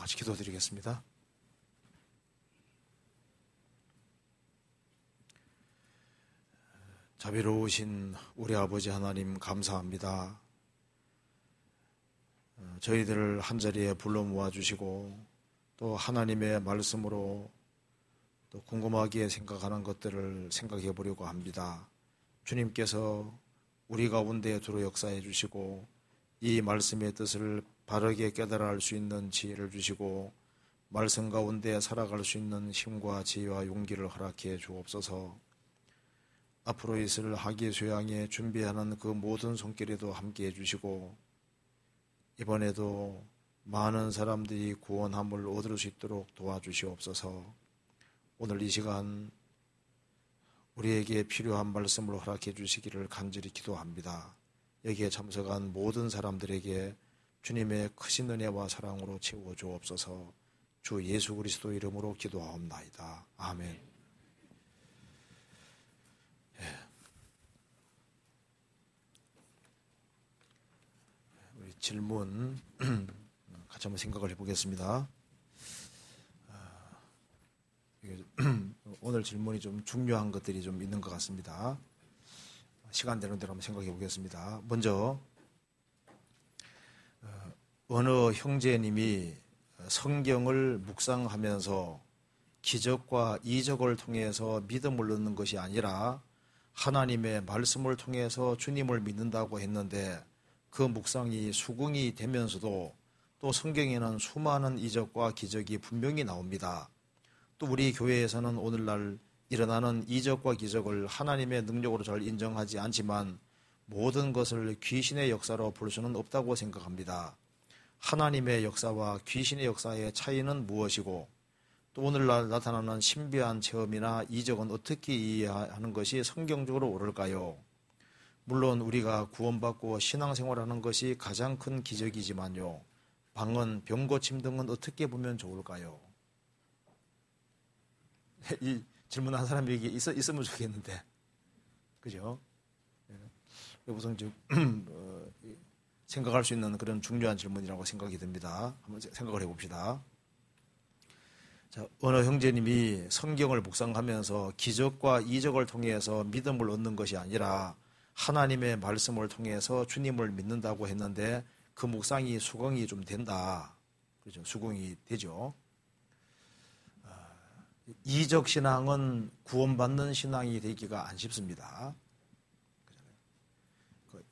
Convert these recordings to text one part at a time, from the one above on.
같이 기도드리겠습니다. 자비로우신 우리 아버지 하나님 감사합니다. 저희들을 한자리에 불러 모아주시고 또 하나님의 말씀으로 또 궁금하게 생각하는 것들을 생각해 보려고 합니다. 주님께서 우리 가운데 주로 역사해 주시고 이 말씀의 뜻을 바르게 깨달아 알 수 있는 지혜를 주시고 말씀 가운데 살아갈 수 있는 힘과 지혜와 용기를 허락해 주옵소서. 앞으로 있을 학예 수양에 준비하는 그 모든 손길에도 함께해 주시고 이번에도 많은 사람들이 구원함을 얻을 수 있도록 도와주시옵소서. 오늘 이 시간 우리에게 필요한 말씀을 허락해 주시기를 간절히 기도합니다. 여기에 참석한 모든 사람들에게 주님의 크신 은혜와 사랑으로 채워 주옵소서. 주 예수 그리스도 이름으로 기도하옵나이다. 아멘. 우리 질문 같이 한번 생각을 해보겠습니다. 오늘 질문이 좀 중요한 것들이 좀 있는 것 같습니다. 시간 되는 대로 한번 생각해 보겠습니다. 먼저 어느 형제님이 성경을 묵상하면서 기적과 이적을 통해서 믿음을 얻는 것이 아니라 하나님의 말씀을 통해서 주님을 믿는다고 했는데 그 묵상이 수긍이 되면서도 또 성경에는 수많은 이적과 기적이 분명히 나옵니다. 또 우리 교회에서는 오늘날 일어나는 이적과 기적을 하나님의 능력으로 잘 인정하지 않지만 모든 것을 귀신의 역사로 볼 수는 없다고 생각합니다. 하나님의 역사와 귀신의 역사의 차이는 무엇이고 또 오늘날 나타나는 신비한 체험이나 이적은 어떻게 이해하는 것이 성경적으로 옳을까요? 물론 우리가 구원받고 신앙생활하는 것이 가장 큰 기적이지만요. 방언, 병고침 등은 어떻게 보면 좋을까요? 이 질문한 사람에게 있으면 좋겠는데, 그죠? 우선 생각할 수 있는 그런 중요한 질문이라고 생각이 듭니다. 한번 생각을 해봅시다. 자, 어느 형제님이 성경을 묵상하면서 기적과 이적을 통해서 믿음을 얻는 것이 아니라 하나님의 말씀을 통해서 주님을 믿는다고 했는데 그 묵상이 수긍이 좀 된다. 그렇죠? 수긍이 되죠. 이적 신앙은 구원받는 신앙이 되기가 안 쉽습니다.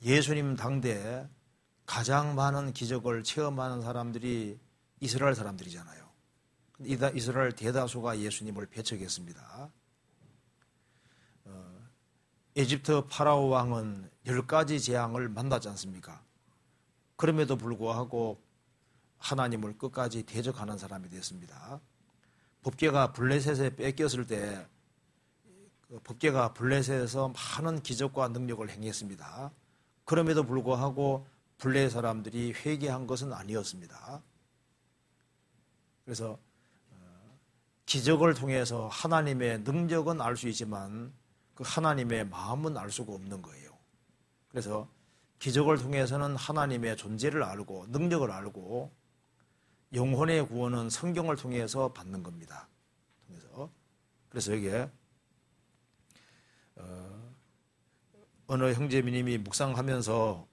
예수님 당대에 가장 많은 기적을 체험하는 사람들이 이스라엘 사람들이잖아요. 이스라엘 대다수가 예수님을 배척했습니다. 에집트 파라오 왕은 10가지 재앙을 만나지 않습니까? 그럼에도 불구하고 하나님을 끝까지 대적하는 사람이 됐습니다. 법궤가 블레셋에 뺏겼을 때 법궤가 블레셋에서 많은 기적과 능력을 행했습니다. 그럼에도 불구하고 블레셋 사람들이 회개한 것은 아니었습니다. 그래서 기적을 통해서 하나님의 능력은 알 수 있지만 그 하나님의 마음은 알 수가 없는 거예요. 그래서 기적을 통해서는 하나님의 존재를 알고 능력을 알고 영혼의 구원은 성경을 통해서 받는 겁니다. 그래서 여기에 어느 형제님이 묵상하면서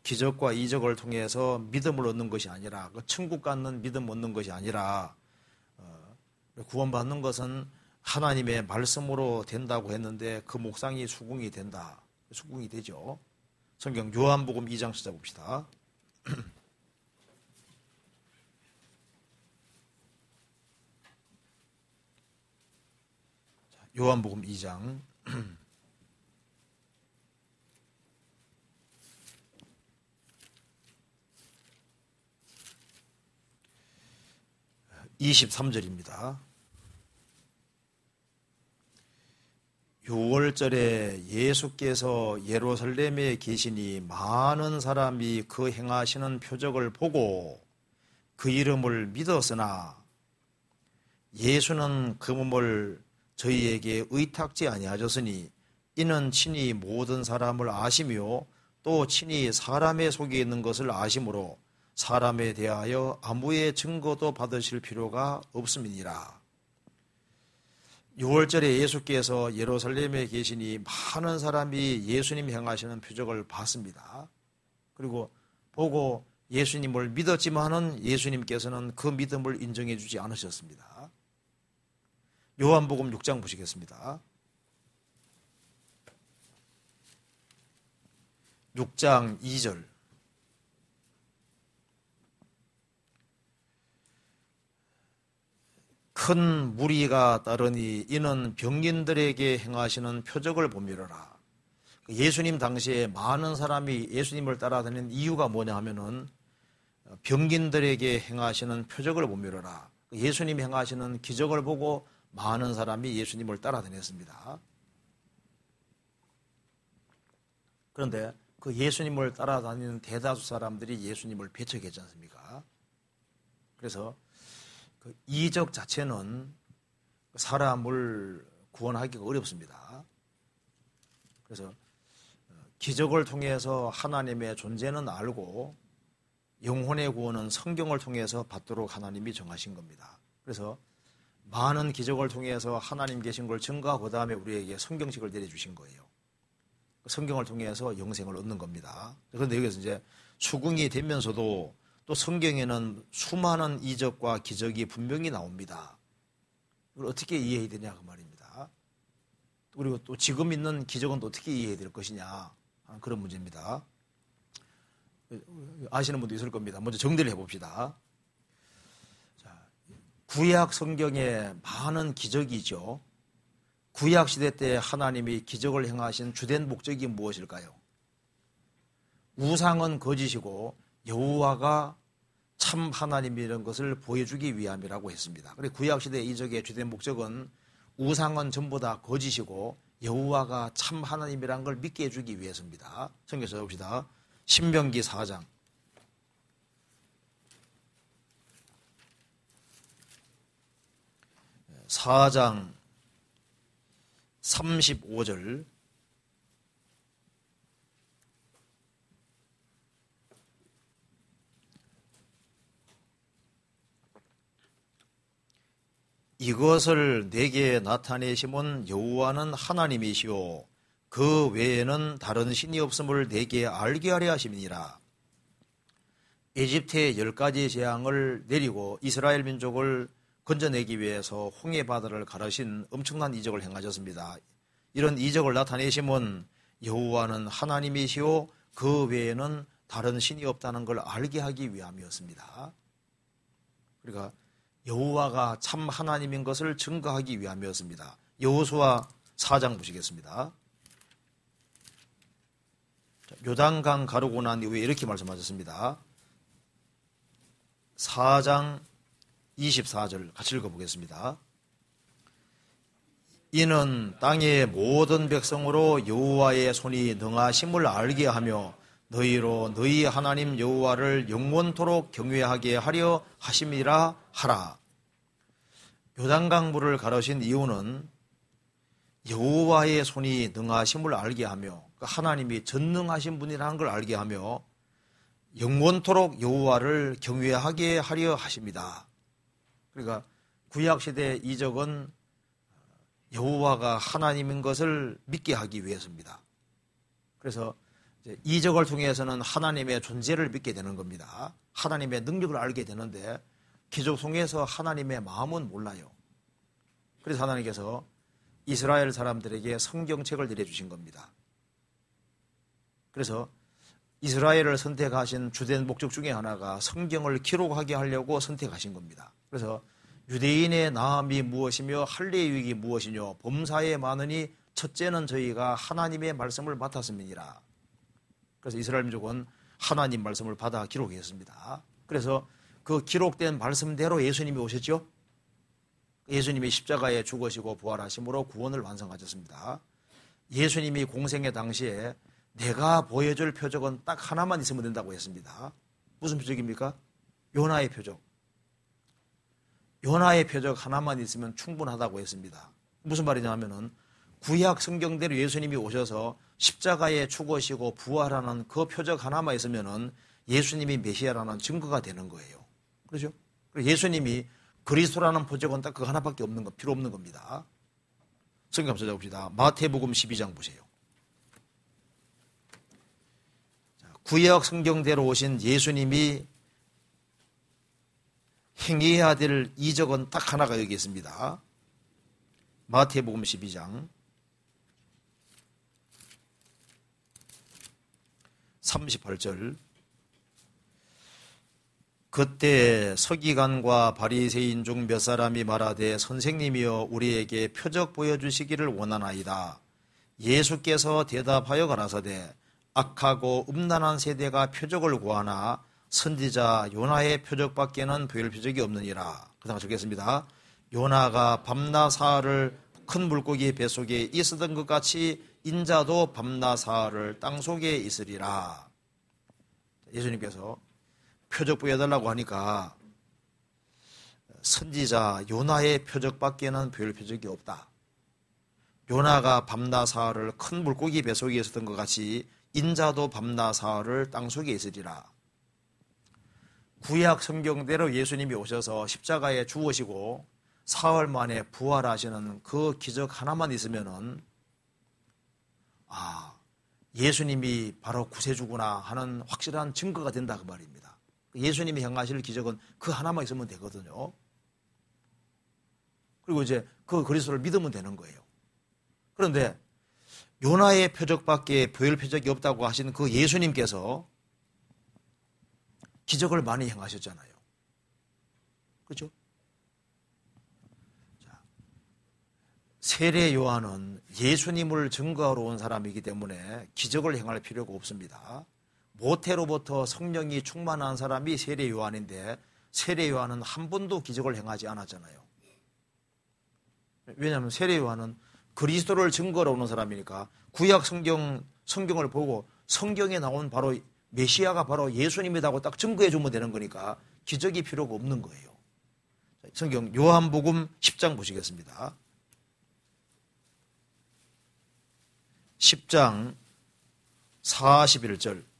기적과 이적을 통해서 믿음을 얻는 것이 아니라 그 천국 갖는 믿음 얻는 것이 아니라 구원받는 것은 하나님의 말씀으로 된다고 했는데 그 묵상이 수긍이 된다. 수긍이 되죠. 성경 요한복음 2장 찾아봅시다. 요한복음 2장 23절입니다. 6월절에 예수께서 예루살렘에 계시니 많은 사람이 그 행하시는 표적을 보고 그 이름을 믿었으나 예수는 그 몸을 저희에게 의탁지 아니하셨으니 이는 친히 모든 사람을 아시며 또 친히 사람의 속에 있는 것을 아심으로 사람에 대하여 아무의 증거도 받으실 필요가 없음이니라. 6월절에 예수께서 예루살렘에 계시니 많은 사람이 예수님 행하시는 표적을 봤습니다. 그리고 보고 예수님을 믿었지만은 예수님께서는 그 믿음을 인정해 주지 않으셨습니다. 요한복음 6장 보시겠습니다. 6장 2절. 큰 무리가 따르니 이는 병인들에게 행하시는 표적을 보미러라. 예수님 당시에 많은 사람이 예수님을 따라다니는 이유가 뭐냐 하면은 병인들에게 행하시는 표적을 보미러라. 예수님 행하시는 기적을 보고 많은 사람이 예수님을 따라다녔습니다. 그런데 그 예수님을 따라다니는 대다수 사람들이 예수님을 배척했지 않습니까? 그래서 그 이적 자체는 사람을 구원하기가 어렵습니다. 그래서 기적을 통해서 하나님의 존재는 알고 영혼의 구원은 성경을 통해서 받도록 하나님이 정하신 겁니다. 그래서 많은 기적을 통해서 하나님 계신 걸 증거하고 그 다음에 우리에게 성경식을 내려주신 거예요. 성경을 통해서 영생을 얻는 겁니다. 그런데 여기서 이제 수긍이 되면서도 또 성경에는 수많은 이적과 기적이 분명히 나옵니다. 이걸 어떻게 이해해야 되냐 그 말입니다. 그리고 또 지금 있는 기적은 또 어떻게 이해해야 될 것이냐 하는 그런 문제입니다. 아시는 분도 있을 겁니다. 먼저 정리를 해봅시다. 자, 구약 성경에 많은 기적이죠. 구약 시대 때 하나님이 기적을 행하신 주된 목적이 무엇일까요? 우상은 거짓이고 여호와가 참 하나님이라는 것을 보여주기 위함이라고 했습니다. 그리고 구약 시대 이적의 주된 목적은 우상은 전부 다 거짓이고 여호와가 참 하나님이라는 걸 믿게 해주기 위해서입니다. 성경 찾아봅시다. 신명기 4장. 4장 35절. 이것을 내게 나타내심은 여호와는 하나님이시오 그 외에는 다른 신이 없음을 내게 알게 하려 하심이니라. 에집트의 10가지 재앙을 내리고 이스라엘 민족을 건져내기 위해서 홍해 바다를 가르신 엄청난 이적을 행하셨습니다. 이런 이적을 나타내심은 여호와는 하나님이시오 그 외에는 다른 신이 없다는 걸 알게 하기 위함이었습니다. 그러니까 여호와가 참 하나님인 것을 증거하기 위함이었습니다. 여호수아 4장 보시겠습니다. 요단강 가르고 난 이후에 이렇게 말씀하셨습니다. 4장 24절 같이 읽어보겠습니다. 이는 땅의 모든 백성으로 여호와의 손이 능하심을 알게 하며 너희로 너희 하나님 여호와를 영원토록 경외하게 하려 하심이라 하라. 요단강 물을 가르신 이유는 여호와의 손이 능하심을 알게 하며 하나님이 전능하신 분이라는 걸 알게 하며 영원토록 여호와를 경외하게 하려 하십니다. 그러니까 구약시대 이적은 여호와가 하나님인 것을 믿게 하기 위해서입니다. 그래서 이적을 통해서는 하나님의 존재를 믿게 되는 겁니다. 하나님의 능력을 알게 되는데 기적 통해서 하나님의 마음은 몰라요. 그래서 하나님께서 이스라엘 사람들에게 성경책을 내려주신 겁니다. 그래서 이스라엘을 선택하신 주된 목적 중에 하나가 성경을 기록하게 하려고 선택하신 겁니다. 그래서 유대인의 나음이 무엇이며 할례의 유익이 무엇이뇨 범사에 많으니 첫째는 저희가 하나님의 말씀을 맡았음이니라. 그래서 이스라엘 민족은 하나님 말씀을 받아 기록했습니다. 그래서 그 기록된 말씀대로 예수님이 오셨죠. 예수님이 십자가에 죽으시고 부활하심으로 구원을 완성하셨습니다. 예수님이 공생의 당시에 내가 보여줄 표적은 딱 하나만 있으면 된다고 했습니다. 무슨 표적입니까? 요나의 표적. 요나의 표적 하나만 있으면 충분하다고 했습니다. 무슨 말이냐 하면은 구약 성경대로 예수님이 오셔서 십자가에 죽으시고 부활하는 그 표적 하나만 있으면은 예수님이 메시아라는 증거가 되는 거예요. 그렇죠? 예수님이 그리스도라는 표적은 딱 그 하나밖에 없는 거, 필요 없는 겁니다. 성경 한번 찾아봅시다. 마태복음 12장 보세요. 구약 성경대로 오신 예수님이 행해야 될 이적은 딱 하나가 여기 있습니다. 마태복음 12장 38절. 그때 서기관과 바리새인 중 몇 사람이 말하되 선생님이여 우리에게 표적 보여주시기를 원하나이다. 예수께서 대답하여 가라사대 악하고 음란한 세대가 표적을 구하나 선지자 요나의 표적밖에는 보일 표적이 없느니라. 그 다음 적겠습니다. 요나가 밤낮 사흘을 큰 물고기 뱃속에 있었던 것 같이 인자도 밤낮 사흘을 땅속에 있으리라. 예수님께서 표적 보여달라고 하니까 선지자 요나의 표적밖에는 보일 표적이 없다. 요나가 밤낮 사흘을 큰 물고기 뱃속에 있었던 것 같이 인자도 밤낮 사흘을 땅속에 있으리라. 구약 성경대로 예수님이 오셔서 십자가에 죽으시고 사흘 만에 부활하시는 그 기적 하나만 있으면은 예수님이 바로 구세주구나 하는 확실한 증거가 된다 그 말입니다. 예수님이 행하실 기적은 그 하나만 있으면 되거든요. 그리고 이제 그 그리스도를 믿으면 되는 거예요. 그런데 요나의 표적밖에 보일 표적이 없다고 하신 그 예수님께서 기적을 많이 행하셨잖아요. 그렇죠? 세례 요한은 예수님을 증거하러 온 사람이기 때문에 기적을 행할 필요가 없습니다. 모태로부터 성령이 충만한 사람이 세례 요한인데 세례 요한은 한 번도 기적을 행하지 않았잖아요. 왜냐하면 세례 요한은 그리스도를 증거하러 오는 사람이니까 구약 성경을 보고 성경에 나온 바로 메시아가 바로 예수님이라고 딱 증거해 주면 되는 거니까 기적이 필요가 없는 거예요. 성경 요한복음 10장 보시겠습니다. 10장 41절.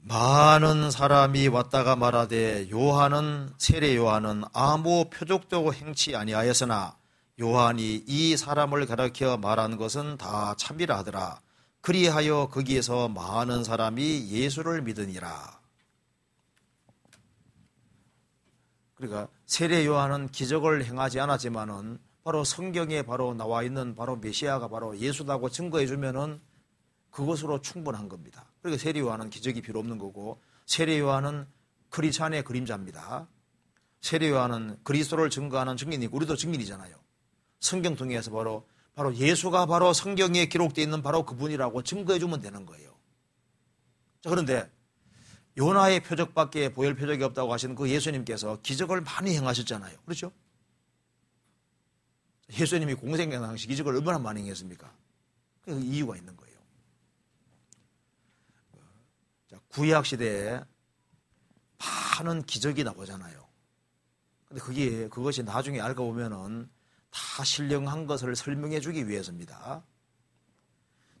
많은 사람이 왔다가 말하되 세례 요한은 아무 표적도 행치 아니하였으나 요한이 이 사람을 가리켜 말한 것은 다 참이라 하더라. 그리하여 거기에서 많은 사람이 예수를 믿으니라. 그러니까 세례 요한은 기적을 행하지 않았지만은 바로 성경에 바로 나와 있는 바로 메시아가 바로 예수라고 증거해 주면은 그것으로 충분한 겁니다. 그러니까 세례 요한은 기적이 필요 없는 거고 세례 요한은 크리스찬의 그림자입니다. 세례 요한은 그리스도를 증거하는 증인이고 우리도 증인이잖아요. 성경 통해서 바로 예수가 바로 성경에 기록되어 있는 바로 그분이라고 증거해 주면 되는 거예요. 자, 그런데 요나의 표적밖에 보일 표적이 없다고 하시는 그 예수님께서 기적을 많이 행하셨잖아요. 그렇죠? 예수님이 공생애 당시 기적을 얼마나 많이 행했습니까? 그 이유가 있는 거예요. 구약 시대에 많은 기적이 나오잖아요. 근데 그것이 나중에 알고 보면은 다 신령한 것을 설명해 주기 위해서입니다.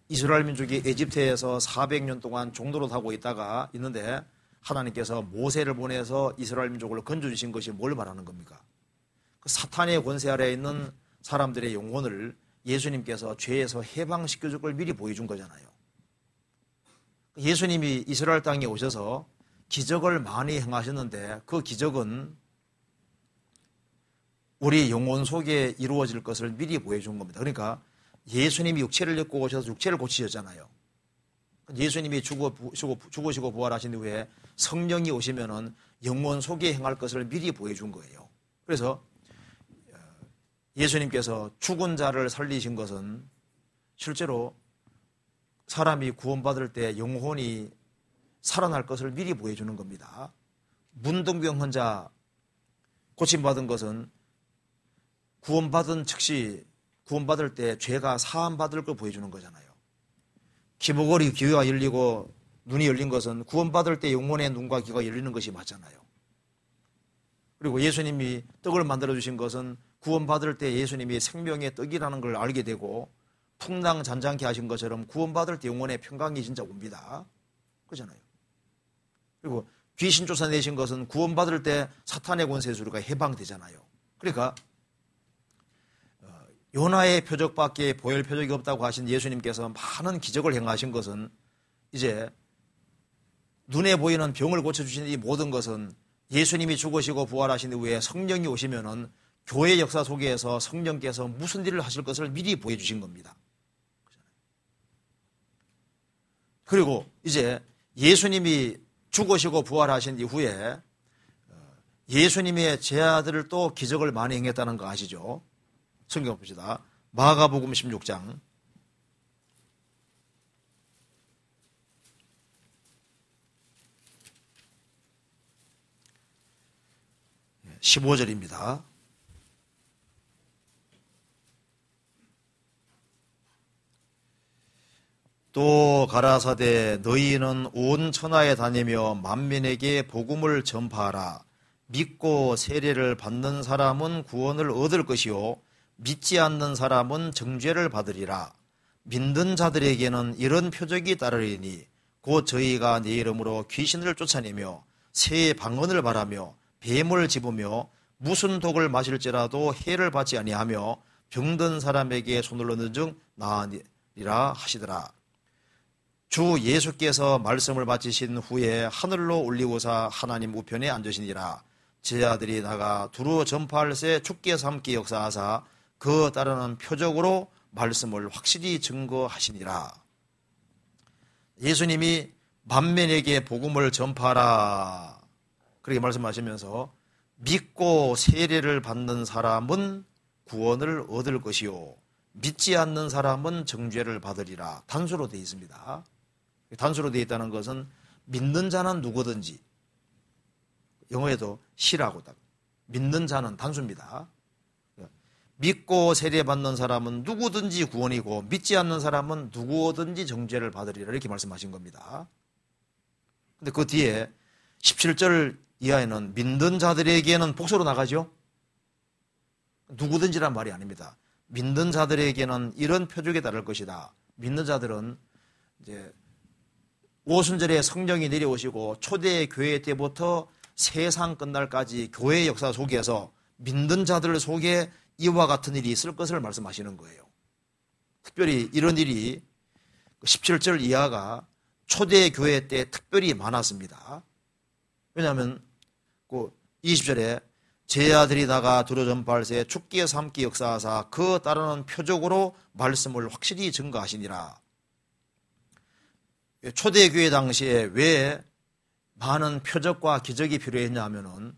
이스라엘 민족이 에집트에서 400년 동안 종노릇 하고 있는데 하나님께서 모세를 보내서 이스라엘 민족을 건져주신 것이 뭘 말하는 겁니까? 그 사탄의 권세 아래에 있는 사람들의 영혼을 예수님께서 죄에서 해방시켜 줄 걸 미리 보여준 거잖아요. 예수님이 이스라엘 땅에 오셔서 기적을 많이 행하셨는데 그 기적은 우리 영혼 속에 이루어질 것을 미리 보여준 겁니다. 그러니까 예수님이 육체를 입고 오셔서 육체를 고치셨잖아요. 예수님이 죽으시고 부활하신 후에 성령이 오시면은 영혼 속에 행할 것을 미리 보여준 거예요. 그래서 예수님께서 죽은 자를 살리신 것은 실제로 사람이 구원받을 때 영혼이 살아날 것을 미리 보여주는 겁니다. 문둥병 환자 고침받은 것은 구원받은 즉시 구원받을 때 죄가 사함받을 걸 보여주는 거잖아요. 귀머거리 귀가 열리고 눈이 열린 것은 구원받을 때 영혼의 눈과 귀가 열리는 것이 맞잖아요. 그리고 예수님이 떡을 만들어주신 것은 구원받을 때 예수님이 생명의 떡이라는 걸 알게 되고 풍랑잔잔케 하신 것처럼 구원받을 때 영혼의 평강이 진짜 옵니다. 그렇잖아요. 그리고 귀신 쫓아내신 것은 구원받을 때 사탄의 권세에서 우리가 해방되잖아요. 그러니까 요나의 표적밖에 보일 표적이 없다고 하신 예수님께서 많은 기적을 행하신 것은 이제 눈에 보이는 병을 고쳐주신 이 모든 것은 예수님이 죽으시고 부활하신 이후에 성령이 오시면은 교회 역사 속에서 성령께서 무슨 일을 하실 것을 미리 보여주신 겁니다. 그리고 이제 예수님이 죽으시고 부활하신 이후에 예수님의 제자들을 또 기적을 많이 행했다는 거 아시죠? 성경 봅시다. 마가복음 16장 15절입니다. 또 가라사대 너희는 온 천하에 다니며 만민에게 복음을 전파하라. 믿고 세례를 받는 사람은 구원을 얻을 것이요 믿지 않는 사람은 정죄를 받으리라. 믿는 자들에게는 이런 표적이 따르리니 곧 저희가 내 이름으로 귀신을 쫓아내며 새의 방언을 말하며 뱀을 집으며 무슨 독을 마실지라도 해를 받지 아니하며 병든 사람에게 손을 넣는 즉 나으리라 하시더라. 주 예수께서 말씀을 마치신 후에 하늘로 올리고사 하나님 우편에 앉으시니라. 제자들이 나가 두루 전파할새 죽게 삼게 역사하사 그 따르는 표적으로 말씀을 확실히 증거하시니라. 예수님이 만민에게 복음을 전파하라 그렇게 말씀하시면서 믿고 세례를 받는 사람은 구원을 얻을 것이요 믿지 않는 사람은 정죄를 받으리라. 단수로 되어 있습니다. 단수로 되어 있다는 것은 믿는 자는 누구든지, 영어에도 시라고 딱 믿는 자는 단수입니다. 믿고 세례받는 사람은 누구든지 구원이고 믿지 않는 사람은 누구든지 정죄를 받으리라 이렇게 말씀하신 겁니다. 근데 그 뒤에 17절 이하에는 믿는 자들에게는 복수로 나가죠. 누구든지란 말이 아닙니다. 믿는 자들에게는 이런 표적이 따를 것이다. 믿는 자들은 이제 오순절에 성령이 내려오시고 초대 교회 때부터 세상 끝날까지 교회 역사 속에서 믿는 자들 속에 이와 같은 일이 있을 것을 말씀하시는 거예요. 특별히 이런 일이 17절 이하가 초대 교회 때 특별히 많았습니다. 왜냐하면 20절에 제자들이 나가 두루 전파할새 죽게 삼게 역사하사 그 따르는 표적으로 말씀을 확실히 증거하시니라. 초대교회 당시에 왜 많은 표적과 기적이 필요했냐 하면은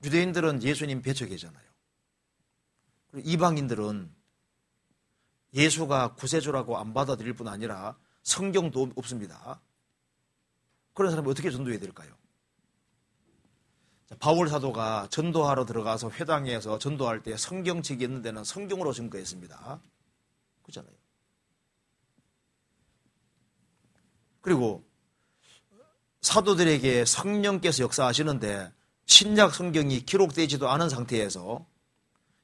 유대인들은 예수님 배척이잖아요. 이방인들은 예수가 구세주라고 안 받아들일 뿐 아니라 성경도 없습니다. 그런 사람이 어떻게 전도해야 될까요? 바울 사도가 전도하러 들어가서 회당에서 전도할 때 성경책이 있는 데는 성경으로 증거했습니다. 그렇잖아요. 그리고 사도들에게 성령께서 역사하시는데 신약 성경이 기록되지도 않은 상태에서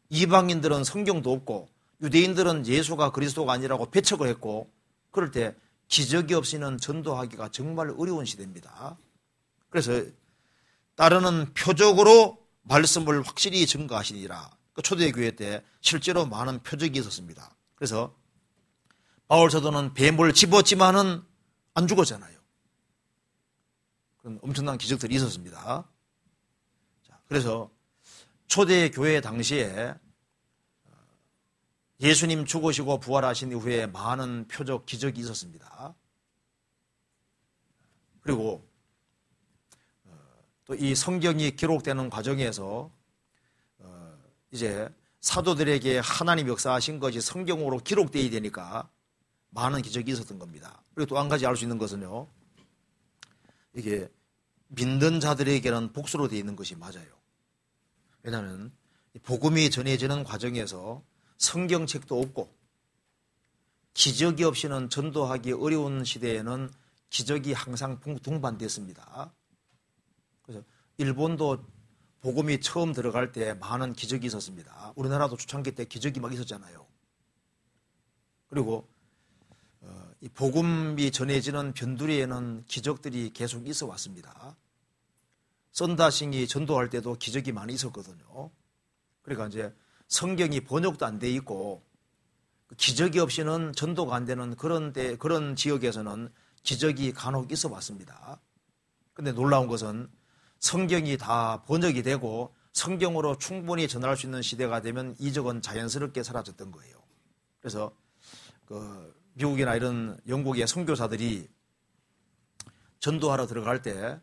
이방인들은 성경도 없고 유대인들은 예수가 그리스도가 아니라고 배척을 했고 그럴 때 기적이 없이는 전도하기가 정말 어려운 시대입니다. 그래서 따르는 표적으로 말씀을 확실히 증거하시니라. 초대교회 때 실제로 많은 표적이 있었습니다. 그래서 바울 사도는 뱀을 집었지만은 안 죽었잖아요. 그런 엄청난 기적들이 있었습니다. 그래서 초대교회 당시에 예수님 죽으시고 부활하신 이후에 많은 표적, 기적이 있었습니다. 그리고 또 이 성경이 기록되는 과정에서 이제 사도들에게 하나님 역사하신 것이 성경으로 기록되어야 되니까 많은 기적이 있었던 겁니다. 그리고 또 한 가지 알 수 있는 것은요, 이게 믿는 자들에게는 복수로 되어 있는 것이 맞아요. 왜냐하면 복음이 전해지는 과정에서 성경책도 없고 기적이 없이는 전도하기 어려운 시대에는 기적이 항상 동반됐습니다. 그래서 일본도 복음이 처음 들어갈 때 많은 기적이 있었습니다. 우리나라도 초창기 때 기적이 막 있었잖아요. 그리고 이 복음이 전해지는 변두리에는 기적들이 계속 있어 왔습니다. 썬다싱이 전도할 때도 기적이 많이 있었거든요. 그러니까 이제 성경이 번역도 안 돼 있고 기적이 없이는 전도가 안 되는 그런 지역에서는 기적이 간혹 있어 왔습니다. 근데 놀라운 것은 성경이 다 번역이 되고 성경으로 충분히 전할 수 있는 시대가 되면 이적은 자연스럽게 사라졌던 거예요. 그래서 미국이나 이런 영국의 선교사들이 전도하러 들어갈 때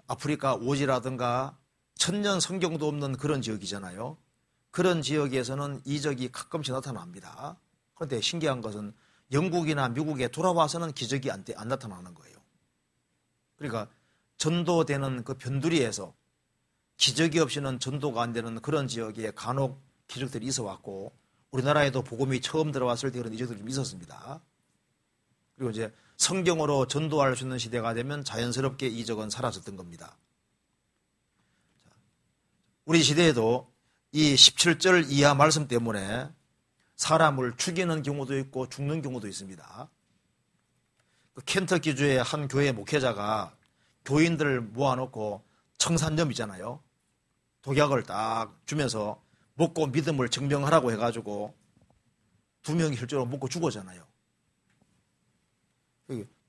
아프리카 오지라든가 천년 성경도 없는 그런 지역이잖아요. 그런 지역에서는 이적이 가끔씩 나타납니다. 그런데 신기한 것은 영국이나 미국에 돌아와서는 기적이 안 나타나는 거예요. 그러니까 전도되는 그 변두리에서 기적이 없이는 전도가 안 되는 그런 지역에 간혹 기적들이 있어 왔고 우리나라에도 복음이 처음 들어왔을 때 그런 이적들이 좀 있었습니다. 그리고 이제 성경으로 전도할 수 있는 시대가 되면 자연스럽게 이적은 사라졌던 겁니다. 우리 시대에도 이 17절 이하 말씀 때문에 사람을 죽이는 경우도 있고 죽는 경우도 있습니다. 켄터키주의 한 교회 목회자가 교인들을 모아놓고 청산점 있잖아요. 독약을 딱 주면서 먹고 믿음을 증명하라고 해가지고 2명이 실제로 먹고 죽었잖아요.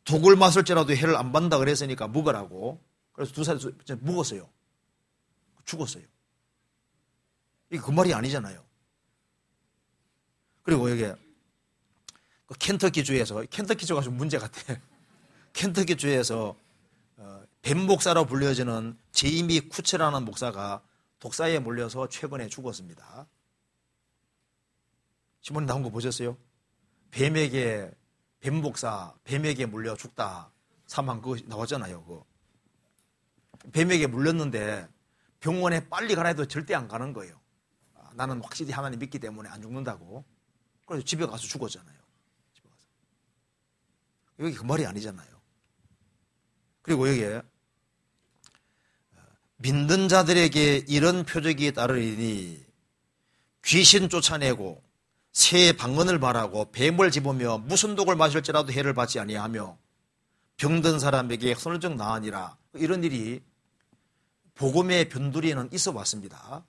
독을 마실지라도 해를 안 받는다 그랬으니까 먹으라고. 그래서 2사람 먹었어요. 죽었어요. 이게 그 말이 아니잖아요. 그리고 여기 켄터키주에서 켄터키주가 좀 문제 같아. 켄터키주에서 뱀 목사로 불려지는 제이미 쿠체라는 목사가 독사에 몰려서 최근에 죽었습니다. 신문에 나온 거 보셨어요? 뱀 목사, 뱀에게 물려 죽다. 사망 그거 나왔잖아요. 그거. 뱀에게 물렸는데 병원에 빨리 가라 해도 절대 안 가는 거예요. 나는 확실히 하나님 믿기 때문에 안 죽는다고. 그래서 집에 가서 죽었잖아요. 집에 가서. 여기 그 말이 아니잖아요. 그리고 여기에 믿는 자들에게 이런 표적이 따르리니 귀신 쫓아내고 새 방언을 말하고 뱀을 집으며 무슨 독을 마실지라도 해를 받지 아니하며 병든 사람에게 선을적 나으니라. 이런 일이 복음의 변두리에는 있어 왔습니다.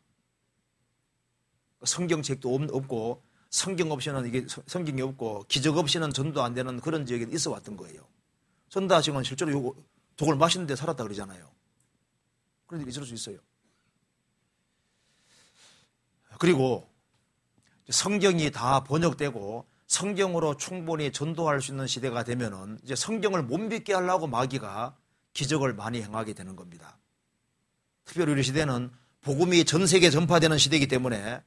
성경책도 없고 성경 없이는 이게 성경이 없고 기적 없이는 전도 안 되는 그런 지역에 있어 왔던 거예요. 전도하시고는 실제로 독을 마시는데 살았다 그러잖아요. 그런 일이 있을 수 있어요. 그리고 성경이 다 번역되고 성경으로 충분히 전도할 수 있는 시대가 되면은 이제 성경을 못 믿게 하려고 마귀가 기적을 많이 행하게 되는 겁니다. 특별히 우리 시대는 복음이 전 세계에 전파되는 시대이기 때문에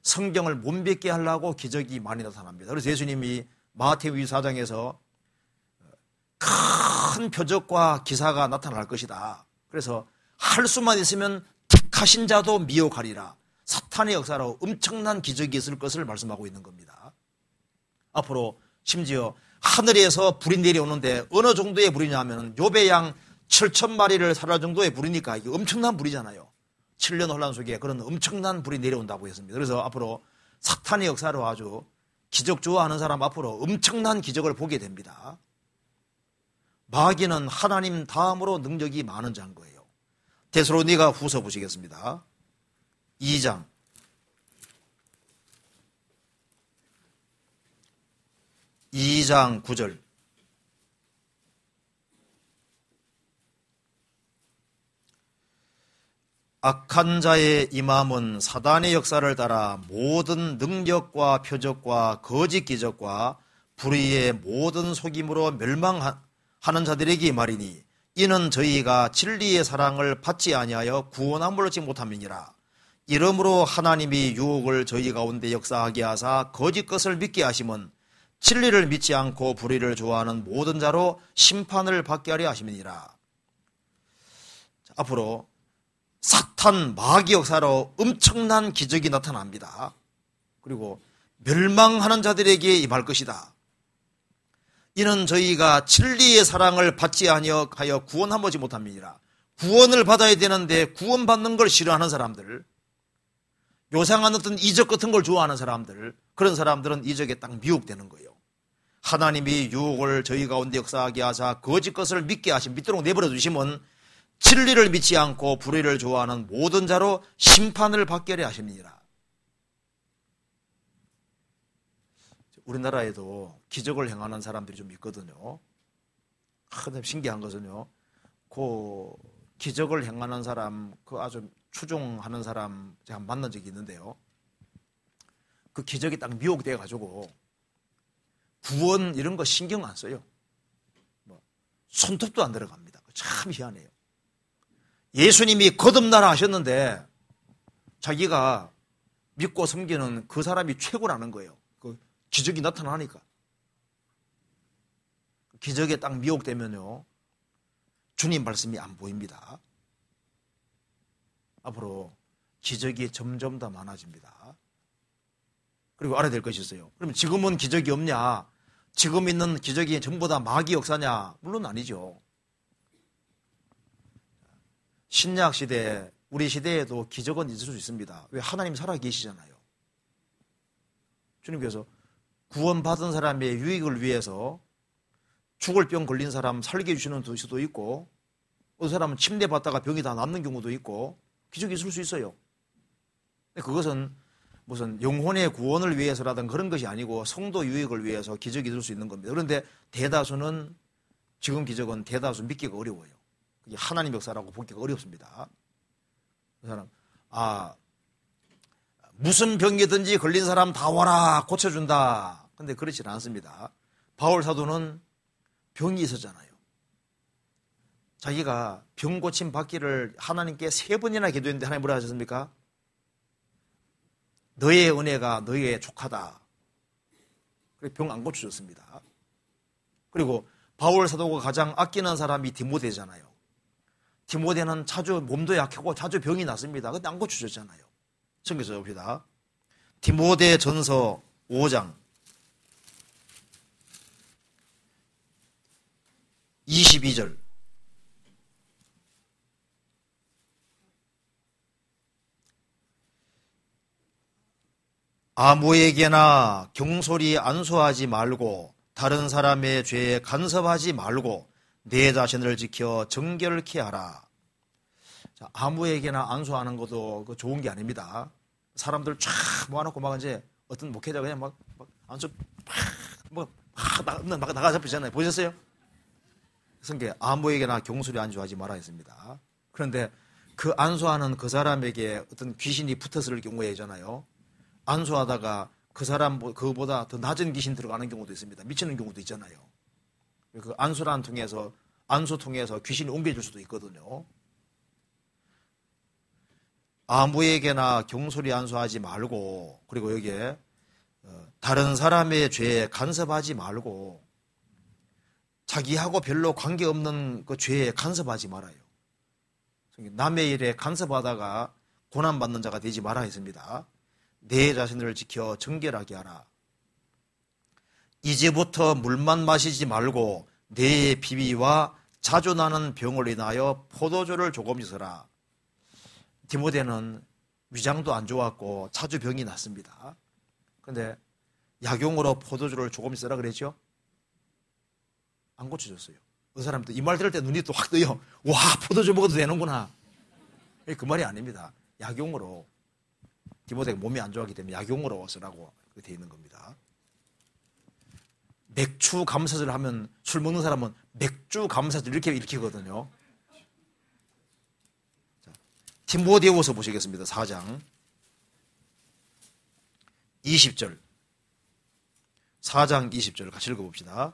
성경을 못 믿게 하려고 기적이 많이 나타납니다. 그래서 예수님이 마태복음 4장에서 큰 표적과 기사가 나타날 것이다. 그래서 할 수만 있으면 택하신 자도 미혹하리라. 사탄의 역사로 엄청난 기적이 있을 것을 말씀하고 있는 겁니다. 앞으로 심지어 하늘에서 불이 내려오는데 어느 정도의 불이냐 하면 욥의 양 7,000마리를 살할 정도의 불이니까 이게 엄청난 불이잖아요. 7년 혼란 속에 그런 엄청난 불이 내려온다고 했습니다. 그래서 앞으로 사탄의 역사로 아주 기적 좋아하는 사람 앞으로 엄청난 기적을 보게 됩니다. 마귀는 하나님 다음으로 능력이 많은 자인 거예요. 데살로니가 후서 보시겠습니다. 2장 9절 악한 자의 임함은 사단의 역사를 따라 모든 능력과 표적과 거짓 기적과 불의의 모든 속임으로 멸망하는 자들에게 말이니 이는 저희가 진리의 사랑을 받지 아니하여 구원함을 얻지 못함이니라. 이러므로 하나님이 유혹을 저희 가운데 역사하게 하사 거짓 것을 믿게 하심은 진리를 믿지 않고 불의를 좋아하는 모든 자로 심판을 받게 하려 하심이니라. 앞으로 사탄 마귀 역사로 엄청난 기적이 나타납니다. 그리고 멸망하는 자들에게 임할 것이다. 이는 저희가 진리의 사랑을 받지 아니하여 구원함을 얻지 못함이니라. 구원을 받아야 되는데 구원받는 걸 싫어하는 사람들, 요상한 어떤 이적 같은 걸 좋아하는 사람들, 그런 사람들은 이적에 딱 미혹되는 거예요. 하나님이 유혹을 저희 가운데 역사하게 하사 거짓 것을 믿도록 내버려 두시면 진리를 믿지 않고 불의를 좋아하는 모든 자로 심판을 받게 하려 하십니다. 우리나라에도 기적을 행하는 사람들이 좀 있거든요. 참 신기한 것은요, 그 기적을 행하는 사람, 그 아주 추종하는 사람 제가 만난 적이 있는데요. 그 기적이 딱 미혹돼 가지고 구원 이런 거 신경 안 써요. 손톱도 안 들어갑니다. 참 희한해요. 예수님이 거듭나라 하셨는데 자기가 믿고 섬기는 그 사람이 최고라는 거예요. 그 기적이 나타나니까. 기적에 딱 미혹되면요, 주님 말씀이 안 보입니다. 앞으로 기적이 점점 더 많아집니다. 그리고 알아야 될 것이 있어요. 그럼 지금은 기적이 없냐? 지금 있는 기적이 전부 다 마귀 역사냐? 물론 아니죠. 신약 시대, 우리 시대에도 기적은 있을 수 있습니다. 왜? 하나님 살아계시잖아요. 주님께서 구원받은 사람의 유익을 위해서 죽을 병 걸린 사람 살게 해주시는 수도 있고, 어떤 사람은 침대받다가 병이 다 낫는 경우도 있고, 기적이 있을 수 있어요. 그것은 무슨 영혼의 구원을 위해서라든 그런 것이 아니고 성도 유익을 위해서 기적이 있을 수 있는 겁니다. 그런데 대다수는, 지금 기적은 대다수 믿기가 어려워요. 그게 하나님 역사라고 보기가 어렵습니다. 그 사람, 무슨 병이든지 걸린 사람 다 와라, 고쳐준다. 근데 그렇지는 않습니다. 바울 사도는 병이 있었잖아요. 자기가 병 고침 받기를 하나님께 3번이나 기도했는데 하나님 뭐라 하셨습니까? 너의 은혜가 너의 족하다. 그래서 병 안 고쳐줬습니다. 그리고 바울 사도가 가장 아끼는 사람이 디모데잖아요. 디모데는 자주 몸도 약하고 자주 병이 났습니다. 근데 안 고쳐줬잖아요. 성경에서 봅시다. 디모데 전서 5장 22절. 아무에게나 경솔히 안수하지 말고 다른 사람의 죄에 간섭하지 말고 내 자신을 지켜 정결케 하라. 자, 아무에게나 안수하는 것도 좋은 게 아닙니다. 사람들 쫙 모아놓고 막 이제 어떤 목회자 그냥 막 안수 막 나가 잡히잖아요. 보셨어요? 성경 아무에게나 경솔히 안수하지 말아 했습니다. 그런데 그 안수하는 그 사람에게 어떤 귀신이 붙었을 경우에 있잖아요. 안수하다가 그 사람 그보다 더 낮은 귀신 들어가는 경우도 있습니다. 미치는 경우도 있잖아요. 그 안수란 통해서 안수 통해서 귀신이 옮겨질 수도 있거든요. 아무에게나 경솔히 안수하지 말고, 그리고 여기에 다른 사람의 죄에 간섭하지 말고, 자기하고 별로 관계없는 그 죄에 간섭하지 말아요. 남의 일에 간섭하다가 고난받는 자가 되지 말아 했습니다. 내 자신을 지켜 정결하게 하라. 이제부터 물만 마시지 말고 내 비위와 자주 나는 병을 인하여 포도주를 조금씩 써라. 디모데는 위장도 안 좋았고 자주 병이 났습니다. 그런데 약용으로 포도주를 조금씩 쓰라 그랬죠? 안 고쳐줬어요. 그 사람도 이 말 들을 때 눈이 또 확 뜨요. 와, 포도주 먹어도 되는구나. 그 말이 아닙니다. 약용으로. 디모데가 몸이 안 좋아하기 때문에 약용으로 쓰라고 되어 있는 겁니다. 맥주 감사절 하면 술 먹는 사람은 맥주 감사절 이렇게 읽히거든요. 자, 디모데후서 보시겠습니다. 4장 20절. 4장 20절 같이 읽어봅시다.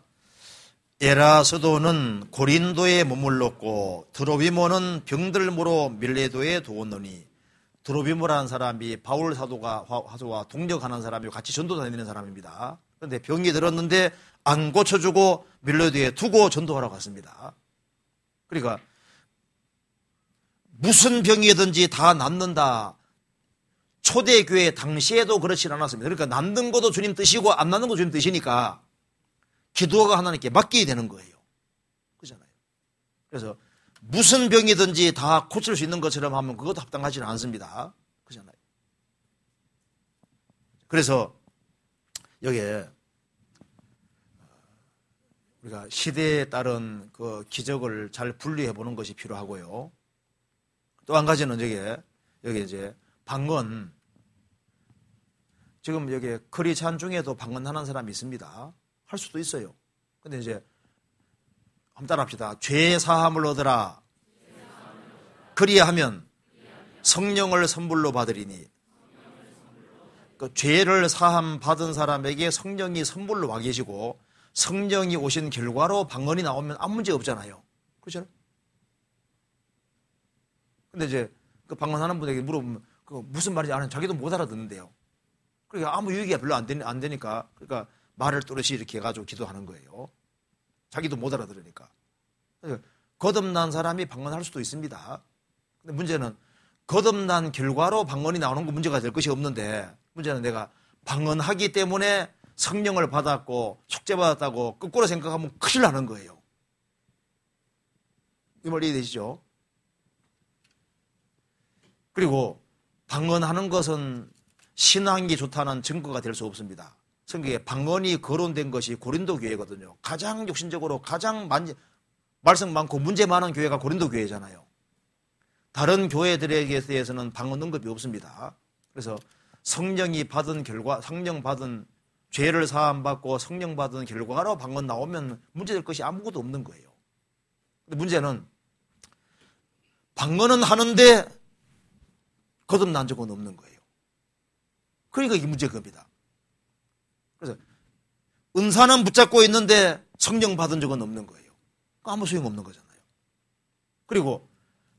에라스도는 고린도에 머물렀고 드로비모는 병들므로 밀레도에 두었노니. 드로비모라는 사람이 바울 사도와 동력하는 사람이고 같이 전도 다니는 사람입니다. 그런데 병이 들었는데 안 고쳐주고 밀레도에 두고 전도하러 갔습니다. 그러니까 무슨 병이든지 다 낫는다. 초대교회 당시에도 그렇지 않았습니다. 그러니까 낫는 것도 주님 뜻이고 안 낫는 것도 주님 뜻이니까 기도가 하나님께 맡기게 되는 거예요. 그렇잖아요. 그래서 무슨 병이든지 다 고칠 수 있는 것처럼 하면 그것도 합당하지는 않습니다. 그렇잖아요. 그래서 여기에 우리가 시대에 따른 그 기적을 잘 분리해 보는 것이 필요하고요. 또 한 가지는 여기 이제 방언. 지금 여기 크리스찬 중에도 방언하는 사람이 있습니다. 할 수도 있어요. 근데 이제 한번 따라합시다. 죄 사함을 얻으라. 그리하면 성령을 선물로 받으리니. 그 죄를 사함 받은 사람에게 성령이 선물로 와 계시고 성령이 오신 결과로 방언이 나오면 아무 문제 없잖아요. 그렇죠? 근데 이제 그 방언하는 분에게 물어보면 그 무슨 말인지 아는 자기도 못 알아듣는데요. 그러니까 아무 유익이 별로 안 되니까 그러니까 말을 또렷이 이렇게 해가지고 기도하는 거예요. 자기도 못 알아들으니까. 거듭난 사람이 방언할 수도 있습니다. 근데 문제는 거듭난 결과로 방언이 나오는 거 문제가 될 것이 없는데 문제는 내가 방언하기 때문에 성령을 받았고 속죄받았다고 거꾸로 생각하면 큰일 나는 거예요. 이 말 이해되시죠? 그리고 방언하는 것은 신앙이 좋다는 증거가 될 수 없습니다. 성경에 방언이 거론된 것이 고린도 교회거든요. 가장 욕심적으로 가장 말씀 많고 문제 많은 교회가 고린도 교회잖아요. 다른 교회들에 대해서는 방언 언급이 없습니다. 그래서 성령이 받은 결과, 성령 받은 죄를 사함받고 성령 받은 결과로 방언 나오면 문제될 것이 아무것도 없는 거예요. 근데 문제는 방언은 하는데 거듭난 적은 없는 거예요. 그러니까 이게 문제인 겁니다. 그래서 은사는 붙잡고 있는데 성령 받은 적은 없는 거예요. 아무 소용없는 거잖아요. 그리고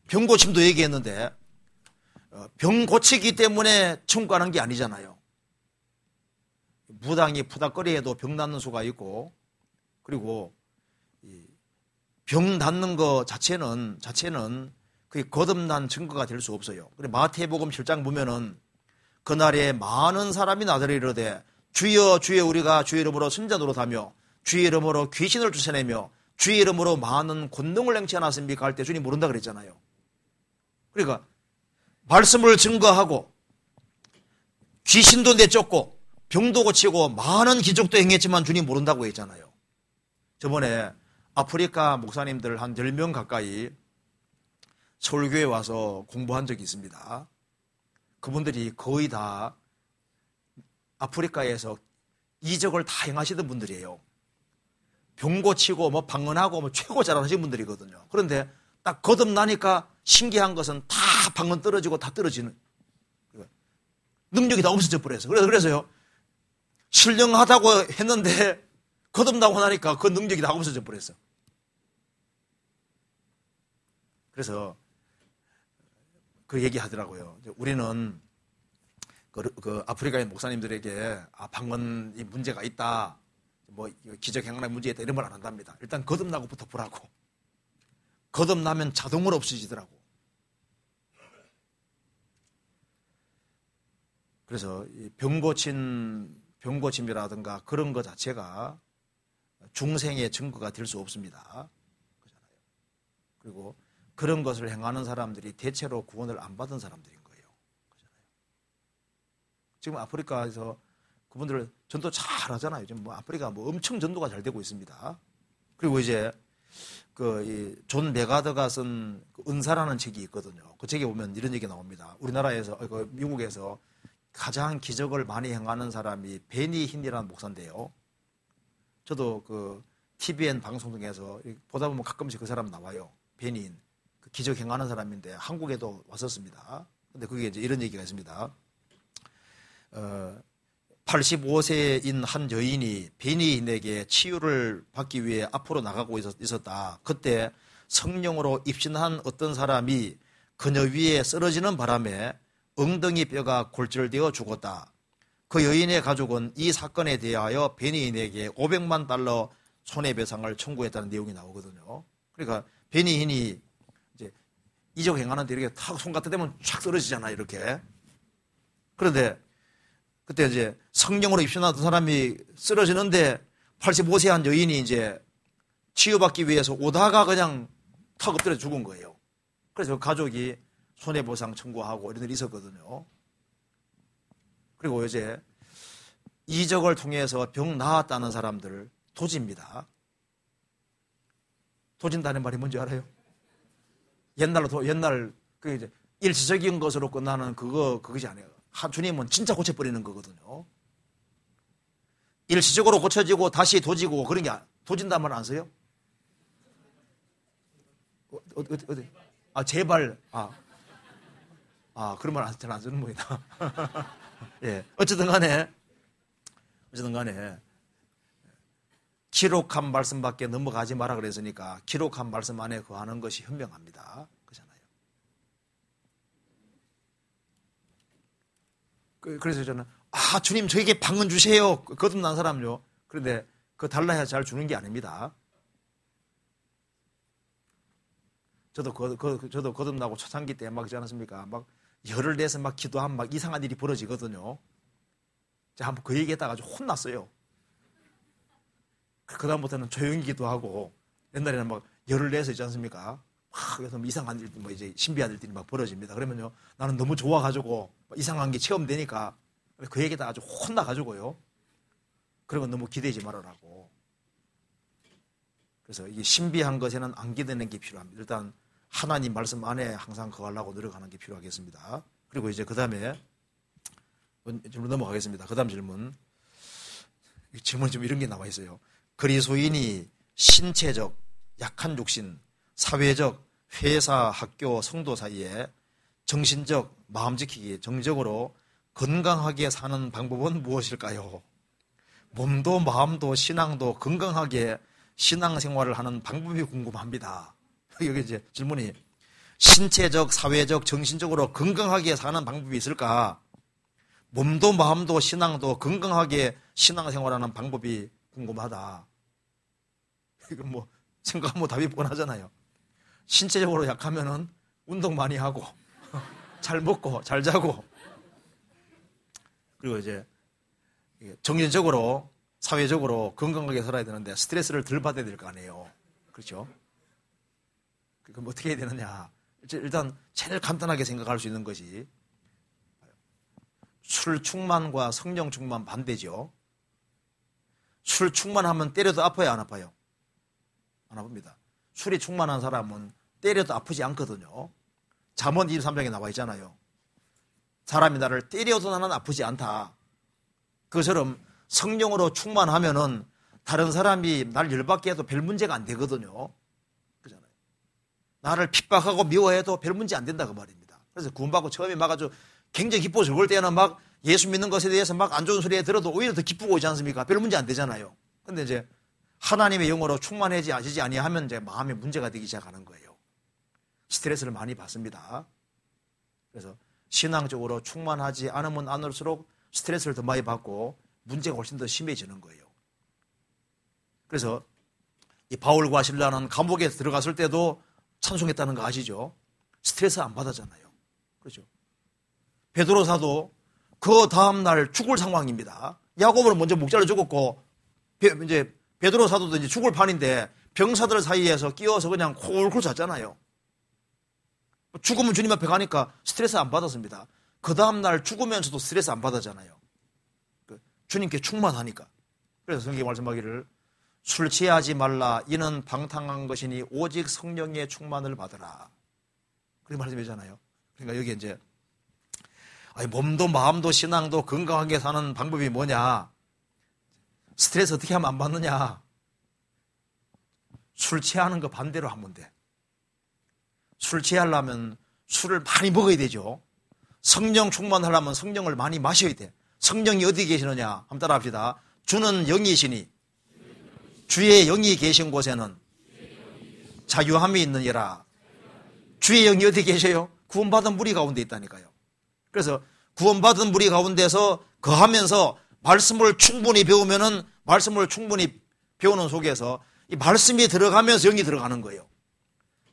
병 고침도 얘기했는데 병 고치기 때문에 천국 가는 게 아니잖아요. 무당이 푸닥거리해도 병 낫는 수가 있고 그리고 병 낫는 거 자체는 그게 거듭난 증거가 될 수 없어요. 그래 마태복음 7장 보면은 그날에 많은 사람이 나더러 이르되 주여 주여 우리가 주의 이름으로 선자 노릇하며 주의 이름으로 귀신을 쫓아내며 주의 이름으로 많은 권능을 행치 않았습니까? 할 때 주님 모른다 그랬잖아요. 그러니까 말씀을 증거하고 귀신도 내쫓고 병도 고치고 많은 기적도 행했지만 주님 모른다고 했잖아요. 저번에 아프리카 목사님들 한 10명 가까이 서울교회에 와서 공부한 적이 있습니다. 그분들이 거의 다 아프리카에서 이적을 다 행하시던 분들이에요. 병 고치고 뭐 방언하고 뭐 최고 잘하시는 분들이거든요. 그런데 딱 거듭나니까 신기한 것은 다 방언 떨어지고 다 떨어지는 능력이 다 없어져 버렸어요. 그래서요 신령하다고 했는데 거듭나고 나니까 그 능력이 다 없어져 버렸어요. 그래서 그 얘기하더라고요. 우리는 그 아프리카의 목사님들에게 방언이 문제가 있다, 뭐 기적 행하는 문제 있다 이런 말 안 한답니다. 일단 거듭나고부터 보라고. 거듭나면 자동으로 없어지더라고. 그래서 병고침이라든가 그런 것 자체가 중생의 증거가 될 수 없습니다. 그렇잖아요. 그리고 그런 것을 행하는 사람들이 대체로 구원을 안 받은 사람들인 거예요. 그렇잖아요. 지금 아프리카에서 그분들 전도 잘 하잖아요. 지금 뭐 아프리카 뭐 엄청 전도가 잘 되고 있습니다. 그리고 이제 존 메가더가 쓴 은사라는 책이 있거든요. 그 책에 보면 이런 얘기 나옵니다. 우리나라에서, 미국에서 가장 기적을 많이 행하는 사람이 베니 힌이라는 목사인데요. 저도 그 TVN 방송 중에서 보다 보면 가끔씩 그 사람 나와요. 베니 힌. 그 기적 행하는 사람인데 한국에도 왔었습니다. 근데 그게 이제 이런 얘기가 있습니다. 85세인 한 여인이 베니 힌에게 치유를 받기 위해 앞으로 나가고 있었다. 그때 성령으로 입신한 어떤 사람이 그녀 위에 쓰러지는 바람에 엉덩이 뼈가 골절되어 죽었다. 그 여인의 가족은 이 사건에 대하여 베니 힌에게 $500만 손해배상을 청구했다는 내용이 나오거든요. 그러니까 베니 힌이 이제 이적 행하는데 이렇게 탁 손 갖다 대면 쫙 떨어지잖아요, 이렇게. 그런데 그때 이제 성령으로 입신하던 사람이 쓰러지는데 85세 한 여인이 이제 치유받기 위해서 오다가 그냥 턱 엎드려 죽은 거예요. 그래서 가족이 손해보상 청구하고 이런 일이 있었거든요. 그리고 이제 이적을 통해서 병 나았다는 사람들 도지입니다. 도진다는 말이 뭔지 알아요? 옛날 그 이제 일시적인 것으로 끝나는 그것이 아니에요. 주님은 진짜 고쳐버리는 거거든요. 일시적으로 고쳐지고 다시 도지고 그런 게 도진다는 말 안 써요? 어디? 제발. 그런 말 잘 안 쓰는 모양이다. 예. 어쨌든 간에 기록한 말씀밖에 넘어가지 마라 그랬으니까 기록한 말씀 안에 거하는 것이 현명합니다. 그렇잖아요. 그래서 저는 주님 저에게 방언 주세요. 거듭난 사람요. 그런데 그거 달라야 잘 주는 게 아닙니다. 저도 거듭나고 초창기 때 막 있지 않았습니까? 막 열을 내서 막 기도하면 막 이상한 일이 벌어지거든요. 제가 한번 그 얘기했다가 아주 혼났어요. 그다음부터는 조용히 기도하고 옛날에는 막 열을 내서 있지 않습니까? 막 그래서 이상한 일들 이제 신비한 일들이 막 벌어집니다. 그러면요 나는 너무 좋아가지고 이상한 게 체험되니까 그 얘기에다가 아주 혼나가지고요. 그런 건 너무 기대지 말아라고. 그래서 이 신비한 것에는 안 기대는 게 필요합니다. 일단 하나님 말씀 안에 항상 거하려고 노력하는 게 필요하겠습니다. 그리고 이제 그 다음에 질문 넘어가겠습니다. 그 다음 질문이 좀 이런 게 나와 있어요. 그리스도인이 신체적, 약한 육신, 사회적, 회사, 학교, 성도 사이에 정신적, 마음 지키기, 정적으로 건강하게 사는 방법은 무엇일까요? 몸도 마음도 신앙도 건강하게 신앙생활을 하는 방법이 궁금합니다. 여기 이제 질문이 신체적, 사회적, 정신적으로 건강하게 사는 방법이 있을까? 몸도 마음도 신앙도 건강하게 신앙생활하는 방법이 궁금하다. 이건 뭐 생각하면 답이 뻔하잖아요. 신체적으로 약하면은 운동 많이 하고 잘 먹고 잘 자고 그리고 이제 정신적으로 사회적으로 건강하게 살아야 되는데 스트레스를 덜 받아야 될 거 아니에요. 그렇죠? 그럼 어떻게 해야 되느냐? 일단 제일 간단하게 생각할 수 있는 것이 술 충만과 성령 충만 반대죠. 술 충만하면 때려도 아파요, 안 아파요? 안 아픕니다. 술이 충만한 사람은 때려도 아프지 않거든요. 잠언 23장에 나와 있잖아요. 사람이 나를 때려도 나는 아프지 않다. 그것처럼 성령으로 충만하면은 다른 사람이 날 열받게 해도 별 문제가 안 되거든요. 그렇잖아요. 나를 핍박하고 미워해도 별 문제 안 된다 그 말입니다. 그래서 구원받고 처음에 막 아주 굉장히 기쁘고 즐거울 때는 막 예수 믿는 것에 대해서 막 안 좋은 소리에 들어도 오히려 더 기쁘고 오지 않습니까? 별 문제 안 되잖아요. 근데 이제 하나님의 영으로 충만해지지 아니하면 이제 마음에 문제가 되기 시작하는 거예요. 스트레스를 많이 받습니다. 그래서 신앙적으로 충만하지 않으면 않을수록 스트레스를 더 많이 받고 문제가 훨씬 더 심해지는 거예요. 그래서 이 바울과 실라는 감옥에 들어갔을 때도 찬송했다는 거 아시죠? 스트레스 안 받았잖아요. 그렇죠? 베드로 사도 그 다음날 죽을 상황입니다. 야고보는 먼저 목자를 죽었고 이제 베드로 사도도 이제 죽을 판인데 병사들 사이에서 끼어서 그냥 콜콜 잤잖아요. 죽으면 주님 앞에 가니까 스트레스 안 받았습니다. 그 다음날 죽으면서도 스트레스 안 받았잖아요. 주님께 충만하니까. 그래서 성경이 말씀하기를 술 취하지 말라 이는 방탕한 것이니 오직 성령의 충만을 받으라. 그렇게 말씀이잖아요. 그러니까 여기 이제 몸도 마음도 신앙도 건강하게 사는 방법이 뭐냐? 스트레스 어떻게 하면 안 받느냐? 술 취하는 거 반대로 하면 돼. 술 취하려면 술을 많이 먹어야 되죠. 성령 충만하려면 성령을 많이 마셔야 돼. 성령이 어디 계시느냐? 한번 따라 합시다. 주는 영이시니 주의 영이 계신 곳에는 자유함이 있느니라. 주의 영이 어디 계셔요? 구원받은 무리 가운데 있다니까요. 그래서 구원받은 무리 가운데서 거하면서 말씀을 충분히 배우면은 말씀을 충분히 배우는 속에서 이 말씀이 들어가면서 영이 들어가는 거예요.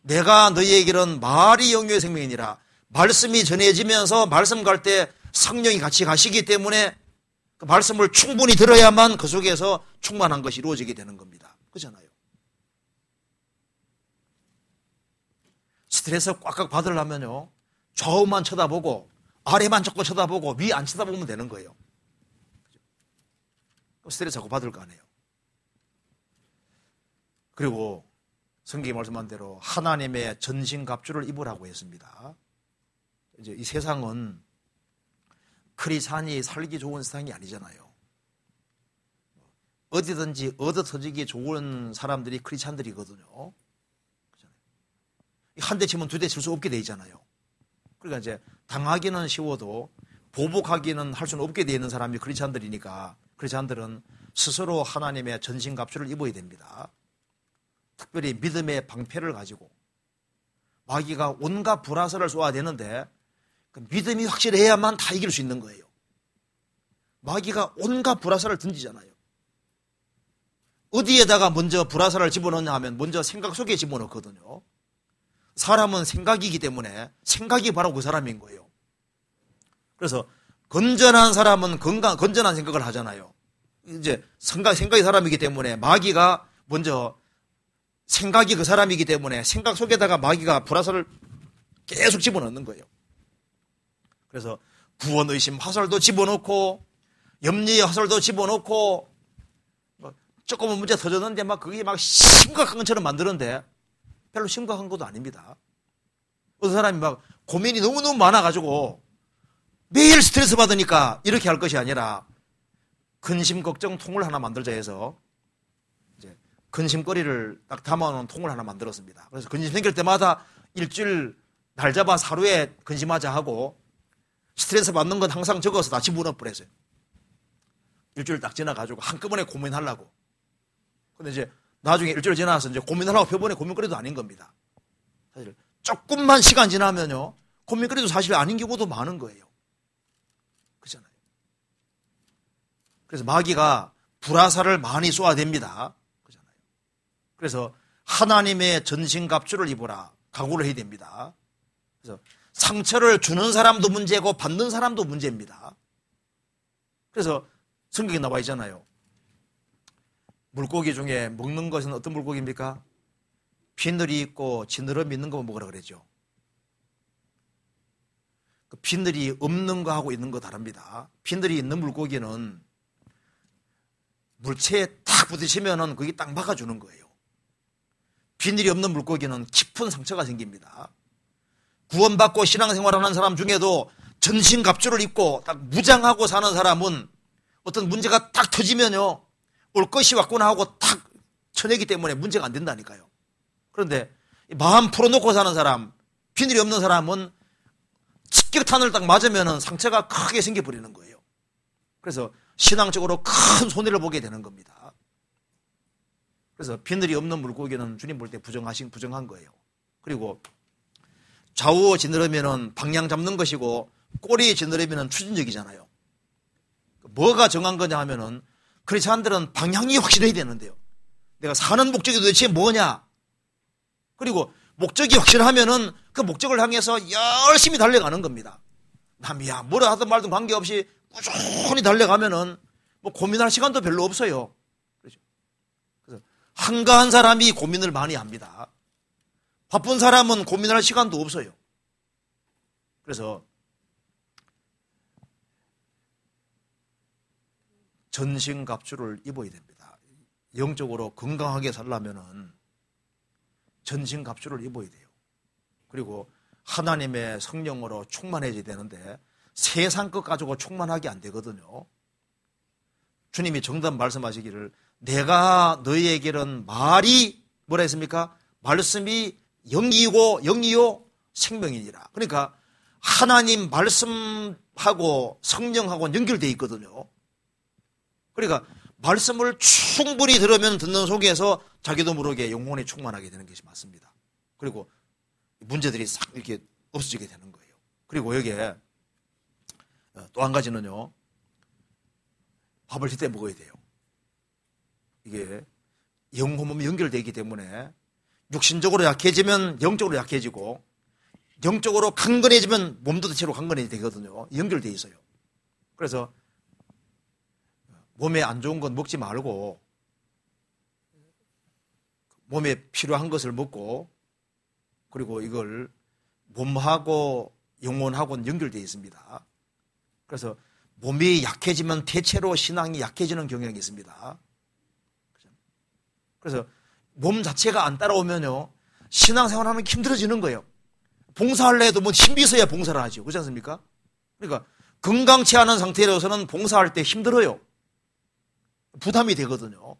내가 너희에게는 말이 영유의 생명이니라. 말씀이 전해지면서 말씀 갈 때 성령이 같이 가시기 때문에 그 말씀을 충분히 들어야만 그 속에서 충만한 것이 이루어지게 되는 겁니다. 그렇잖아요. 스트레스 꽉꽉 받으려면요, 좌우만 쳐다보고 아래만 자꾸 쳐다보고 위 안 쳐다보면 되는 거예요. 스트레스 자꾸 받을 거 아니에요. 그리고 성경이 말씀한 대로 하나님의 전신갑주를 입으라고 했습니다. 이제 이 세상은 크리스찬이 살기 좋은 세상이 아니잖아요. 어디든지 얻어 터지기 좋은 사람들이 크리스찬들이거든요. 한 대 치면 두 대 칠 수 없게 돼 있잖아요. 그러니까 이제 당하기는 쉬워도 보복하기는 할 수는 없게 돼 있는 사람이 크리스찬들이니까 크리스찬들은 스스로 하나님의 전신갑주를 입어야 됩니다. 특별히 믿음의 방패를 가지고 마귀가 온갖 불화살을 쏘아야 되는데 그 믿음이 확실해야만 다 이길 수 있는 거예요. 마귀가 온갖 불화살을 던지잖아요. 어디에다가 먼저 불화살을 집어넣냐 하면 먼저 생각 속에 집어넣거든요. 사람은 생각이기 때문에 생각이 바로 그 사람인 거예요. 그래서 건전한 사람은 건전한 생각을 하잖아요. 이제 생각이 사람이기 때문에 마귀가 먼저 생각이 그 사람이기 때문에 생각 속에다가 마귀가 불화살을 계속 집어넣는 거예요. 그래서 구원의심 화살도 집어넣고 염려의 화살도 집어넣고 조금은 문제 터졌는데 막 그게 막 심각한 것처럼 만드는데 별로 심각한 것도 아닙니다. 어떤 사람이 막 고민이 너무너무 많아가지고 매일 스트레스 받으니까 이렇게 할 것이 아니라 근심 걱정 통을 하나 만들자 해서 이제 근심거리를 딱 담아놓은 통을 하나 만들었습니다. 그래서 근심 생길 때마다 일주일 날 잡아 하루에 근심하자 하고 스트레스 받는 건 항상 적어서 다 집어넣어 버렸어요. 일주일 딱 지나가지고 한꺼번에 고민하려고. 근데 이제 나중에 일주일 지나서 이제 고민하려고 펴보니 고민거리도 아닌 겁니다. 사실 조금만 시간 지나면요, 고민거리도 사실 아닌 경우도 많은 거예요. 그렇잖아요. 그래서 마귀가 불화살을 많이 쏘아야 됩니다. 그렇잖아요. 그래서 하나님의 전신갑주를 입어라. 각오를 해야 됩니다. 그래서 상처를 주는 사람도 문제고 받는 사람도 문제입니다. 그래서 성경에 나와 있잖아요. 물고기 중에 먹는 것은 어떤 물고기입니까? 비늘이 있고 지느러미 있는 거 먹으라 그러죠. 그 비늘이 없는 거하고 있는 거 다릅니다. 비늘이 있는 물고기는 물체에 딱 부딪히면은 그게 딱 막아주는 거예요. 비늘이 없는 물고기는 깊은 상처가 생깁니다. 구원받고 신앙생활하는 사람 중에도 전신갑주를 입고 딱 무장하고 사는 사람은 어떤 문제가 딱 터지면요, 올 것이 왔구나 하고 딱 쳐내기 때문에 문제가 안 된다니까요. 그런데 마음 풀어놓고 사는 사람, 비늘이 없는 사람은 직격탄을 딱 맞으면 상처가 크게 생겨버리는 거예요. 그래서 신앙적으로 큰 손해를 보게 되는 겁니다. 그래서 비늘이 없는 물고기는 주님 볼 때 부정한 거예요. 그리고 좌우 지느러미는 방향 잡는 것이고 꼬리 지느러미는 추진력이잖아요. 뭐가 정한 거냐 하면은 크리스찬들은 방향이 확실해야 되는데요. 내가 사는 목적이 도대체 뭐냐? 그리고 목적이 확실하면은 그 목적을 향해서 열심히 달려가는 겁니다. 남이야 뭐라 하든 말든 관계없이 꾸준히 달려가면은 뭐 고민할 시간도 별로 없어요. 그렇죠? 그래서 한가한 사람이 고민을 많이 합니다. 바쁜 사람은 고민할 시간도 없어요. 그래서 전신갑주를 입어야 됩니다. 영적으로 건강하게 살려면은 전신갑주를 입어야 돼요. 그리고 하나님의 성령으로 충만해져야 되는데 세상 것 가지고 충만하게 안 되거든요. 주님이 정답 말씀하시기를 내가 너희에게는 말이 뭐라 했습니까? 말씀이 영이고 영이요 생명이니라. 그러니까 하나님 말씀하고 성령하고 연결되어 있거든요. 그러니까 말씀을 충분히 들으면 듣는 속에서 자기도 모르게 영혼이 충만하게 되는 것이 맞습니다. 그리고 문제들이 싹 이렇게 없어지게 되는 거예요. 그리고 여기에 또 한 가지는요, 밥을 제때 먹어야 돼요. 이게 영혼 몸이 연결되기 때문에 육신적으로 약해지면 영적으로 약해지고 영적으로 강건해지면 몸도 대체로 강건해야 되거든요. 연결되어 있어요. 그래서 몸에 안 좋은 건 먹지 말고 몸에 필요한 것을 먹고 그리고 이걸 몸하고 영혼하고는 연결되어 있습니다. 그래서 몸이 약해지면 대체로 신앙이 약해지는 경향이 있습니다. 그래서 몸 자체가 안 따라오면요, 신앙생활하면 힘들어지는 거예요. 봉사할래 해도 뭐 힘이 있어야 봉사를 하죠. 그렇지 않습니까? 그러니까 건강치 않은 상태로서는 봉사할 때 힘들어요. 부담이 되거든요.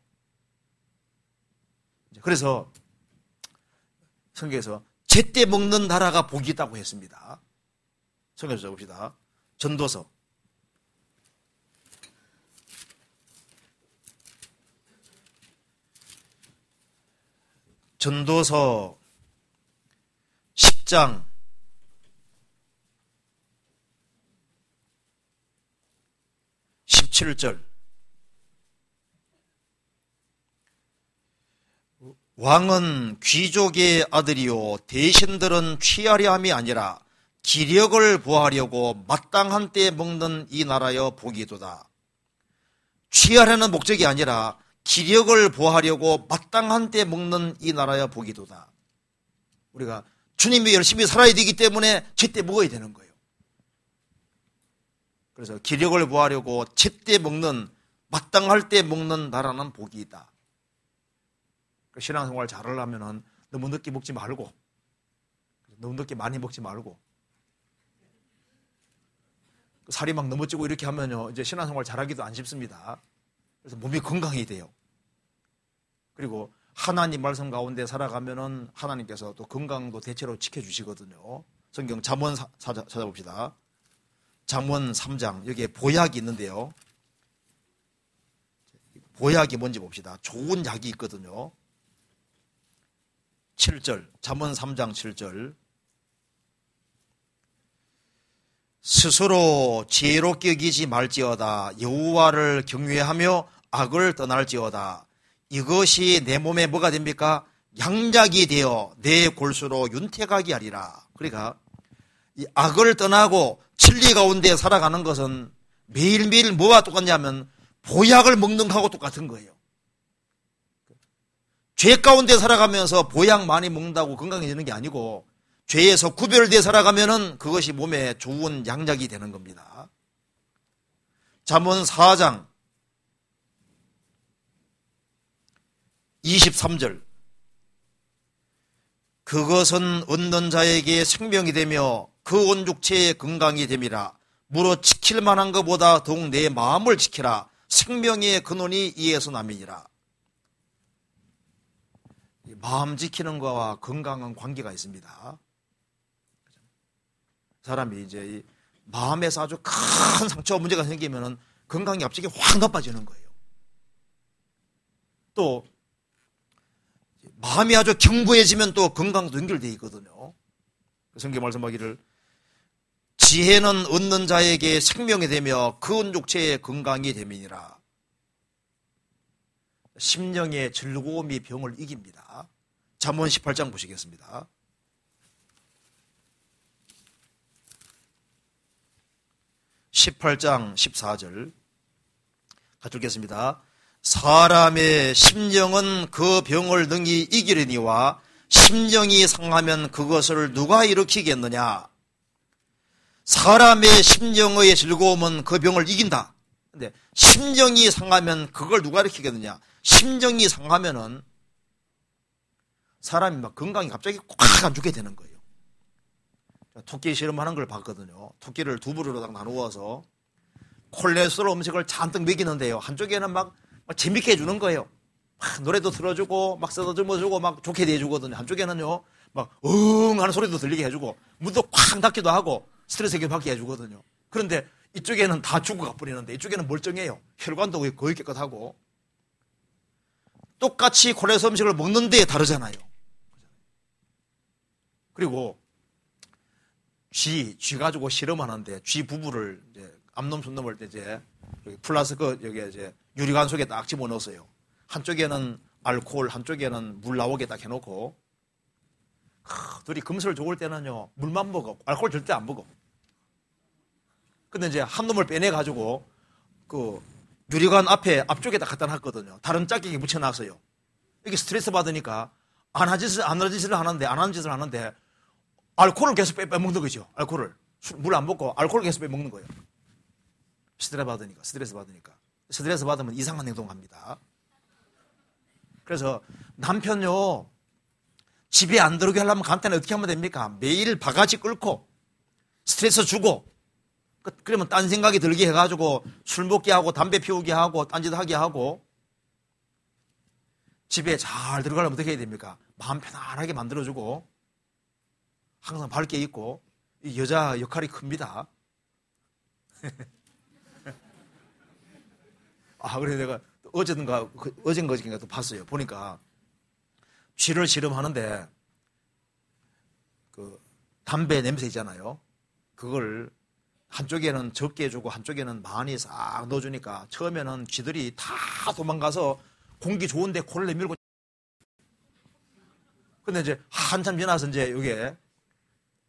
그래서 성경에서 제때 먹는 나라가 복이 있다고 했습니다. 성경에서 봅시다. 전도서 10장 17절. 왕은 귀족의 아들이요 대신들은 취하려 함이 아니라 기력을 보하려고 마땅한 때에 먹는 이 나라여 복이도다. 취하려는 목적이 아니라 기력을 보하려고 마땅한 때에 먹는 이 나라여 복이도다. 우리가 주님이 열심히 살아야 되기 때문에 제때 먹어야 되는 거예요. 그래서 기력을 보하려고 제때 먹는, 마땅할 때 먹는 나라는 복이 있다. 신앙생활 잘하려면 너무 늦게 먹지 말고, 너무 늦게 많이 먹지 말고, 살이 막 너무 찌고 이렇게 하면요, 이제 신앙생활 잘하기도 안 쉽습니다. 그래서 몸이 건강이 돼요. 그리고 하나님 말씀 가운데 살아가면은 하나님께서 또 건강도 대체로 지켜주시거든요. 성경 잠언 찾아봅시다. 잠언 3장, 여기에 보약이 있는데요. 보약이 뭔지 봅시다. 좋은 약이 있거든요. 7절, 잠언 3장 7절. 스스로 지혜롭게 여기지 말지어다. 여호와를 경외하며 악을 떠날지어다. 이것이 내 몸에 뭐가 됩니까? 양약이 되어 내 골수로 윤택하게 하리라. 그러니까 이 악을 떠나고 진리 가운데 살아가는 것은 매일매일 뭐와 똑같냐면 보약을 먹는 거하고 똑같은 거예요. 죄 가운데 살아가면서 보약 많이 먹는다고 건강해지는 게 아니고, 죄에서 구별되어 살아가면은 그것이 몸에 좋은 양약이 되는 겁니다. 잠언 4장 23절. 그것은 얻는 자에게 생명이 되며 그 온 육체의 건강이 됨이라. 무릇 지킬 만한 것보다 더욱 내 마음을 지키라. 생명의 근원이 이에서 남이니라. 마음 지키는 것과 건강은 관계가 있습니다. 사람이 이제 마음에서 아주 큰 상처 문제가 생기면은 건강이 갑자기 확 나빠지는 거예요. 또 마음이 아주 경부해지면 또 건강도 연결되어 있거든요. 성경 말씀하기를 지혜는 얻는 자에게 생명이 되며 그 온 육체의 건강이 됨이니라. 심령의 즐거움이 병을 이깁니다. 잠언 18장 보시겠습니다. (18장 14절) 같이 읽겠습니다. 사람의 심령은 그 병을 능히 이기려니와 심령이 상하면 그것을 누가 일으키겠느냐. 사람의 심령의 즐거움은 그 병을 이긴다. 근데 심령이 상하면 그걸 누가 일으키겠느냐. 심령이 상하면은 사람이 막 건강이 갑자기 꽉 안 좋게 되는 거예요. 토끼 실험하는 걸 봤거든요. 토끼를 두 부류로 딱 나누어서 콜레스테롤 음식을 잔뜩 먹이는데요. 한쪽에는 막 재밌게 해주는 거예요. 막 노래도 틀어주고 막 써주고 막 좋게 대해주거든요. 한쪽에는요 막 하는 소리도 들리게 해주고 문도 꽉 닫기도 하고 스트레스 해결받게 해주거든요. 그런데 이쪽에는 다 죽고 가버리는데 이쪽에는 멀쩡해요. 혈관도 거의 깨끗하고. 똑같이 콜레스테롤 음식을 먹는데 다르잖아요. 그리고 쥐 가지고 실험하는데 쥐 부부를 이제 암놈 순놈을 때 이제 플라스크 여기 이제 유리관 속에 딱 집어넣었어요. 한쪽에는 알코올, 한쪽에는 물 나오게 딱 해놓고 둘이 금술 좋을 때는요 물만 먹어. 알코올 절대 안 먹어. 근데 이제 한 놈을 빼내 가지고 그 유리관 앞쪽에 딱 갖다 놨거든요. 다른 짝꿍이 붙여놨어요. 이게 스트레스 받으니까 안 하는 짓을 하는데 알코올을 계속 빼먹는 거죠. 알코올을. 물 안 먹고 알코올을 계속 빼먹는 거예요. 스트레스 받으니까. 스트레스 받으면 이상한 행동합니다. 그래서 남편요, 집에 안 들어오게 하려면 간단히 어떻게 하면 됩니까? 매일 바가지 끓고 스트레스 주고 그러면 딴 생각이 들게 해가지고 술 먹게 하고 담배 피우게 하고 딴짓 하게 하고 집에 잘 들어가려면 어떻게 해야 됩니까? 마음 편안하게 만들어주고 항상 밝게 있고 이 여자 역할이 큽니다. 그래서 내가 어젠가 또 봤어요. 보니까 쥐를 씨름하는데 그 담배 냄새 있잖아요. 그걸 한쪽에는 적게 주고 한쪽에는 많이 싹 넣어주니까 처음에는 쥐들이 다 도망가서 공기 좋은데 코를 내밀고 근데 이제 한참 지나서 이제 여기에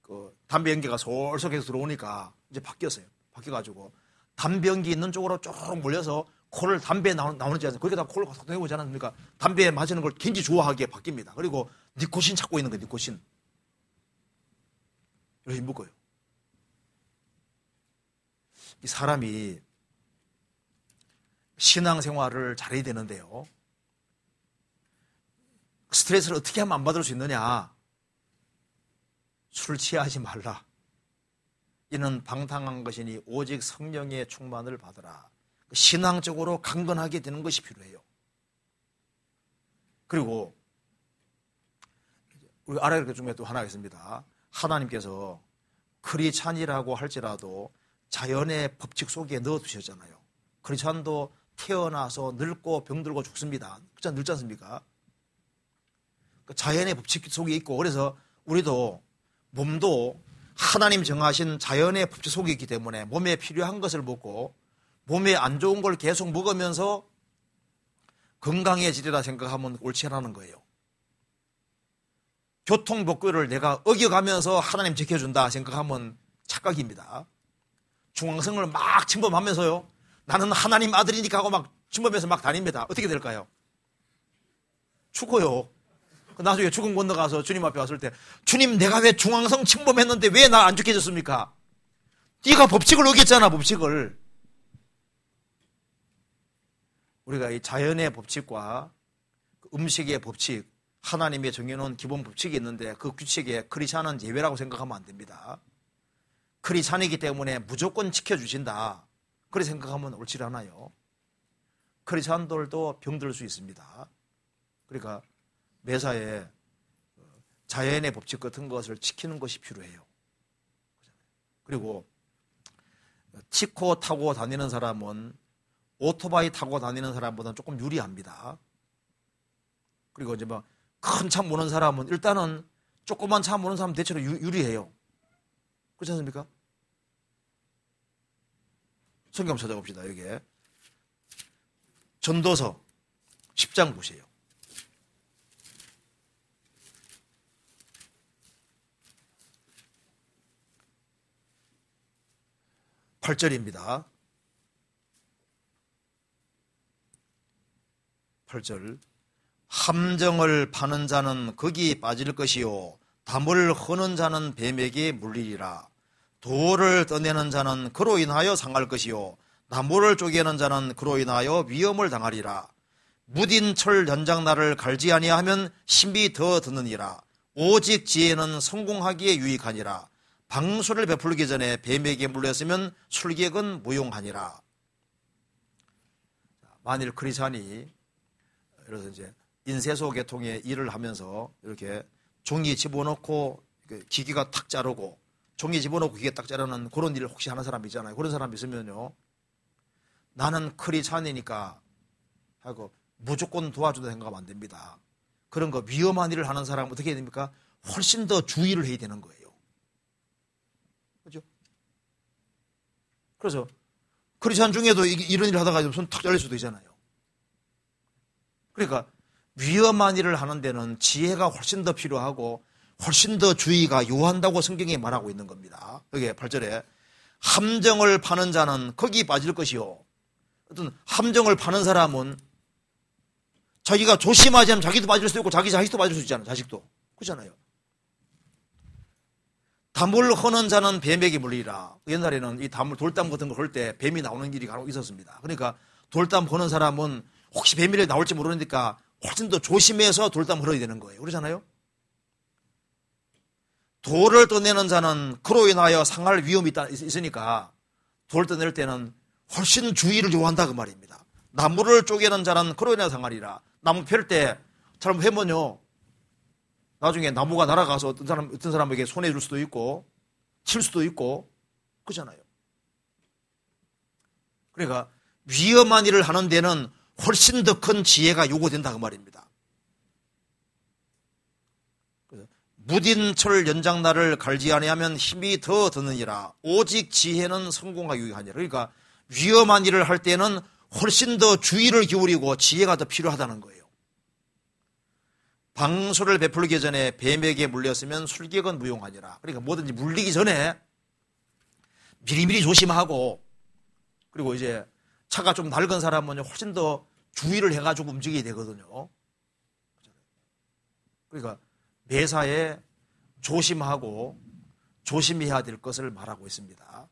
그 담배 연기가 솔솔 계속 들어오니까 이제 바뀌었어요. 바뀌어가지고 담배 연기 있는 쪽으로 쭉 몰려서 코를 담배 나오는지 않습니까? 거기다 코를 탁 내고 않습니까? 담배 마시는 걸 굉장히 좋아하게 바뀝니다. 그리고 니코신 찾고 있는 거예요. 니코신. 이렇게 묶어요. 이 사람이 신앙생활을 잘해야 되는데요. 스트레스를 어떻게 하면 안 받을 수 있느냐? 술 취하지 말라. 이는 방탕한 것이니 오직 성령의 충만을 받으라. 신앙적으로 강건하게 되는 것이 필요해요. 그리고 우리 알아야 될 것 중에 또 하나 있습니다. 하나님께서 크리스찬이라고 할지라도 자연의 법칙 속에 넣어두셨잖아요. 크리스찬도 태어나서 늙고 병들고 죽습니다. 그렇지 늙지 않습니까? 자연의 법칙 속에 있고 그래서 우리도 몸도 하나님 정하신 자연의 법칙 속에 있기 때문에 몸에 필요한 것을 먹고 몸에 안 좋은 걸 계속 먹으면서 건강해지리라 생각하면 옳지 않은 거예요. 교통법규를 내가 어겨가면서 하나님 지켜준다 생각하면 착각입니다. 중앙성을 막 침범하면서요. 나는 하나님 아들이니까 하고 막 침범해서 막 다닙니다. 어떻게 될까요? 죽어요. 나중에 죽음 건너가서 주님 앞에 왔을 때 주님 내가 왜 중앙성 침범했는데 왜 나 안 죽게 해줬습니까? 네가 법칙을 어겼잖아. 법칙을. 우리가 이 자연의 법칙과 음식의 법칙 하나님의 정해놓은 기본 법칙이 있는데 그 규칙에 크리스찬은 예외라고 생각하면 안 됩니다. 크리스찬이기 때문에 무조건 지켜주신다. 그렇게 생각하면 옳지 않아요. 크리스찬들도 병들 수 있습니다. 그러니까 매사에 자연의 법칙 같은 것을 지키는 것이 필요해요. 그리고 티코 타고 다니는 사람은 오토바이 타고 다니는 사람보다는 조금 유리합니다. 그리고 이제 뭐 큰 차 모는 사람은 일단은 조그만 차 모는 사람은 대체로 유리해요. 그렇지 않습니까? 성경 찾아봅시다. 여기에 전도서 10장 보세요. 8절입니다. 8절 함정을 파는 자는 거기 빠질 것이요 담을 허는 자는 뱀에게 물리리라. 돌을 떠내는 자는 그로 인하여 상할 것이요 나무를 쪼개는 자는 그로 인하여 위험을 당하리라. 무딘 철 연장날을 갈지 아니하면 힘이 더 드느니라. 오직 지혜는 성공하기에 유익하니라. 방수를 베풀기 전에 뱀에게 물렸으면 술객은 무용하니라. 만일 크리스찬이 그래서 이제 인쇄소 계통의 일을 하면서 이렇게 종이 집어넣고 기계가 탁 자르고 종이 집어넣고 기계 딱 자르는 그런 일을 혹시 하는 사람 있잖아요. 그런 사람 있으면요. 나는 크리스찬이니까 하고 무조건 도와준다 생각하면 안 됩니다. 그런 거 위험한 일을 하는 사람은 어떻게 해야 됩니까? 훨씬 더 주의를 해야 되는 거예요. 그렇죠? 그래서 크리스찬 중에도 이런 일을 하다가 손 탁 잘릴 수도 있잖아요. 그러니까 위험한 일을 하는 데는 지혜가 훨씬 더 필요하고 훨씬 더 주의가 요한다고 성경이 말하고 있는 겁니다. 여기 8절에 함정을 파는 자는 거기 빠질 것이요. 어떤 함정을 파는 사람은 자기가 조심하지 않으면 자기도 빠질 수도 있고 자기 자식도 빠질 수 있잖아요. 자식도. 그렇잖아요. 담을 허는 자는 뱀에게 물리라. 옛날에는 이 돌담 같은 걸 헐 때 뱀이 나오는 일이 간혹 있었습니다. 그러니까 돌담 허는 사람은 혹시 뱀이 나올지 모르니까 훨씬 더 조심해서 돌담 헐어야 되는 거예요. 그러잖아요. 돌을 떠내는 자는 그로 인하여 상할 위험이 있으니까 돌을 떠낼 때는 훨씬 주의를 요한다 그 말입니다. 나무를 쪼개는 자는 그로 인하여 상하리라. 나무 펼 때 잘못하면요, 나중에 나무가 날아가서 어떤 사람에게 손해 줄 수도 있고 칠 수도 있고 그렇잖아요. 그러니까 위험한 일을 하는 데는 훨씬 더 큰 지혜가 요구된다 그 말입니다. 무딘 철 연장날을 갈지 아니하면 힘이 더 드느니라. 오직 지혜는 성공하기 위하니라. 그러니까 위험한 일을 할 때는 훨씬 더 주의를 기울이고 지혜가 더 필요하다는 거예요. 방수를 베풀기 전에 뱀에게 물렸으면 술객은 무용하니라. 그러니까 뭐든지 물리기 전에 미리미리 조심하고, 그리고 이제 차가 좀 낡은 사람은 훨씬 더 주의를 해가지고 움직여야 되거든요. 그러니까 매사에 조심하고 조심해야 될 것을 말하고 있습니다.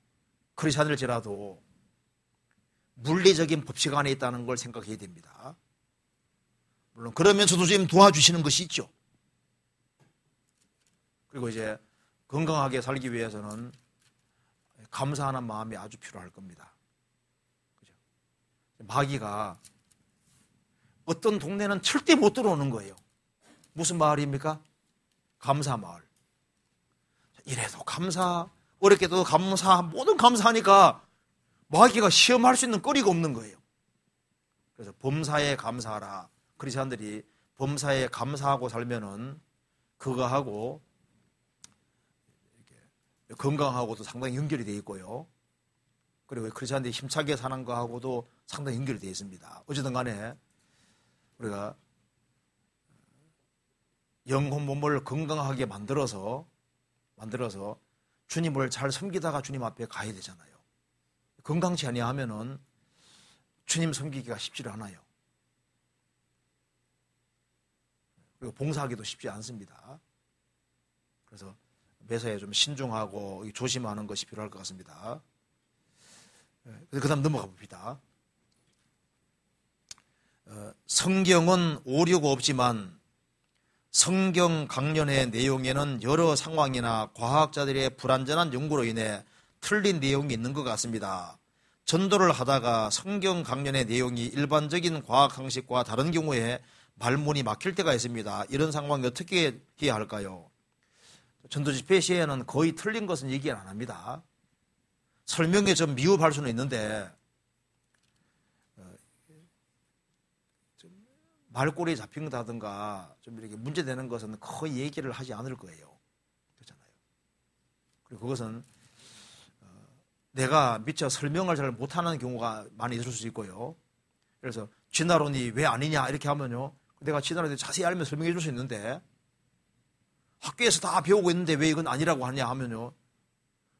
크리스찬일지라도 물리적인 법칙 안에 있다는 걸 생각해야 됩니다. 물론 그러면서도 지금 도와주시는 것이 있죠. 그리고 이제 건강하게 살기 위해서는 감사하는 마음이 아주 필요할 겁니다. 그죠? 마귀가 어떤 동네는 절대 못 들어오는 거예요. 무슨 마을입니까? 감사 마을. 이래도 감사, 어렵게도 감사, 모든 감사하니까 마귀가 시험할 수 있는 거리가 없는 거예요. 그래서 범사에 감사하라. 크리스찬들이 범사에 감사하고 살면은 그거하고 건강하고도 상당히 연결이 되어 있고요. 그리고 크리스찬들이 힘차게 사는 거하고도 상당히 연결이 되어 있습니다. 어쨌든 간에 우리가 영혼 몸을 건강하게 만들어서 주님을 잘 섬기다가 주님 앞에 가야 되잖아요. 건강치 아니하면은 주님 섬기기가 쉽지 않아요. 그리고 봉사하기도 쉽지 않습니다. 그래서 매사에 좀 신중하고 조심하는 것이 필요할 것 같습니다. 그 다음 넘어가 봅니다. 성경은 오류가 없지만 성경 강론의 내용에는 여러 상황이나 과학자들의 불완전한 연구로 인해 틀린 내용이 있는 것 같습니다. 전도를 하다가 성경 강론의 내용이 일반적인 과학 상식과 다른 경우에 말문이 막힐 때가 있습니다. 이런 상황이 어떻게 해야 할까요? 전도 집회 시에는 거의 틀린 것은 얘기 안 합니다. 설명에 좀 미흡할 수는 있는데 말꼬리에 잡힌다든가 좀 이렇게 문제되는 것은 거의 얘기를 하지 않을 거예요. 그렇잖아요. 그리고 그것은 내가 미처 설명을 잘 못하는 경우가 많이 있을 수 있고요. 그래서 진화론이 왜 아니냐 이렇게 하면요, 내가 진화론에 자세히 알면 설명해 줄 수 있는데 학교에서 다 배우고 있는데 왜 이건 아니라고 하냐 하면요,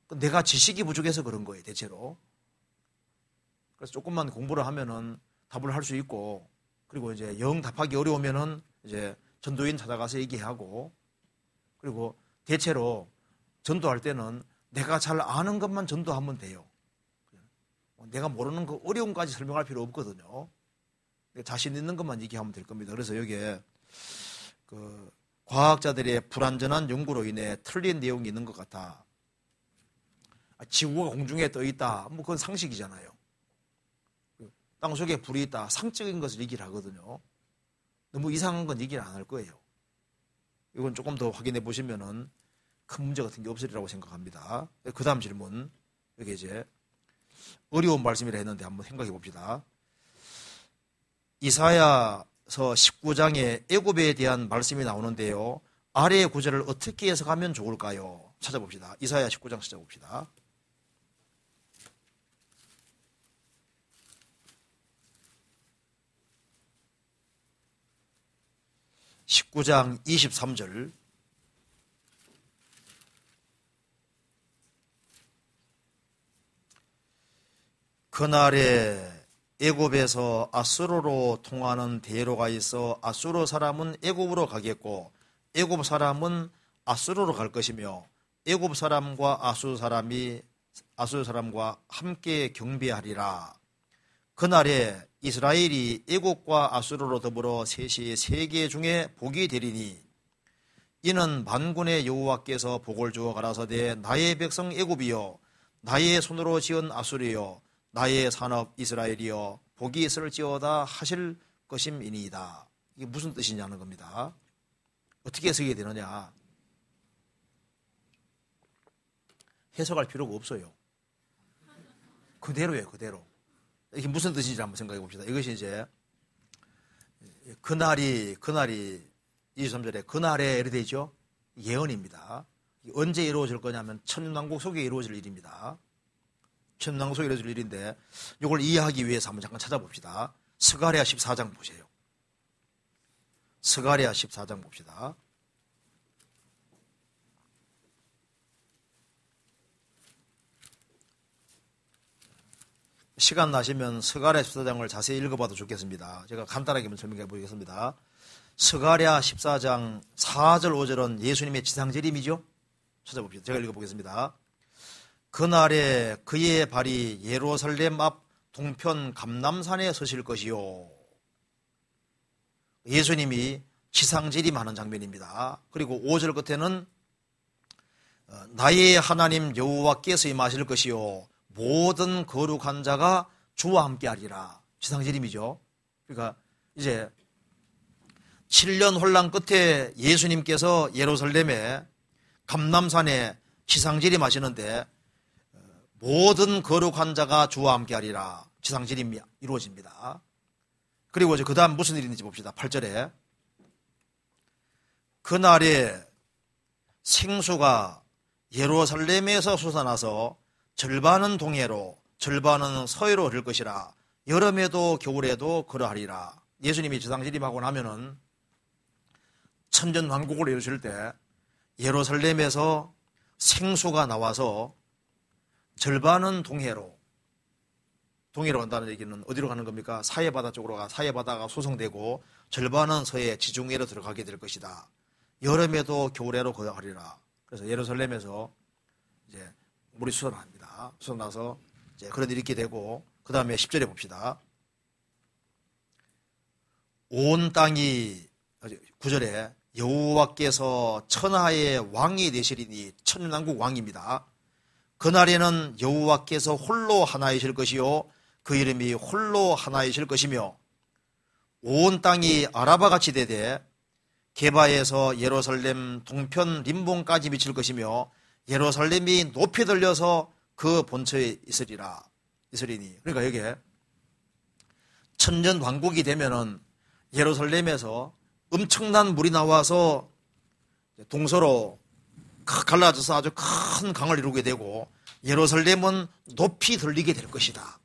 내가 지식이 부족해서 그런 거예요, 대체로. 그래서 조금만 공부를 하면은 답을 할 수 있고, 그리고 이제 영 답하기 어려우면은 이제 전도인 찾아가서 얘기하고, 그리고 대체로 전도할 때는 내가 잘 아는 것만 전도하면 돼요. 내가 모르는 거 어려운 까지 설명할 필요 없거든요. 자신 있는 것만 얘기하면 될 겁니다. 그래서 여기에 과학자들의 불완전한 연구로 인해 틀린 내용이 있는 것 같아. 지구가 공중에 떠 있다. 뭐 그건 상식이잖아요. 땅속에 불이 있다. 상적인 것을 얘기를 하거든요. 너무 이상한 건 얘기를 안 할 거예요. 이건 조금 더 확인해 보시면은 큰 문제 같은 게 없으리라고 생각합니다. 그 다음 질문. 여기 이제 어려운 말씀이라 했는데 한번 생각해 봅시다. 이사야서 19장에 애굽에 대한 말씀이 나오는데요. 아래의 구절을 어떻게 해석하면 좋을까요? 찾아봅시다. 이사야 19장 찾아봅시다. 19장 23절. 그날에 애굽에서 아수르로 통하는 대로가 있어 아수르 사람은 애굽으로 가겠고 애굽 사람은 아수르로 갈 것이며 애굽 사람과 아수르 사람과 함께 경배하리라. 그날에 이스라엘이 애굽과 아수르로 더불어 셋이 세계 중에 복이 되리니 이는 만군의 여호와께서 복을 주어 가라사대 나의 백성 애굽이여 나의 손으로 지은 아수르여 나의 산업 이스라엘이여 복이 있을지어다 하실 것임이니이다. 이게 무슨 뜻이냐는 겁니다. 어떻게 해석이 되느냐? 해석할 필요가 없어요. 그대로예요, 그대로. 이게 무슨 뜻인지 한번 생각해 봅시다. 이것이 이제 그날이 23절에 그날에 이렇게 되죠. 예언입니다. 언제 이루어질 거냐면 천년왕국 속에 이루어질 일입니다. 천년왕국 속에 이루어질 일인데 이걸 이해하기 위해서 한번 잠깐 찾아봅시다. 스가랴 14장 보세요. 스가랴 14장 봅시다. 시간 나시면 스가랴 14장을 자세히 읽어봐도 좋겠습니다. 제가 간단하게 한번 설명해 보겠습니다. 스가랴 14장 4절 5절은 예수님의 지상재림이죠. 찾아봅시다. 제가 읽어보겠습니다. 그날에 그의 발이 예루살렘 앞 동편 감람산에 서실 것이요. 예수님이 지상재림하는 장면입니다. 그리고 5절 끝에는 나의 하나님 여호와께서 임하실 것이요 모든 거룩한 자가 주와 함께하리라. 지상재림이죠. 그러니까 이제 7년 혼란 끝에 예수님께서 예루살렘에 감람산에 지상재림하시는데 모든 거룩한 자가 주와 함께하리라. 지상재림이 이루어집니다. 그리고 이제 그 다음 무슨 일이 있는지 봅시다. 8절에 그날에 생수가 예루살렘에서 솟아나서 절반은 동해로 절반은 서해로 흐를 것이라. 여름에도 겨울에도 그러하리라. 예수님이 지상재림하고 나면은 천년왕국을 이루실 때 예루살렘에서 생수가 나와서 절반은 동해로 간다는 얘기는 어디로 가는 겁니까? 사해바다 쪽으로 사해바다가 소송되고 절반은 서해 지중해로 들어가게 될 것이다. 여름에도 겨울에도 그러하리라. 그래서 예루살렘에서 이제 물이 솟아납니다. 솟아나서 이제 그런 일이 있게 되고 그 다음에 10절에 봅시다. 온 땅이 9절에 여호와께서 천하의 왕이 되시리니 천년왕국 왕입니다. 그날에는 여호와께서 홀로 하나이실 것이요 그 이름이 홀로 하나이실 것이며 온 땅이 아라바같이 되되 게바에서 예루살렘 동편 림봉까지 미칠 것이며 예루살렘이 높이 들려서 그 본처에 있으리니. 그러니까 여기에 천년왕국이 되면은 예루살렘에서 엄청난 물이 나와서 동서로 갈라져서 아주 큰 강을 이루게 되고 예루살렘은 높이 들리게 될 것이다.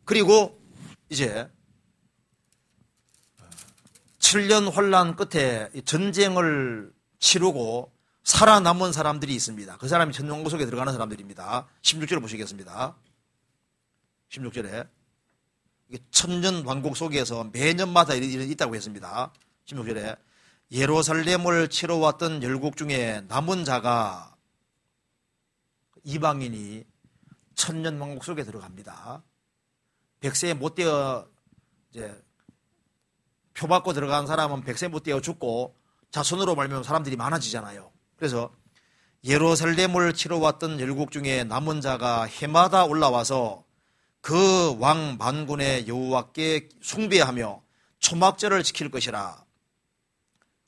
그리고 이제 7년 혼란 끝에 전쟁을 치르고 살아남은 사람들이 있습니다. 그 사람이 천년왕국 속에 들어가는 사람들입니다. 16절을 보시겠습니다. 16절에 천년왕국 속에서 매년마다 일이 있다고 했습니다. 16절에 예루살렘을 치러 왔던 열국 중에 남은 자가 이방인이 천년왕국 속에 들어갑니다. 백세에 못 되어 이제 표 받고 들어간 사람은 백세 못 되어 죽고 자손으로 말미암아 사람들이 많아지잖아요. 그래서 예루살렘을 치러 왔던 열국 중에 남은 자가 해마다 올라와서 그 왕 만군의 여호와께 숭배하며 초막절을 지킬 것이라.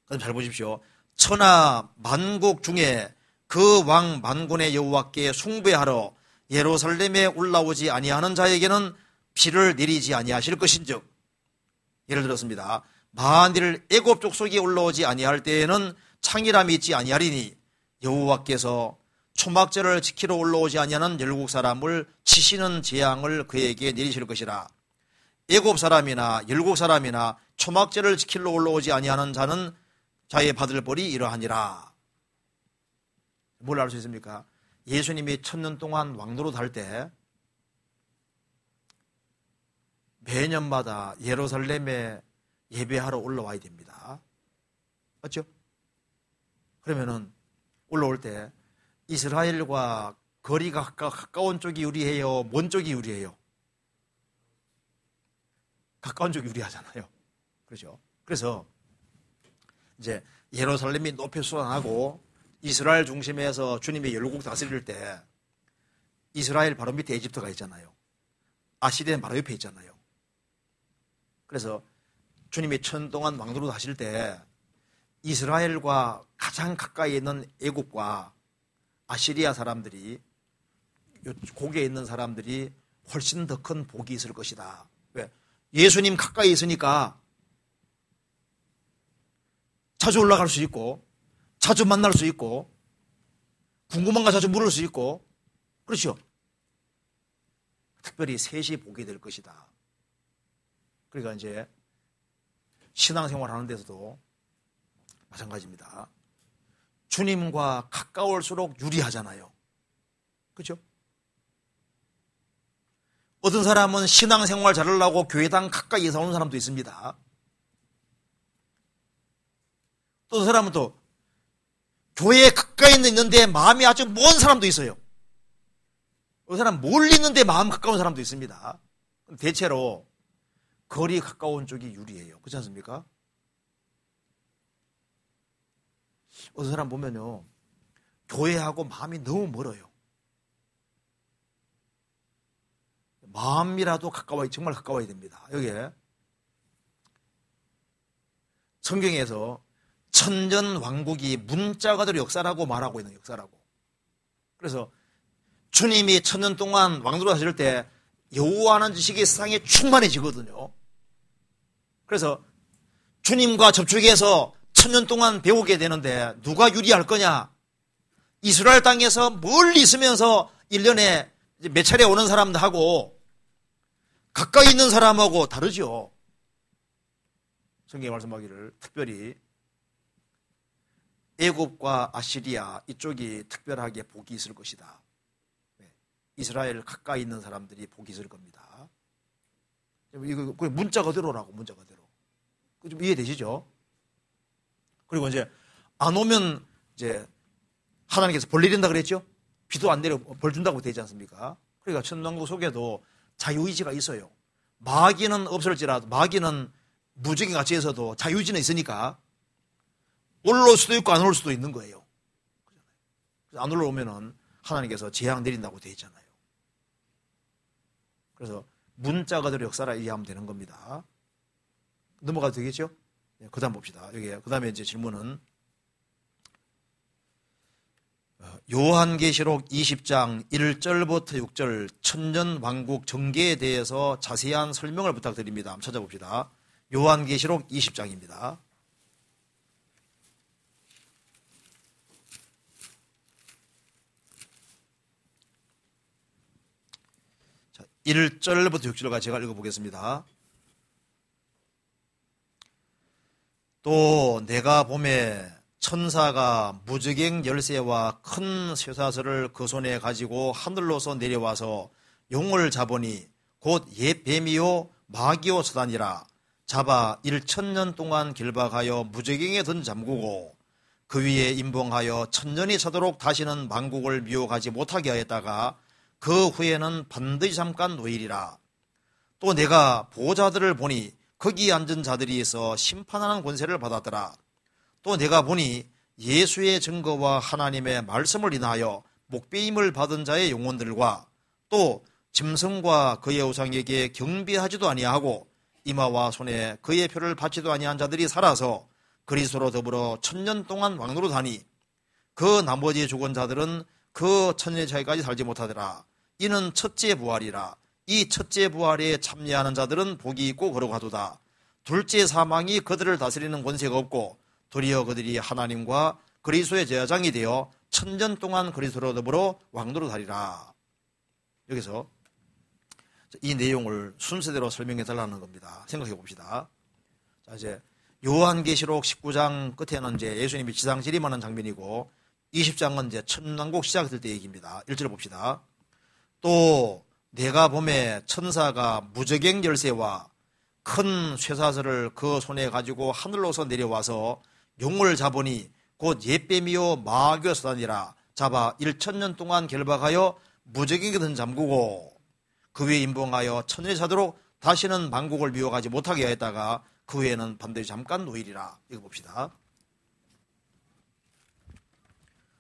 그럼 잘 보십시오. 천하 만국 중에 그 왕 만군의 여호와께 숭배하러 예루살렘에 올라오지 아니하는 자에게는 비를 내리지 아니하실 것인즉, 예를 들었습니다. 만일 애굽 족속이 올라오지 아니할 때에는 창이람이 있지 아니하리니 여호와께서 초막절을 지키러 올라오지 아니하는 열국 사람을 치시는 재앙을 그에게 내리실 것이라. 애굽 사람이나 열국 사람이나 초막절을 지키러 올라오지 아니하는 자는 자의 받을 벌이 이러하니라. 뭘 알 수 있습니까? 예수님이 1000년 동안 왕노릇 할 때 매년마다 예루살렘에 예배하러 올라와야 됩니다. 맞죠? 그러면은 올라올 때 이스라엘과 거리가 가까운 쪽이 유리해요? 먼 쪽이 유리해요? 가까운 쪽이 유리하잖아요. 그렇죠? 그래서 이제 예루살렘이 높이 솟아나고 이스라엘 중심에서 주님이 열국 다스릴 때 이스라엘 바로 밑에 이집트가 있잖아요. 아시리아는 바로 옆에 있잖아요. 그래서 주님이 천년 동안 왕노릇 하실 때 이스라엘과 가장 가까이 있는 애국과 아시리아 사람들이, 고개에 있는 사람들이 훨씬 더 큰 복이 있을 것이다. 왜? 예수님 가까이 있으니까 자주 올라갈 수 있고, 자주 만날 수 있고, 궁금한 거 자주 물을 수 있고, 그렇죠? 특별히 셋이 복이 될 것이다. 그러니까 이제 신앙생활 하는 데서도 마찬가지입니다. 주님과 가까울수록 유리하잖아요. 그렇죠? 어떤 사람은 신앙생활 잘하려고 교회당 가까이 이사 오는 사람도 있습니다. 또 어떤 사람은 또 교회에 가까이 있는데 마음이 아주 먼 사람도 있어요. 어떤 사람은 멀리 있는데 마음 가까운 사람도 있습니다. 대체로 거리 가까운 쪽이 유리해요. 그렇지 않습니까? 어떤 사람 보면요, 교회하고 마음이 너무 멀어요. 마음이라도 가까워야, 정말 가까워야 됩니다. 여기에 성경에서 천년 왕국이 문자가대로 역사라고 말하고 있는 역사라고. 그래서 주님이 천년 동안 왕노릇 하실 때 여호와라는 지식이 세상에 충만해지거든요. 그래서 주님과 접촉해서 천년 동안 배우게 되는데 누가 유리할 거냐? 이스라엘 땅에서 멀리 있으면서 1년에 몇 차례 오는 사람들하고 가까이 있는 사람하고 다르죠. 성경에 말씀하기를 특별히 애굽과 아시리아 이쪽이 특별하게 복이 있을 것이다. 이스라엘 가까이 있는 사람들이 복이 있을 겁니다. 이거 문자 그대로라고, 문자 그대로. 좀 이해되시죠? 그리고 이제 안 오면 이제 하나님께서 벌 내린다 그랬죠? 비도 안 내려 벌 준다고 되지 않습니까? 그러니까 천왕국 속에도 자유의지가 있어요. 마귀는 없을지라도, 마귀는 무적인 가치에서도 자유의지는 있으니까 올라올 수도 있고 안 올 수도 있는 거예요. 그래서 안 올라오면은 하나님께서 재앙 내린다고 되어 있잖아요. 그래서 문자 그대로 역사라 이해하면 되는 겁니다. 넘어가도 되겠죠? 네, 그 다음 봅시다. 여기, 그 다음에 이제 질문은 요한계시록 20장 1절부터 6절 천년 왕국 전개에 대해서 자세한 설명을 부탁드립니다. 한번 찾아봅시다. 요한계시록 20장입니다. 자, 1절부터 6절까지 제가 읽어보겠습니다. 또 내가 보매 천사가 무저갱 열쇠와 큰 쇠사슬을 그 손에 가지고 하늘로서 내려와서 용을 잡으니 곧 옛 뱀이요 마귀요 사단이라. 잡아 1000년 동안 길박하여 무저갱에 든 잠그고 그 위에 임봉하여 1000년이 차도록 다시는 만국을 미혹하지 못하게 하였다가 그 후에는 반드시 잠깐 노일이라. 또 내가 보호자들을 보니 거기 앉은 자들이 있어 심판하는 권세를 받았더라. 또 내가 보니 예수의 증거와 하나님의 말씀을 인하여 목배임을 받은 자의 영혼들과 또 짐승과 그의 우상에게 경배하지도 아니하고 이마와 손에 그의 표를 받지도 아니한 자들이 살아서 그리스도로 더불어 1000년 동안 왕노릇하니 그 나머지 죽은 자들은 그 천년 차이까지 살지 못하더라. 이는 첫째 부활이라. 이 첫째 부활에 참여하는 자들은 복이 있고 거룩하도다. 둘째 사망이 그들을 다스리는 권세가 없고 도리어 그들이 하나님과 그리스도의 제사장이 되어 1000년 동안 그리스도로 더불어 왕노릇하리라. 여기서 이 내용을 순서대로 설명해 달라는 겁니다. 생각해 봅시다. 자, 이제 요한계시록 19장 끝에는 이제 예수님이 지상 재림하는 장면이고 20장은 이제 천왕국 시작될 때 얘기입니다. 1절 봅시다. 또 내가 보매 천사가 무저갱 열쇠와 큰 쇠사슬을 그 손에 가지고 하늘로서 내려와서 용을 잡으니 곧 옛뱀이요 마귀요 사단이라 잡아 1000년 동안 결박하여 무적에게 든 잠그고 그 위에 임봉하여 천년이 차도록 다시는 만국을 미혹하지 못하게 하였다가 그 후에는 반드시 잠깐 놓이리라. 이거 봅시다.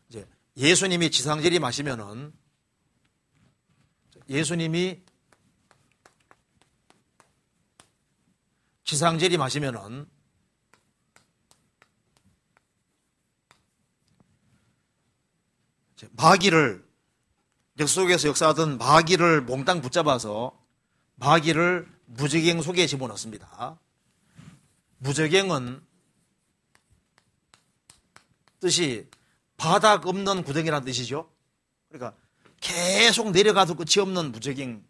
이제 예수님이 지상재림하시면은 마귀를 역속에서 역사하던 마귀를 몽땅 붙잡아서 마귀를 무저갱 속에 집어넣습니다. 무저갱은 뜻이 바닥 없는 구덩이라는 뜻이죠. 그러니까 계속 내려가도 끝이 없는 무저갱.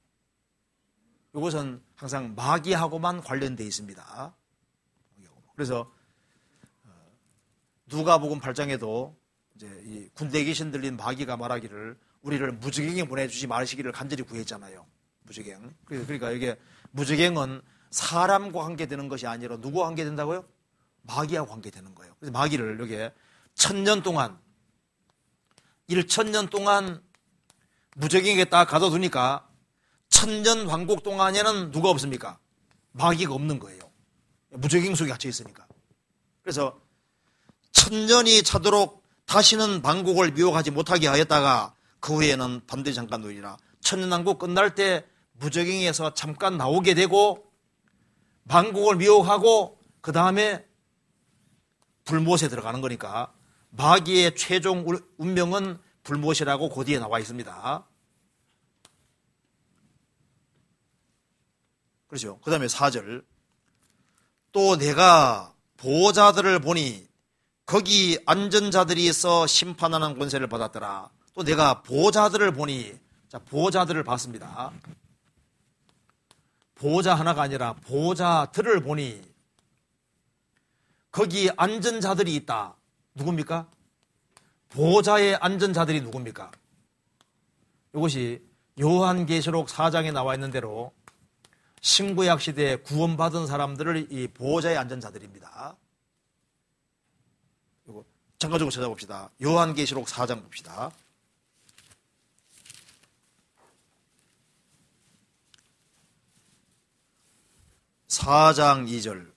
이것은 항상 마귀하고만 관련되어 있습니다. 그래서 누가복음 8장에도 이제 이 군대 귀신 들린 마귀가 말하기를 우리를 무저갱에 보내주지 말으시기를 간절히 구했잖아요. 무저갱. 그러니까 이게 무저갱은 사람과 관계되는 것이 아니라 누구와 관계된다고요? 마귀하고 관계되는 거예요. 그래서 마귀를 여기에 1000년 동안 1000년 동안 무저갱에 딱 가둬두니까 1000년 왕국 동안에는 누가 없습니까? 마귀가 없는 거예요. 무저갱 속에 갇혀 있으니까. 그래서 1000년이 차도록 다시는 만국을 미혹하지 못하게 하였다가 그 후에는 반드시 잠깐 놓이리라. 1000년 왕국 끝날 때 무저갱에서 잠깐 나오게 되고 만국을 미혹하고 그 다음에 불못에 들어가는 거니까 마귀의 최종 운명은 불못이라고 그 뒤에 나와 있습니다. 그렇죠. 그 다음에 4절. 또 내가 보호자들을 보니 거기 앉은 자들이 있어 심판하는 권세를 받았더라. 또 내가 보호자들을 보니, 자, 보호자들을 봤습니다. 보호자 하나가 아니라 보호자들을 보니 거기 앉은 자들이 있다. 누굽니까? 보호자에 앉은 자들이 누굽니까? 이것이 요한계시록 4장에 나와 있는 대로 신구약 시대에 구원받은 사람들을 이 보호자에 앉은 자들입니다. 이거 잠깐적으로 찾아봅시다. 요한계시록 4장 봅시다. (4장 2절)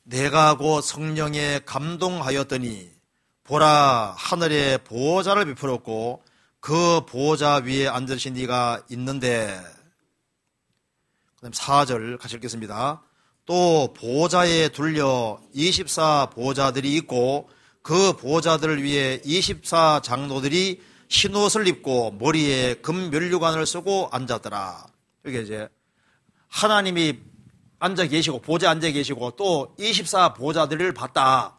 내가 곧 성령에 감동하였더니 보라 하늘에 보호자를 베풀었고 그 보호자 위에 앉으신 이가 있는데, 그 다음 4절 같이 읽겠습니다. 또 보호자에 둘려 24 보호자들이 있고 그 보호자들 위에 24 장로들이 흰옷을 입고 머리에 금면류관을 쓰고 앉았더라. 여기 이제 하나님이 앉아 계시고 보좌에 앉아 계시고 또 24 보호자들을 봤다.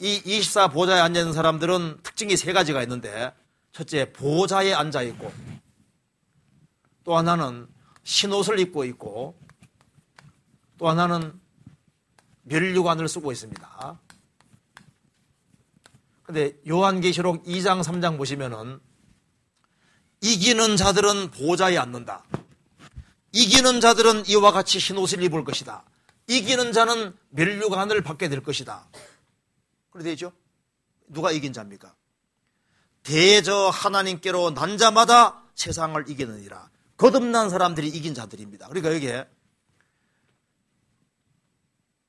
이 24 보호자에 앉아 있는 사람들은 특징이 3가지가 있는데, 첫째 보호자에 앉아 있고, 또 하나는 흰옷을 입고 있고, 또 하나는 면류관을 쓰고 있습니다. 근데 요한계시록 2장 3장 보시면은 이기는 자들은 보호자에 앉는다. 이기는 자들은 이와 같이 흰옷을 입을 것이다. 이기는 자는 면류관을 받게 될 것이다. 그렇게 되죠? 누가 이긴 자입니까? 대저 하나님께로 난 자마다 세상을 이기느니라. 거듭난 사람들이 이긴 자들입니다. 그러니까 여기에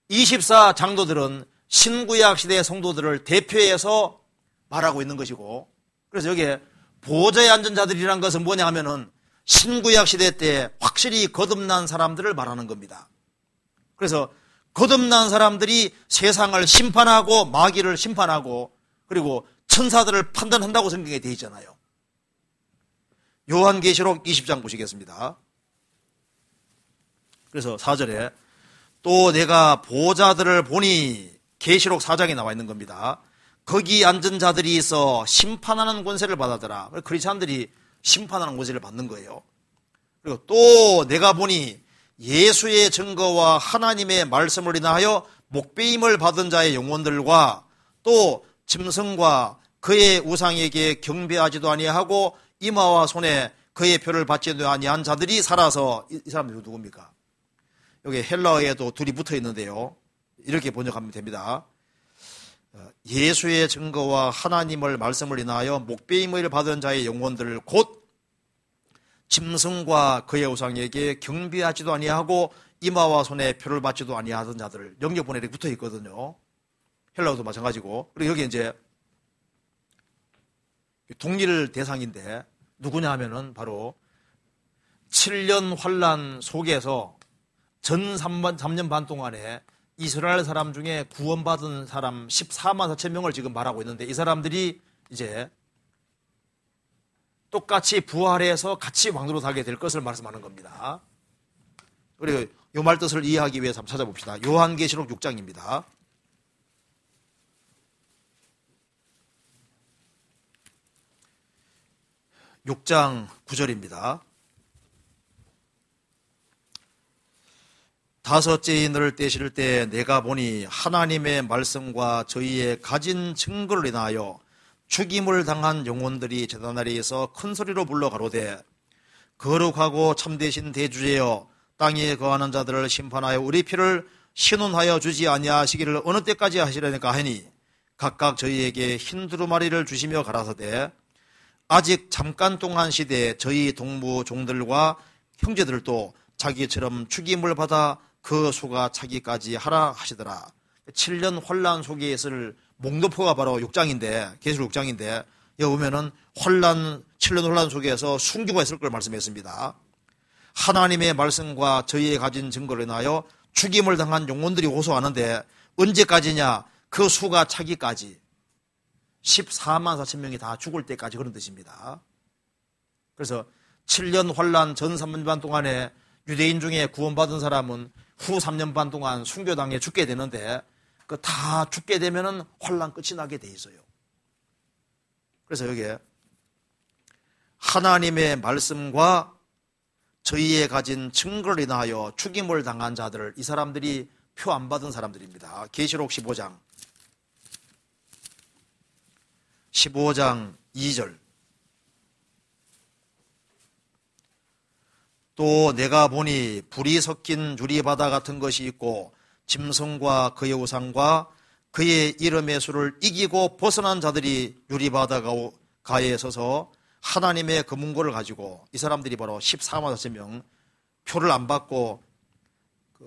24 장로들은 신구약 시대의 성도들을 대표해서 말하고 있는 것이고, 그래서 여기에 보호자에 앉은 자들이란 것은 뭐냐 하면은 신구약 시대 때 확실히 거듭난 사람들을 말하는 겁니다. 그래서 거듭난 사람들이 세상을 심판하고 마귀를 심판하고 그리고 천사들을 판단한다고 성경에 되어 있잖아요. 요한계시록 20장 보시겠습니다. 그래서 4절에 또 내가 보호자들을 보니, 계시록 4장에 나와 있는 겁니다. 거기 앉은 자들이 있어 심판하는 권세를 받았더라. 크리스찬들이 심판하는 권세를 받는 거예요. 그리고 또 내가 보니 예수의 증거와 하나님의 말씀을 인하여 목배임을 받은 자의 영혼들과 또 짐승과 그의 우상에게 경배하지도 아니하고 이마와 손에 그의 표를 받지도 아니한 자들이 살아서, 이 사람들이 누굽니까? 여기 헬라어에도 둘이 붙어 있는데요. 이렇게 번역하면 됩니다. 예수의 증거와 하나님을 말씀을 인하여 목배임을 받은 자의 영혼들을 곧 짐승과 그의 우상에게 경배하지도 아니하고 이마와 손에 표를 받지도 아니하던 자들, 영역본에 이렇게 붙어 있거든요. 헬라어도 마찬가지고. 그리고 여기 이제 동일 대상인데 누구냐 하면은 바로 7년 환란 속에서 전 3년 반 동안에 이스라엘 사람 중에 구원받은 사람 14만 4천 명을 지금 말하고 있는데, 이 사람들이 이제 똑같이 부활해서 같이 왕으로 살게 될 것을 말씀하는 겁니다. 그리고 이 말 뜻을 이해하기 위해서 한번 찾아봅시다. 요한계시록 6장입니다. 6장 9절입니다. 다섯째 인을 떼실 때 내가 보니 하나님의 말씀과 저희의 가진 증거를 인하여 죽임을 당한 영혼들이 제단 아래에서 큰 소리로 불러 가로되 거룩하고 참되신 대주제여 땅에 거하는 자들을 심판하여 우리 피를 신원하여 주지 아니하시기를 어느 때까지 하시려니까 하니 각각 저희에게 흰 두루마리를 주시며 가라사대 아직 잠깐 동안 시대에 저희 동무 종들과 형제들도 자기처럼 죽임을 받아 그 수가 차기까지 하라 하시더라. 7년 환란 속에 있을 목록표가 바로 6장인데, 계시록 6장인데, 여기 보면은 7년 환란 속에서 순교가 있을 걸 말씀했습니다. 하나님의 말씀과 저희의 가진 증거를 인하여 죽임을 당한 영혼들이 호소하는데, 언제까지냐? 그 수가 차기까지. 14만 4천 명이 다 죽을 때까지 그런 뜻입니다. 그래서 7년 환란 전 3년 반 동안에 유대인 중에 구원받은 사람은 후 3년 반 동안 순교당해 죽게 되는데, 그 다 죽게 되면은 환란 끝이 나게 돼 있어요. 그래서 여기에 하나님의 말씀과 저희의 가진 증거를 인하여 죽임을 당한 자들, 이 사람들이 표 안 받은 사람들입니다. 계시록 15장 2절. 또 내가 보니 불이 섞인 유리바다 같은 것이 있고 짐승과 그의 우상과 그의 이름의 수를 이기고 벗어난 자들이 유리바다 가에 서서 하나님의 금은고를 가지고, 이 사람들이 바로 14만 4천 명, 표를 안 받고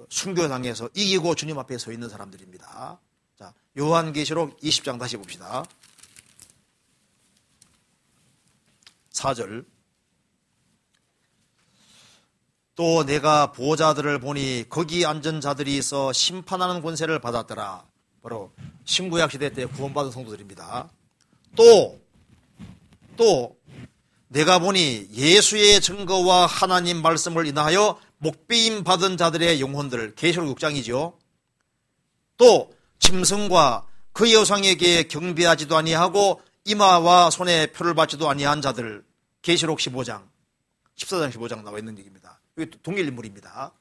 순교당해서 이기고 주님 앞에 서 있는 사람들입니다. 자, 요한계시록 20장 다시 봅시다. 4절. 또 내가 보좌들을 보니 거기 앉은 자들이 있어 심판하는 권세를 받았더라. 바로 신구약 시대 때 구원받은 성도들입니다. 또 내가 보니 예수의 증거와 하나님 말씀을 인하여 목배임 받은 자들의 영혼들, 계시록 6장이죠. 또 짐승과 그의 우상에게 경배하지도 아니하고 이마와 손에 표를 받지도 아니한 자들, 계시록 14장 15장 나와 있는 얘기입니다. 이게 동일 인물입니다.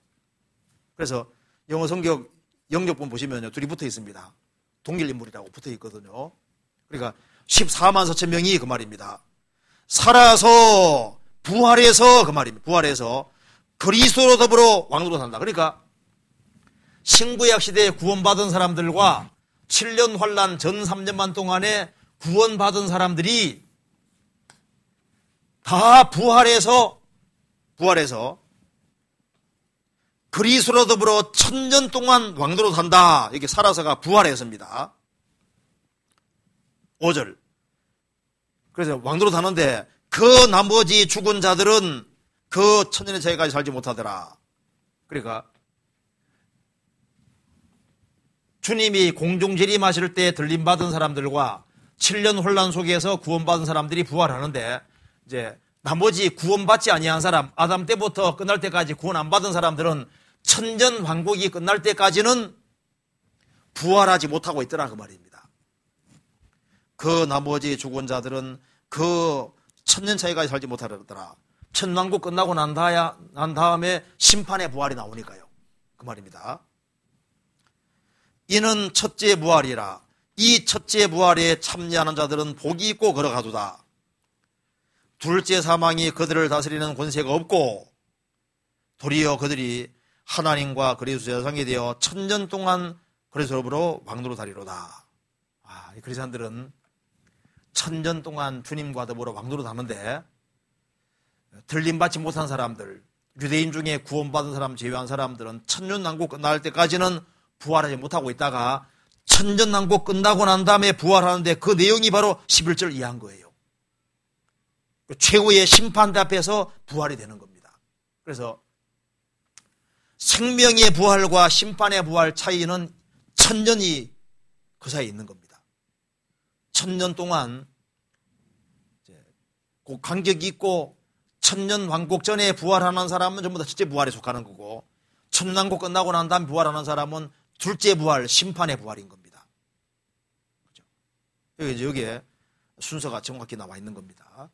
그래서 영어 성경 영역본 보시면요, 둘이 붙어 있습니다. 동일 인물이라고 붙어 있거든요. 그러니까 14만 4천 명이 그 말입니다. 살아서 부활해서, 그 말입니다. 부활해서 그리스도로 더불어 왕으로 산다. 그러니까 신구약 시대에 구원받은 사람들과 7년 환란 전 3년만 동안에 구원받은 사람들이 다 부활해서 그리스도로 더불어 1000년 동안 왕도로 산다. 이게 살아서가 부활해서입니다. 5절. 그래서 왕도로 사는데 그 나머지 죽은 자들은 그 1000년의 차이까지 살지 못하더라. 그러니까 주님이 공중 재림하실 때 들림받은 사람들과 7년 혼란 속에서 구원받은 사람들이 부활하는데, 이제 나머지 구원받지 아니한 사람, 아담 때부터 끝날 때까지 구원 안 받은 사람들은 1000년 왕국이 끝날 때까지는 부활하지 못하고 있더라, 그 말입니다. 그 나머지 죽은 자들은 그 1000년 차이까지 살지 못하더라. 천왕국 끝나고 난 다음에 심판의 부활이 나오니까요, 그 말입니다. 이는 첫째 부활이라. 이 첫째 부활에 참여하는 자들은 복이 있고 걸어가도다. 둘째 사망이 그들을 다스리는 권세가 없고 도리어 그들이 하나님과 그리스도 제사장이 되어 1000년 동안 그리스도로 왕노로 다리로다. 이 그리스도인들은 1000년 동안 주님과 더불어 왕노로 다는데 들림받지 못한 사람들, 유대인 중에 구원받은 사람 제외한 사람들은 천년왕국 끝날 때까지는 부활하지 못하고 있다가 천년왕국 끝나고 난 다음에 부활하는데 그 내용이 바로 11절 이해한 거예요. 최후의 심판대 앞에서 부활이 되는 겁니다. 그래서 생명의 부활과 심판의 부활 차이는 1000년이 그 사이에 있는 겁니다. 1000년 동안 그 간격이 있고 1000년 왕국 전에 부활하는 사람은 전부 다 첫째 부활에 속하는 거고 천년왕국 끝나고 난 다음 부활하는 사람은 둘째 부활, 심판의 부활인 겁니다. 그렇죠? 여기에 순서가 정확히 나와 있는 겁니다.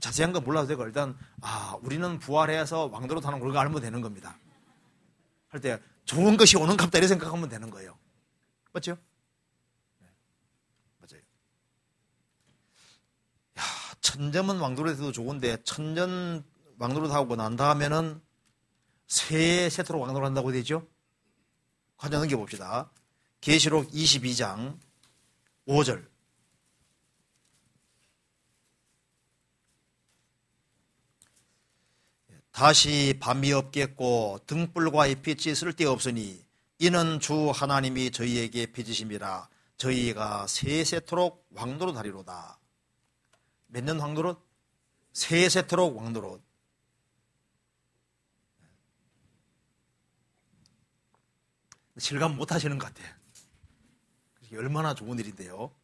자세한 건 몰라도 되고 일단 우리는 부활해서 왕도로 타는 걸 알면 되는 겁니다. 할 때 좋은 것이 오는 갑다 이렇게 생각하면 되는 거예요. 맞죠? 네. 맞아요. 천점은 왕도로에서도 좋은데 천년 왕노릇 하고 난 다음에는 세토록 왕노릇 한다고 되죠? 한번 넘겨봅시다. 계시록 22장 5절. 다시 밤이 없겠고 등불과의 빛이 쓸데없으니 이는 주 하나님이 저희에게 빚으심이라. 저희가 세세토록 왕노릇 하리로다. 몇 년 왕노릇? 세세토록 왕노릇. 실감 못 하시는 것 같아요. 얼마나 좋은 일인데요.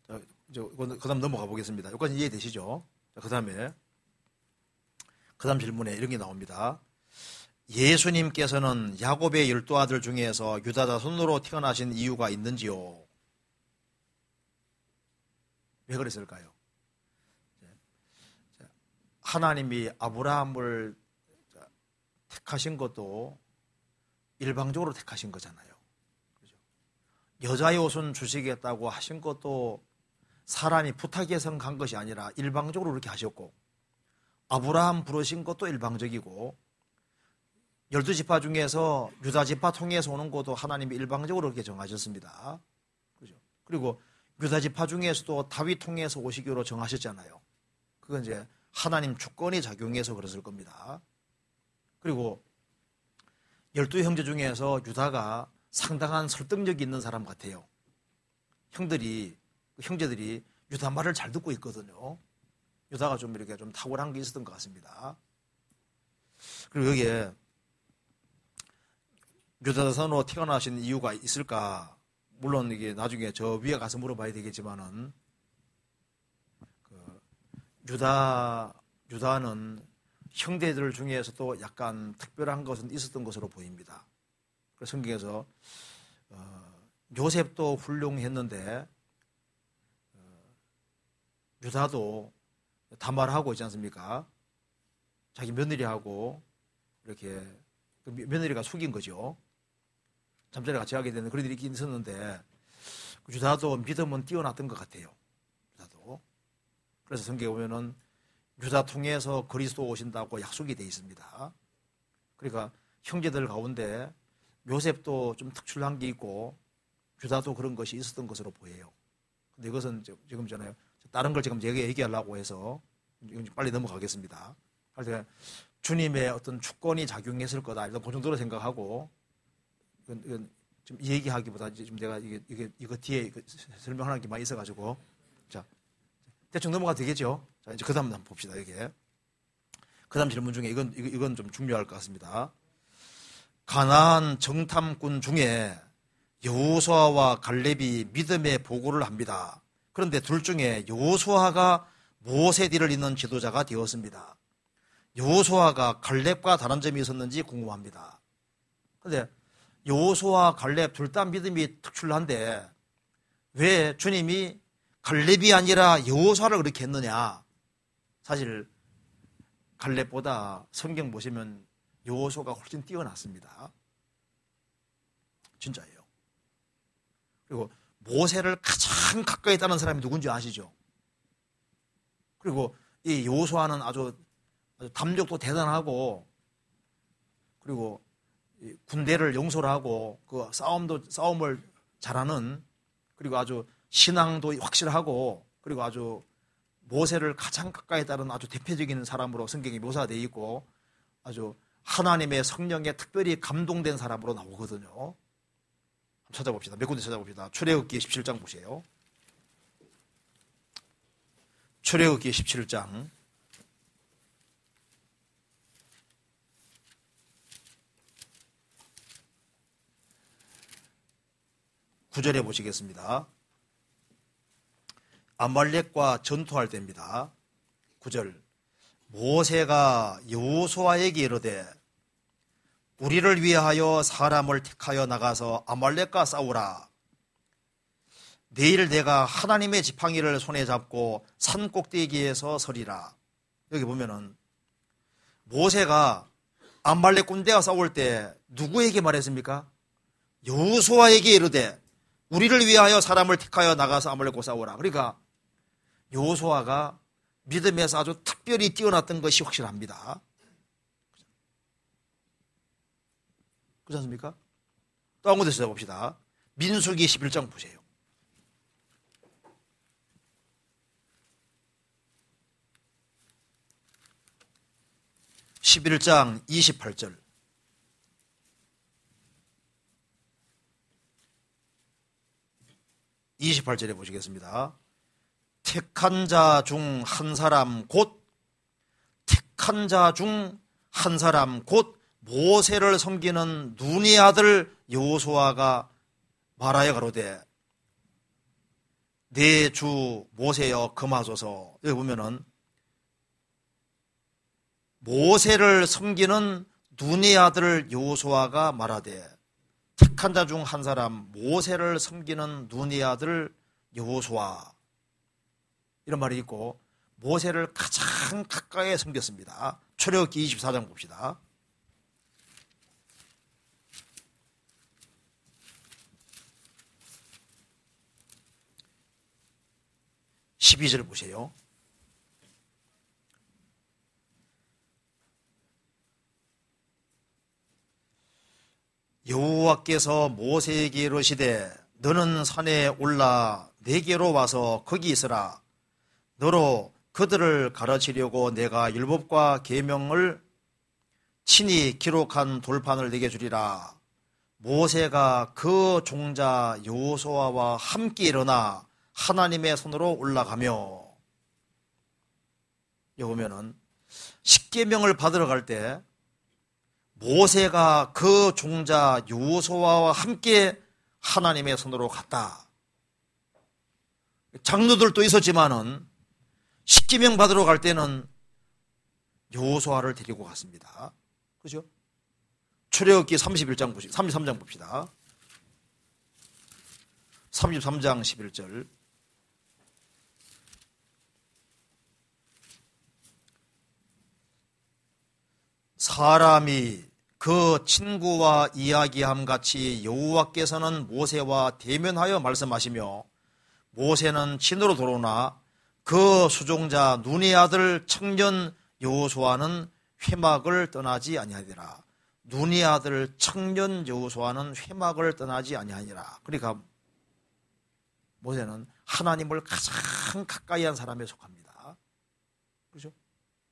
그 다음 넘어가 보겠습니다. 여기까지 이해되시죠? 그 다음 질문에 이런 게 나옵니다. 예수님께서는 야곱의 12아들 중에서 유다 자손으로 태어나신 이유가 있는지요? 왜 그랬을까요? 하나님이 아브라함을 택하신 것도 일방적으로 택하신 거잖아요. 그렇죠? 여자의 옷은 주시겠다고 하신 것도 사람이 부탁해서 간 것이 아니라 일방적으로 그렇게 하셨고, 아브라함 부르신 것도 일방적이고, 12지파 중에서 유다 지파 통해서 오는 것도 하나님이 일방적으로 그렇게 정하셨습니다. 그렇죠? 그리고 유다 지파 중에서도 다윗 통해서 오시기로 정하셨잖아요. 그건 이제 하나님 주권이 작용해서 그랬을 겁니다. 그리고 12형제 중에서 유다가 상당한 설득력이 있는 사람 같아요. 형제들이 유다 말을 잘 듣고 있거든요. 유다가 좀 이렇게 좀 탁월한 게 있었던 것 같습니다. 그리고 여기에 유다 자손으로 태어나신 이유가 있을까? 물론 이게 나중에 저 위에 가서 물어봐야 되겠지만은, 유다는 형제들 중에서도 약간 특별한 것은 있었던 것으로 보입니다. 그래서 성경에서 요셉도 훌륭했는데 유다도 다말하고 있지 않습니까? 자기 며느리하고 이렇게 며느리가 속인 거죠. 잠자리 같이 하게 되는 그런 일이 있긴 있었는데 유다도 믿음은 뛰어났던 것 같아요. 유다도. 그래서 성경에 보면은 유다 통해서 그리스도 오신다고 약속이 되어 있습니다. 그러니까 형제들 가운데 요셉도 좀 특출난 게 있고 유다도 그런 것이 있었던 것으로 보여요. 근데 이것은 지금 전에 다른 걸 지금 얘기하려고 해서 빨리 넘어가겠습니다. 그래서 주님의 어떤 주권이 작용했을 거다. 일단 그 정도로 생각하고, 이건 좀 얘기하기보다 지금 내가 이거 뒤에 설명하는 게 많이 있어가지고, 자, 대충 넘어가도 되겠죠? 자, 이제 그 다음 한번 봅시다, 이게. 그 다음 질문 중에 이건 좀 중요할 것 같습니다. 가나안 정탐꾼 중에 여호수아와 갈렙이 믿음의 보고를 합니다. 그런데 둘 중에 여호수아가 모세 뒤를 잇는 지도자가 되었습니다. 여호수아가 갈렙과 다른 점이 있었는지 궁금합니다. 그런데 여호수아, 갈렙 둘 다 믿음이 특출난데 왜 주님이 갈렙이 아니라 여호수아를 그렇게 했느냐? 사실 갈렙보다 성경 보시면 여호수아가 훨씬 뛰어났습니다. 진짜예요. 그리고 모세를 가장 가까이 있다는 사람이 누군지 아시죠? 그리고 이 여호수아는 아주 아주 담력도 대단하고, 그리고 군대를 용서를 하고 그 싸움을 잘하는, 그리고 아주 신앙도 확실하고, 그리고 아주 모세를 가장 가까이 따른 아주 대표적인 사람으로 성경이 묘사되어 있고, 아주 하나님의 성령에 특별히 감동된 사람으로 나오거든요. 한번 찾아봅시다. 몇 군데 찾아봅시다. 출애굽기 17장 보세요. 출애굽기 17장 9절에 보시겠습니다. 아말렉과 전투할 때입니다. 9절. 모세가 여호수아에게 이르되 우리를 위하여 사람을 택하여 나가서 아말렉과 싸우라. 내일 내가 하나님의 지팡이를 손에 잡고 산 꼭대기에서 서리라. 여기 보면은 모세가 아말렉 군대와 싸울 때 누구에게 말했습니까? 여호수아에게 이르되 우리를 위하여 사람을 택하여 나가서 아말렉과 싸우라. 그러니까 여호수아가 믿음에서 아주 특별히 뛰어났던 것이 확실합니다. 그렇지 않습니까? 또 한 군데 찾아봅시다. 민수기 11장 보세요. 11장 28절. (28절에) 보시겠습니다. 택한 자 중 한 사람 곧 택한 자 중 한 사람 곧 모세를 섬기는 눈의 아들 여호수아가 말하여 가로되 내 주 모세여 금하소서. 여기 보면은 모세를 섬기는 눈의 아들 여호수아가 말하되 택한 자 중 한 사람 모세를 섬기는 눈의 아들 여호수아, 이런 말이 있고 모세를 가장 가까이 섬겼습니다. 출애굽기 24장 봅시다. 12절 보세요. 여호와께서 모세에게 이르시되 너는 산에 올라 내게로 와서 거기 있으라. 너로 그들을 가르치려고 내가 율법과 계명을 친히 기록한 돌판을 내게 주리라. 모세가 그 종자 여호수아와 함께 일어나 하나님의 손으로 올라가며. 여기 보면은 십계명을 받으러 갈 때 모세가 그 종자 여호수아와 함께 하나님의 손으로 갔다. 장로들도 있었지만은 십계명 받으러 갈 때는 여호수아를 데리고 갔습니다. 그죠? 출애굽기 33장 봅시다. 33장 11절. 사람이 그 친구와 이야기함 같이 여호와께서는 모세와 대면하여 말씀하시며 모세는 진으로 돌아오나 그 수종자 눈의 아들 청년 여호수아는 회막을 떠나지 아니하니라. 눈의 아들 청년 여호수아는 회막을 떠나지 아니하니라. 그러니까 모세는 하나님을 가장 가까이 한 사람에 속합니다. 그렇죠?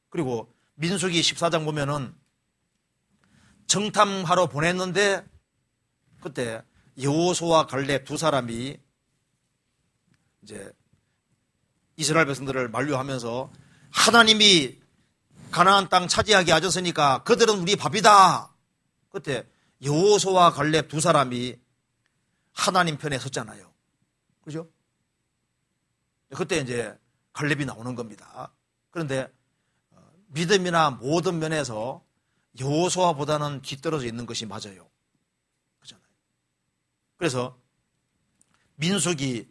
그리고 민수기 14장 보면은 정탐하러 보냈는데 그때 여호수아 갈렙 두 사람이 이제 이스라엘 백성들을 만류하면서 하나님이 가나안 땅 차지하게 하셨으니까 그들은 우리 밥이다. 그때 여호수아 갈렙 두 사람이 하나님 편에 섰잖아요. 그죠? 그때 이제 갈렙이 나오는 겁니다. 그런데 믿음이나 모든 면에서 여호수아보다는 뒤떨어져 있는 것이 맞아요. 그렇잖아요. 그래서 민수기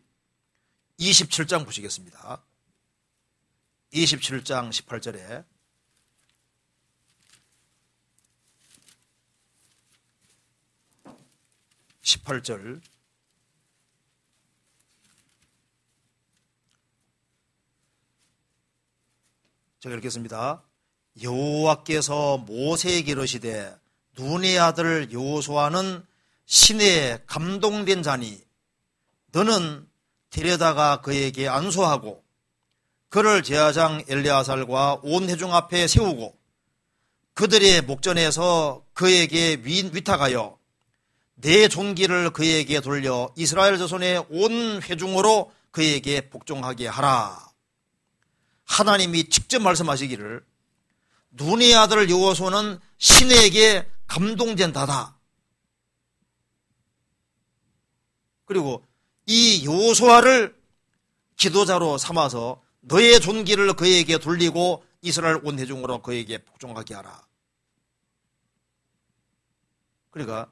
27장 보시겠습니다. 27장 18절에 제가 읽겠습니다. 여호와께서 모세에게 이르시되 눈의 아들 여호수아는 신에 감동된 자니 너는 데려다가 그에게 안수하고 그를 제사장 엘레아살과 온 회중 앞에 세우고 그들의 목전에서 그에게 위탁하여 내 존귀를 그에게 돌려 이스라엘 자손의 온 회중으로 그에게 복종하게 하라. 하나님이 직접 말씀하시기를 눈의 아들 여호수아는 신에게 감동된다다. 그리고 이 여호수아를 지도자로 삼아서 너의 존귀를 그에게 돌리고 이스라엘 온 회중으로 그에게 복종하게 하라. 그러니까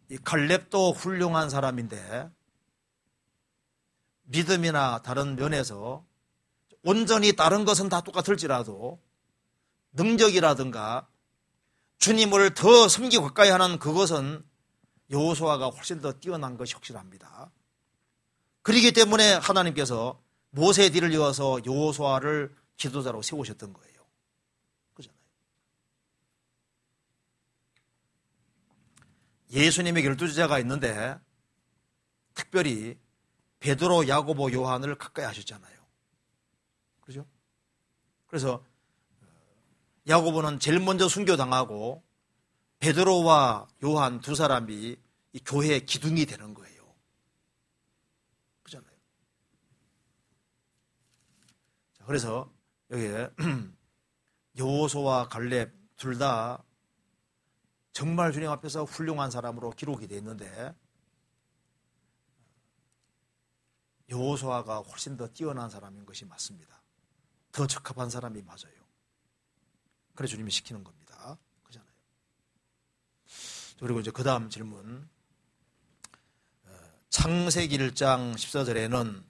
이 갈렙도 훌륭한 사람인데 믿음이나 다른 면에서 온전히 다른 것은 다 똑같을지라도 능력이라든가 주님을 더 섬기고 가까이 하는 그것은 여호수아가 훨씬 더 뛰어난 것이 확실합니다. 그렇기 때문에 하나님께서 모세의 뒤를 이어서 여호수아를 지도자로 세우셨던 거예요. 그렇잖아요. 예수님의 12제자가 있는데 특별히 베드로, 야고보, 요한을 가까이 하셨잖아요. 그렇죠? 그래서 야고보는 제일 먼저 순교당하고 베드로와 요한 두 사람이 이 교회의 기둥이 되는 거예요. 그렇잖아요. 자, 그래서 여기에 여호수아와 갈렙 둘 다 정말 주님 앞에서 훌륭한 사람으로 기록이 되어 있는데 여호수아가 훨씬 더 뛰어난 사람인 것이 맞습니다. 더 적합한 사람이 맞아요. 그래서 주님이 시키는 겁니다. 그렇잖아요. 그리고 이제 그 다음 질문. 창세기 1장 14절에는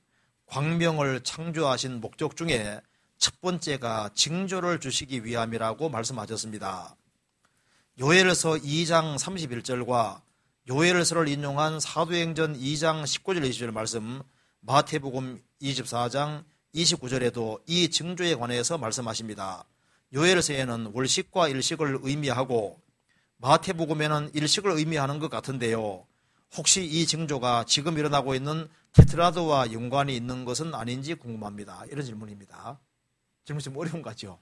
광명을 창조하신 목적 중에 첫 번째가 징조를 주시기 위함이라고 말씀하셨습니다. 요엘서 2장 31절과 요엘서를 인용한 사도행전 2장 19절 20절 말씀, 마태복음 24장 29절에도 이 징조에 관해서 말씀하십니다. 요엘서에는 월식과 일식을 의미하고 마태복음에는 일식을 의미하는 것 같은데요. 혹시 이 징조가 지금 일어나고 있는 테트라드와 연관이 있는 것은 아닌지 궁금합니다. 이런 질문입니다. 질문 좀 어려운 것 같죠?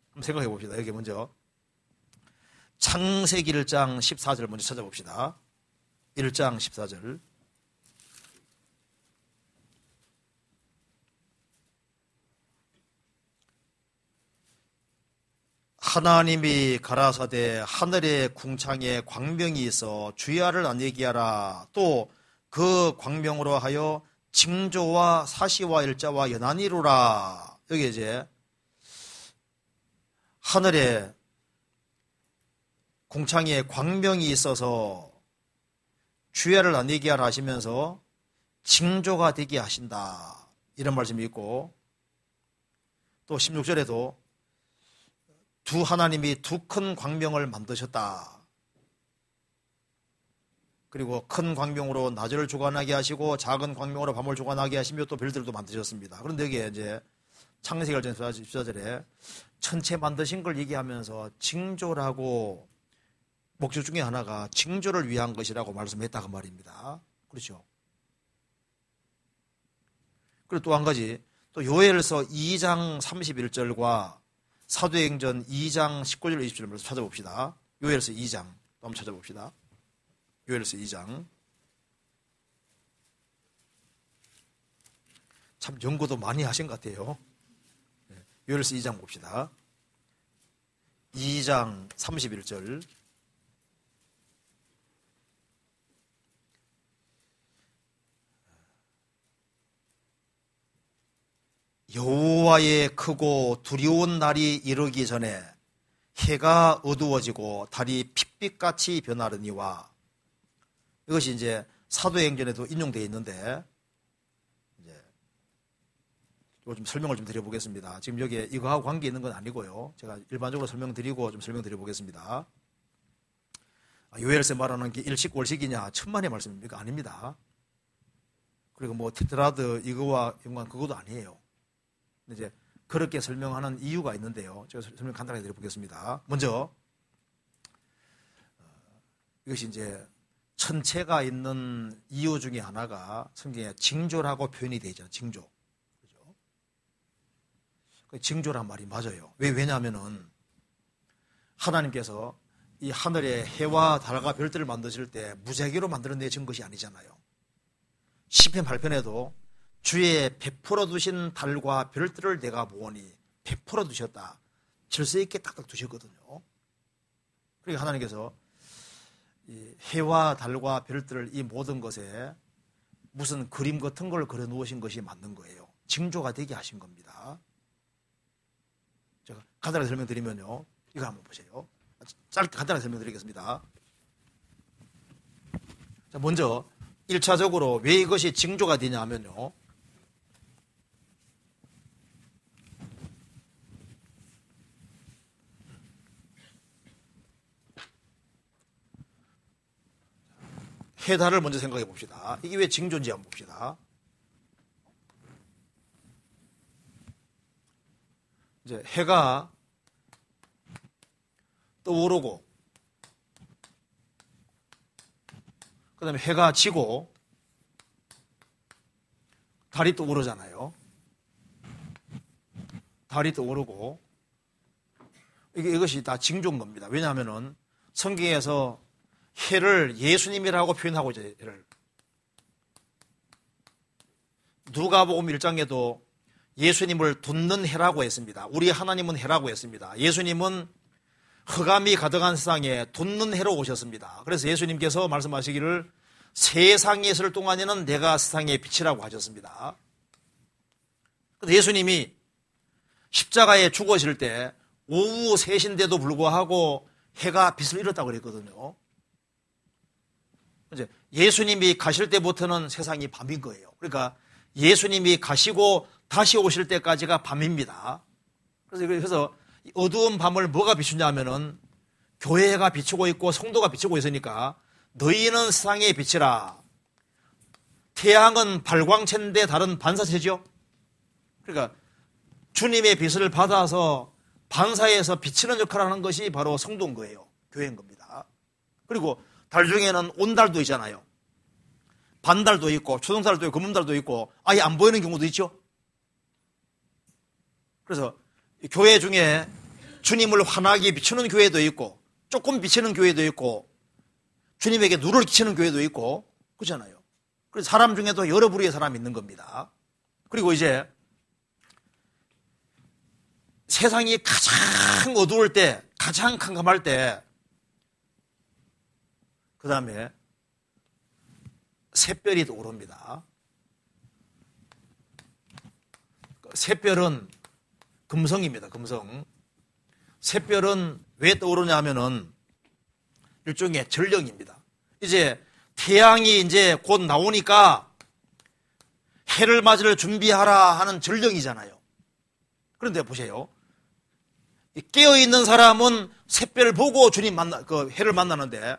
한번 생각해 봅시다. 여기 먼저 창세기 1장 14절 먼저 찾아봅시다. 1장 14절. 하나님이 가라사대 하늘의 궁창에 광명이 있어 주야를 안 얘기하라. 또 그 광명으로 하여 징조와 사시와 일자와 연한이로라. 여기 이제 하늘에 궁창에 광명이 있어서 주야를 안 얘기하라 하시면서 징조가 되게 하신다. 이런 말씀이 있고 또 16절에도 두 하나님이 두 큰 광명을 만드셨다. 그리고 큰 광명으로 낮을 주관하게 하시고 작은 광명으로 밤을 주관하게 하시며 또 별들도 만드셨습니다. 그런데 여기에 이제 창세기 1장 14절에 천체 만드신 걸 얘기하면서 징조라고 목적 중에 하나가 징조를 위한 것이라고 말씀했다 그 말입니다. 그렇죠? 그리고 또 한 가지 또 요엘서 2장 31절과 사도행전 2장 19절 20절을 찾아봅시다. 요엘서 2장 한번 찾아봅시다. 요엘서 2장. 참 연구도 많이 하신 것 같아요. 요엘서 2장 봅시다. 2장 31절. 여호와의 크고 두려운 날이 이르기 전에 해가 어두워지고 달이 핏빛같이 변하려니와. 이것이 이제 사도행전에도 인용되어 있는데 이제 이거 좀 설명을 좀 드려보겠습니다. 지금 여기에 이거하고 관계 있는 건 아니고요. 제가 일반적으로 설명드리고 좀 설명드려보겠습니다. 요엘서 말하는 게 일식 월식이냐 천만의 말씀입니까? 아닙니다. 그리고 뭐 테트라드 이거와 연관 그것도 아니에요. 이제 그렇게 설명하는 이유가 있는데요. 제가 설명 간단하게 드려보겠습니다. 먼저 이것이 이제 천체가 있는 이유 중에 하나가 성경에 징조라고 표현이 되어 있잖아요. 징조. 그죠? 징조란 말이 맞아요. 왜냐하면은 하나님께서 이 하늘에 해와 달과 별들을 만드실 때 무작위로 만들어내신 것이 아니잖아요. 시편 8편에도 주의 베풀어 두신 달과 별들을 내가 보니 베풀어 두셨다. 질서 있게 딱딱 두셨거든요. 그러니까 하나님께서 이 해와 달과 별들을 이 모든 것에 무슨 그림 같은 걸 그려 놓으신 것이 맞는 거예요. 징조가 되게 하신 겁니다. 제가 간단하게 설명드리면요. 이거 한번 보세요. 짧게 간단하게 설명드리겠습니다. 자, 먼저 1차적으로 왜 이것이 징조가 되냐 하면요. 해달을 먼저 생각해 봅시다. 이게 왜 징조인지 한번 봅시다. 이제 해가 떠오르고, 그 다음에 해가 지고, 달이 떠오르잖아요. 달이 떠오르고, 이것이 다 징조인 겁니다. 왜냐하면은 성경에서 해를 예수님이라고 표현하고 있죠. 해를. 누가복음 1장에도 예수님을 돋는 해라고 했습니다. 우리 하나님은 해라고 했습니다. 예수님은 흑암이 가득한 세상에 돋는 해로 오셨습니다. 그래서 예수님께서 말씀하시기를 세상에 있을 동안에는 내가 세상의 빛이라고 하셨습니다. 그래서 예수님이 십자가에 죽으실 때 오후 3시인데도 불구하고 해가 빛을 잃었다고 그랬거든요. 이제 예수님이 가실 때부터는 세상이 밤인 거예요. 그러니까 예수님이 가시고 다시 오실 때까지가 밤입니다. 그래서 어두운 밤을 뭐가 비추냐 하면은 교회가 비추고 있고 성도가 비추고 있으니까 너희는 세상의 빛이라. 태양은 발광체인데 다른 반사체죠. 그러니까 주님의 빛을 받아서 반사해서 비치는 역할을 하는 것이 바로 성도인 거예요. 교회인 겁니다. 그리고 달 중에는 온달도 있잖아요. 반달도 있고 초등달도 있고 금음달도 있고 아예 안 보이는 경우도 있죠. 그래서 교회 중에 주님을 환하게 비추는 교회도 있고 조금 비치는 교회도 있고 주님에게 누를 끼치는 교회도 있고 그렇잖아요. 그래서 사람 중에도 여러 부류의 사람이 있는 겁니다. 그리고 이제 세상이 가장 어두울 때, 가장 캄캄할 때, 그 다음에 샛별이 떠오릅니다. 샛별은 금성입니다. 금성. 샛별은 왜 떠오르냐 하면은 일종의 전령입니다. 이제 태양이 이제 곧 나오니까 해를 맞을 준비하라 하는 전령이잖아요. 그런데 보세요. 깨어있는 사람은 샛별을 보고 주님 해를 만나는데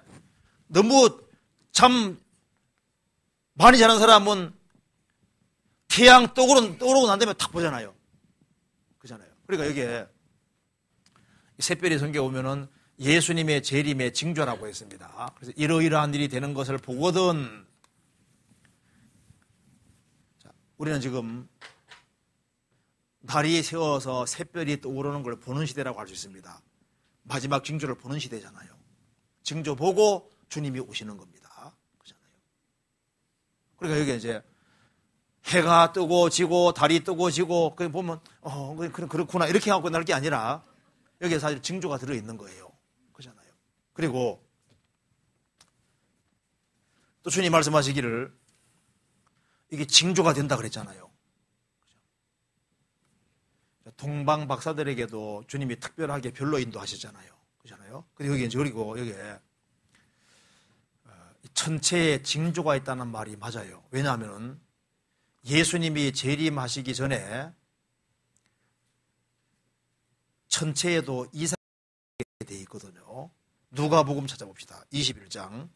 너무 잠 많이 자는 사람은 태양 떠오르고 난 다음에 탁 보잖아요. 그잖아요. 그러니까 여기에 샛별이 성경에 오면은 예수님의 재림의 징조라고 했습니다. 그래서 이러이러한 일이 되는 것을 보거든. 자, 우리는 지금 달이 세워서 샛별이 떠오르는 걸 보는 시대라고 할 수 있습니다. 마지막 징조를 보는 시대잖아요. 징조 보고 주님이 오시는 겁니다. 그렇잖아요. 그러니까 여기 이제 해가 뜨고 지고 달이 뜨고 지고 그 보면 그렇구나 이렇게 하고 끝날 게 아니라 여기에 사실 징조가 들어있는 거예요. 그렇잖아요. 그리고 또 주님 말씀하시기를 이게 징조가 된다 그랬잖아요. 동방 박사들에게도 주님이 특별하게 별로 인도하셨잖아요. 그렇잖아요. 그리고 여기에 천체에 징조가 있다는 말이 맞아요. 왜냐하면 예수님이 재림하시기 전에 천체에도 이삭이 되어 있거든요. 누가복음 찾아봅시다. 21장.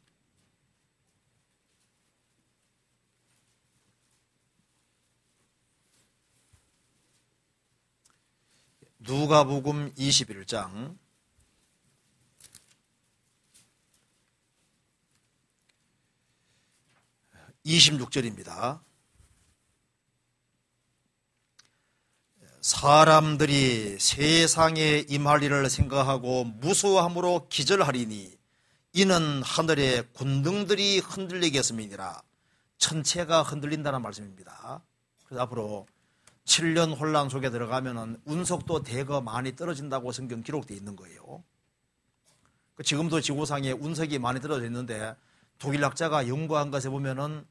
누가복음 21장 26절입니다. 사람들이 세상에 임할 일을 생각하고 무수함으로 기절하리니 이는 하늘의 군등들이 흔들리겠음이니라. 천체가 흔들린다는 말씀입니다. 그래서 앞으로 7년 혼란 속에 들어가면은 운석도 대거 많이 떨어진다고 성경 기록되어 있는 거예요. 지금도 지구상에 운석이 많이 떨어져 있는데 독일학자가 연구한 것에 보면은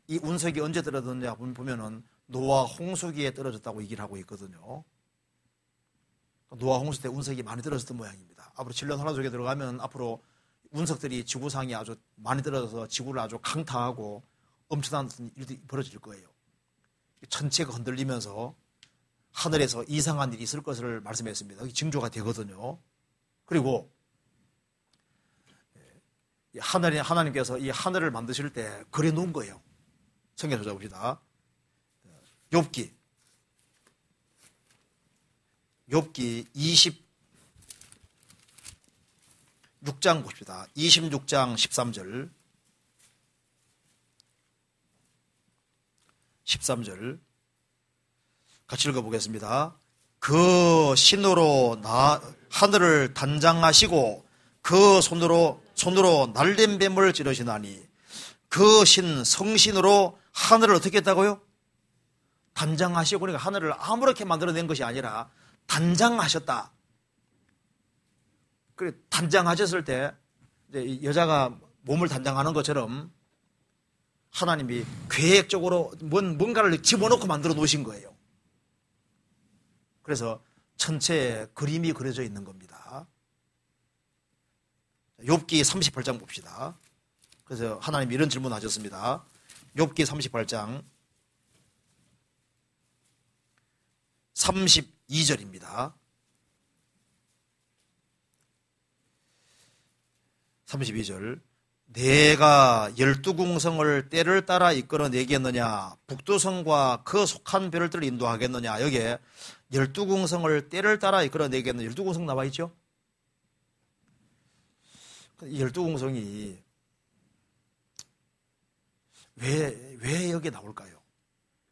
이 운석이 언제 떨어졌냐 보면은 노아 홍수기에 떨어졌다고 얘기를 하고 있거든요. 노아 홍수 때 운석이 많이 떨어졌던 모양입니다. 앞으로 7년 혼란 속에 들어가면 앞으로 운석들이 지구상에 아주 많이 떨어져서 지구를 아주 강타하고 엄청난 일이 벌어질 거예요. 천체가 흔들리면서 하늘에서 이상한 일이 있을 것을 말씀했습니다. 여기 징조가 되거든요. 그리고 하나님께서 이 하늘을 만드실 때 그려놓은 거예요. 성경 찾아봅시다. 욥기 26장 봅시다. 26장 13절 13절 같이 읽어보겠습니다. 그 신으로 하늘을 단장하시고 그 손으로 날된 뱀을 찌르시나니 그 신 성신으로 하늘을 어떻게 했다고요? 단장하시고, 그러니까 하늘을 아무렇게 만들어낸 것이 아니라 단장하셨다. 그래, 단장하셨을 때 이제 여자가 몸을 단장하는 것처럼 하나님이 계획적으로 뭔가를 집어넣고 만들어 놓으신 거예요. 그래서 천체에 그림이 그려져 있는 겁니다. 욥기 38장 봅시다. 그래서 하나님이 이런 질문 하셨습니다. 욥기 38장 32절입니다. 32절 내가 12궁성을 때를 따라 이끌어내겠느냐 북두성과 그 속한 별들을 인도하겠느냐. 여기에 12궁성을 때를 따라 이끌어내겠느냐. 12궁성 나와 있죠? 12궁성이 왜 여기에 나올까요?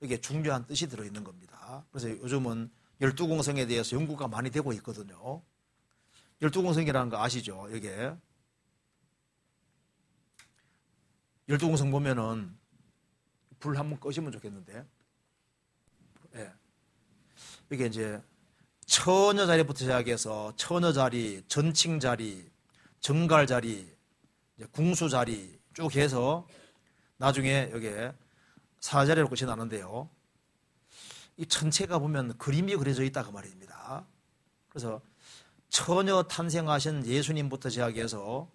여기에 중요한 뜻이 들어있는 겁니다. 그래서 요즘은 12궁성에 대해서 연구가 많이 되고 있거든요. 12궁성이라는 거 아시죠? 여기에 12궁성 보면은 불 한번 꺼시면 좋겠는데, 예. 이게 이제 처녀자리부터 시작해서 처녀자리, 전칭자리, 정갈자리, 궁수자리 쭉 해서 나중에 여기에 사자리로 끝이 나는데요. 이 천체가 보면 그림이 그려져 있다 그 말입니다. 그래서 처녀 탄생하신 예수님부터 시작해서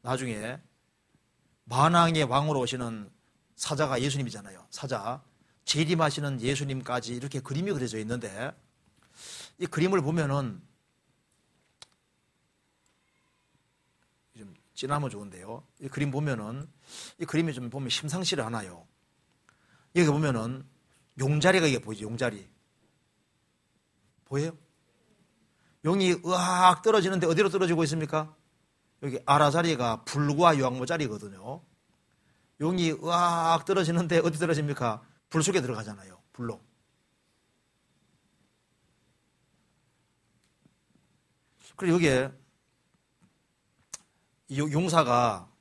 나중에 만왕의 왕으로 오시는 사자가 예수님이잖아요. 사자, 재림하시는 예수님까지 이렇게 그림이 그려져 있는데 이 그림을 보면은 좀 진하면 좋은데요. 이 그림 보면은 이 그림이 좀 보면 심상치를 않아요. 여기 보면은 용자리가 이게 보이죠? 용자리 보여요? 용이 으악 떨어지는데 어디로 떨어지고 있습니까? 여기 아라자리가 불과 요항모자리거든요. 용이 으악 떨어지는데 어디 떨어집니까? 불 속에 들어가잖아요. 불로. 그리고 여기에 용사가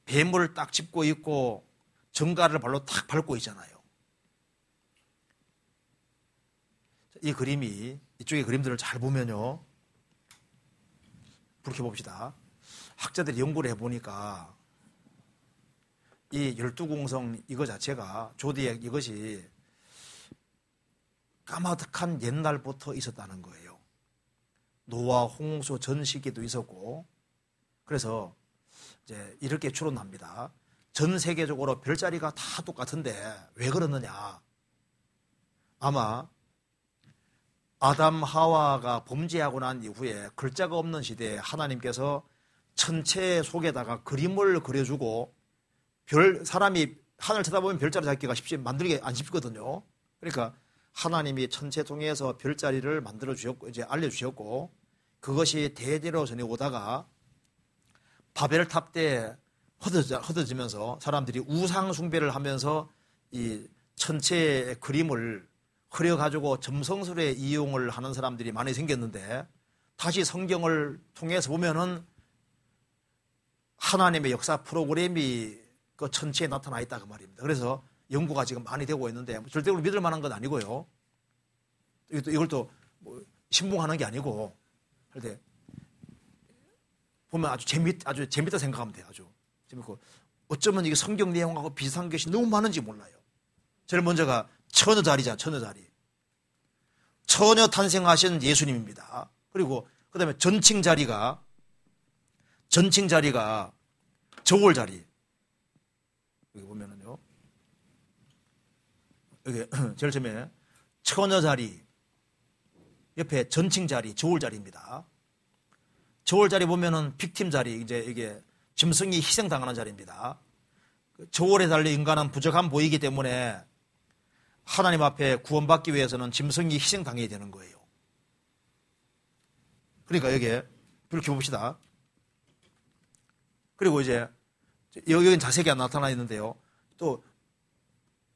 뱀을 딱 짚고 있고 정갈을 발로 탁 밟고 있잖아요. 이 그림이, 이쪽의 그림들을 잘 보면요. 불 켜봅시다. 학자들이 연구를 해보니까 이 12궁성 이거 자체가 조디액 이것이 까마득한 옛날부터 있었다는 거예요. 노아 홍수 전 시기도 있었고, 그래서 이제 이렇게 추론합니다. 전 세계적으로 별자리가 다 똑같은데 왜 그러느냐? 아마 아담 하와가 범죄하고 난 이후에 글자가 없는 시대에 하나님께서 천체 속에다가 그림을 그려주고 사람이 하늘 쳐다보면 별자리 잡기가 만들기 안 쉽거든요. 그러니까 하나님이 천체 통해서 별자리를 만들어 주셨고 이제 알려 주셨고 그것이 대대로 전해오다가 바벨탑 때 흩어지면서 사람들이 우상 숭배를 하면서 이 천체의 그림을 그려가지고 점성술에 이용을 하는 사람들이 많이 생겼는데 다시 성경을 통해서 보면은 하나님의 역사 프로그램이 그 천체에 나타나 있다 그 말입니다. 그래서 연구가 지금 많이 되고 있는데 절대로 믿을 만한 건 아니고요. 이걸 또 뭐 신봉하는 게 아니고 그런데 보면 아주 재밌다 생각하면 돼요. 아주 재밌고 어쩌면 이게 성경 내용하고 비슷한 것이 너무 많은지 몰라요. 제일 먼저가 처녀자리자, 처녀자리. 처녀 탄생하신 예수님입니다. 그리고 그 다음에 전칭자리가 저울자리. 여기 보면은요. 여기 제일 처음에 처녀자리, 옆에 전칭자리, 저울자리입니다. 저울자리 보면은 빅팀자리, 이제 이게 짐승이 희생당하는 자리입니다. 저울에 달려 인간은 부족함 보이기 때문에 하나님 앞에 구원받기 위해서는 짐승이 희생당해야 되는 거예요. 그러니까 여기에 이렇게 봅시다. 그리고 이제 여기는 자세하게 나타나 있는데요. 또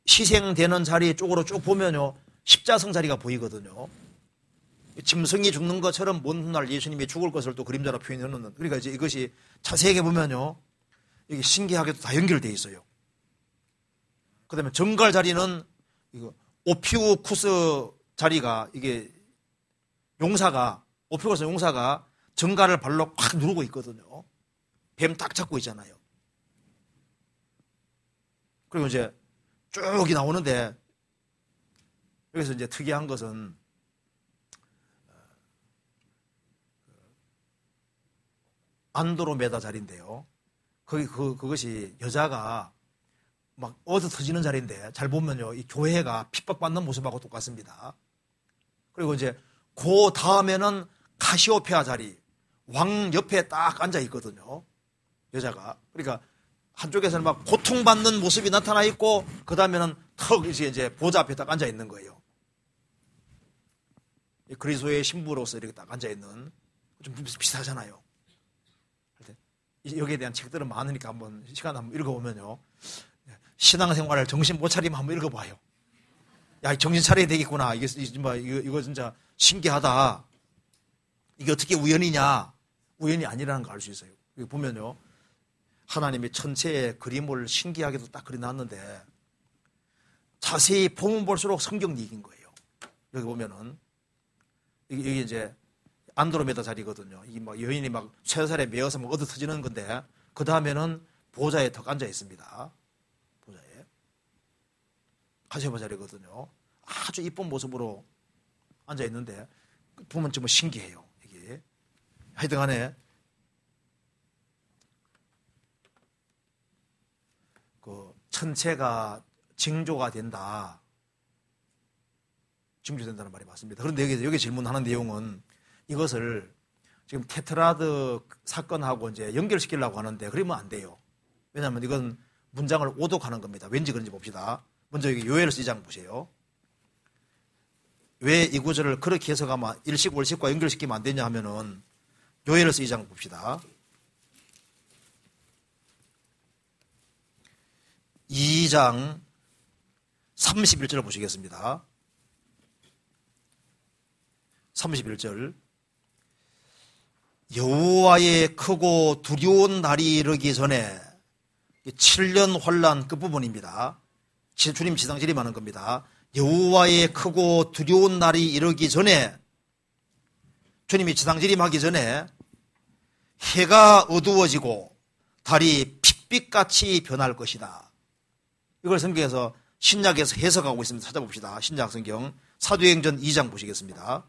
희생되는 자리 쪽으로 쭉 보면요. 십자성 자리가 보이거든요. 짐승이 죽는 것처럼 먼 날 예수님이 죽을 것을 또 그림자로 표현해놓는. 그러니까 이제 이것이 자세하게 보면요. 이게 신기하게도 다 연결되어 있어요. 그 다음에 정갈 자리는 이거 오피우쿠스 자리가 이게 오피우쿠스 용사가 정갈을 발로 꽉 누르고 있거든요. 뱀 딱 잡고 있잖아요. 그리고 이제 쭉 나오는데 여기서 이제 특이한 것은 안드로메다 자리인데요. 그것이 여자가 막 얻어 터지는 자리인데 잘 보면요. 이 교회가 핍박받는 모습하고 똑같습니다. 그리고 이제 그 다음에는 카시오페아 자리. 왕 옆에 딱 앉아 있거든요. 여자가. 그러니까 한쪽에서는 막 고통받는 모습이 나타나 있고 그 다음에는 턱 이제 보좌 앞에 딱 앉아 있는 거예요. 그리스도의 신부로서 이렇게 딱 앉아 있는 좀 비슷하잖아요. 여기에 대한 책들은 많으니까 한번 시간 한번 읽어보면요. 신앙생활을 정신 못 차리면 한번 읽어봐요. 야, 정신 차려야 되겠구나. 이거 진짜 신기하다. 이게 어떻게 우연이냐? 우연이 아니라는 걸 알 수 있어요. 여기 보면요. 하나님이 천체의 그림을 신기하게도 딱 그려놨는데 자세히 보면 볼수록 성경 얘기인 거예요. 여기 보면은 여기 이제 안드로메다 자리거든요. 이게 막 여인이 막 쇠살에 매어서 막 얻어 터지는 건데 그 다음에는 보좌에 턱 앉아 있습니다. 보좌에 카시오페아 자리거든요. 아주 이쁜 모습으로 앉아 있는데 보면 좀 신기해요. 이게 하여튼간에 그 천체가 징조가 된다. 징조된다는 말이 맞습니다. 그런데 여기 질문하는 내용은 이것을 지금 테트라드 사건하고 이제 연결시키려고 하는데 그러면 안 돼요. 왜냐하면 이건 문장을 오독하는 겁니다. 왠지 그런지 봅시다. 먼저 여기 요엘서 2장 보세요. 왜 이 구절을 그렇게 해석하면 일식월식과 연결시키면 안 되냐 하면은 요엘서 2장 봅시다. 2장 31절 보시겠습니다. 31절 여호와의 크고 두려운 날이 이르기 전에 7년 환난 끝부분입니다. 주님 지상질이 많은 겁니다. 여호와의 크고 두려운 날이 이르기 전에 주님이 지상질임하기 전에 해가 어두워지고 달이 핏빛같이 변할 것이다. 이걸 성경에서 신약에서 해석하고 있습니다. 찾아봅시다. 신약 성경 사도행전 2장 보시겠습니다.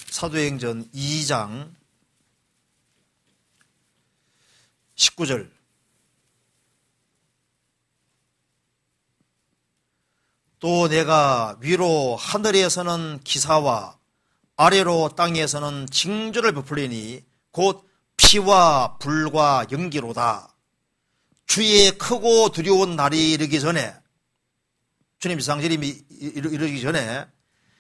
사도행전 2장 19절 또 내가 위로 하늘에서는 기사와 아래로 땅에서는 징조를 베풀리니 곧 피와 불과 연기로다. 주의 크고 두려운 날이 이르기 전에, 주님 지상재림이 이르기 전에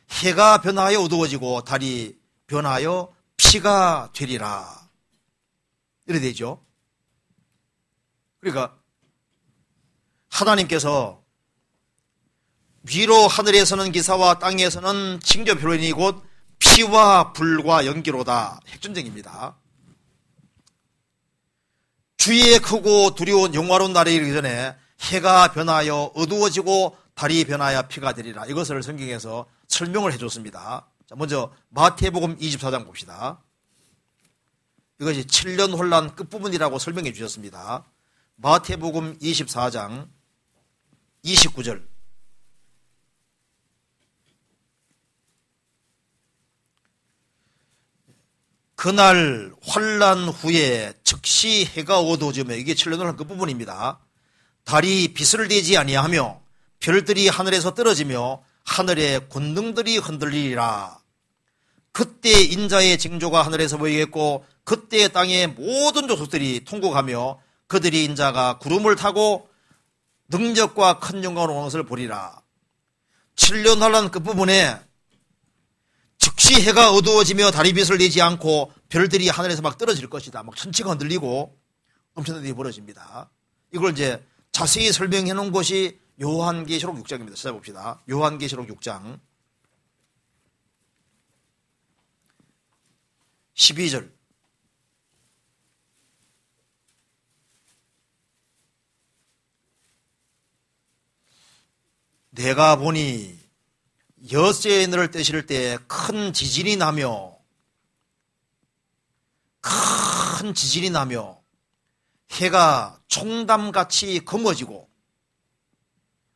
해가 변하여 어두워지고 달이 변하여 피가 되리라. 이래 되죠. 그러니까 하나님께서 위로 하늘에서는 기사와 땅에서는 징조 표현이 곧 피와 불과 연기로다. 핵전쟁입니다. 주의 크고 두려운 영화로운 날이 이르기 전에 해가 변하여 어두워지고 달이 변하여 피가 되리라. 이것을 성경에서 설명을 해줬습니다. 자, 먼저 마태복음 24장 봅시다. 이것이 7년 혼란 끝부분이라고 설명해 주셨습니다. 마태복음 24장 29절. 그날 환란 후에 즉시 해가 어두워지며, 이게 7년 혼란 끝부분입니다. 달이 빛을 내지 아니하며 별들이 하늘에서 떨어지며 하늘의 권능들이 흔들리리라. 그때 인자의 징조가 하늘에서 보이겠고 그때 땅의 모든 족속들이 통곡하며 그들이 인자가 구름을 타고 능력과 큰 영광으로 오는 것을 보리라. 7년 환란 끝부분에 즉시 해가 어두워지며 달이 빛을 내지 않고 별들이 하늘에서 막 떨어질 것이다. 막 천체가 흔들리고 엄청난 일이 벌어집니다. 이걸 이제 자세히 설명해 놓은 것이 요한계시록 6장입니다. 찾아봅시다. 요한계시록 6장 12절. 내가 보니 엿새의 늘을 떼실 때 큰 지진이 나며 해가 총담같이 검어지고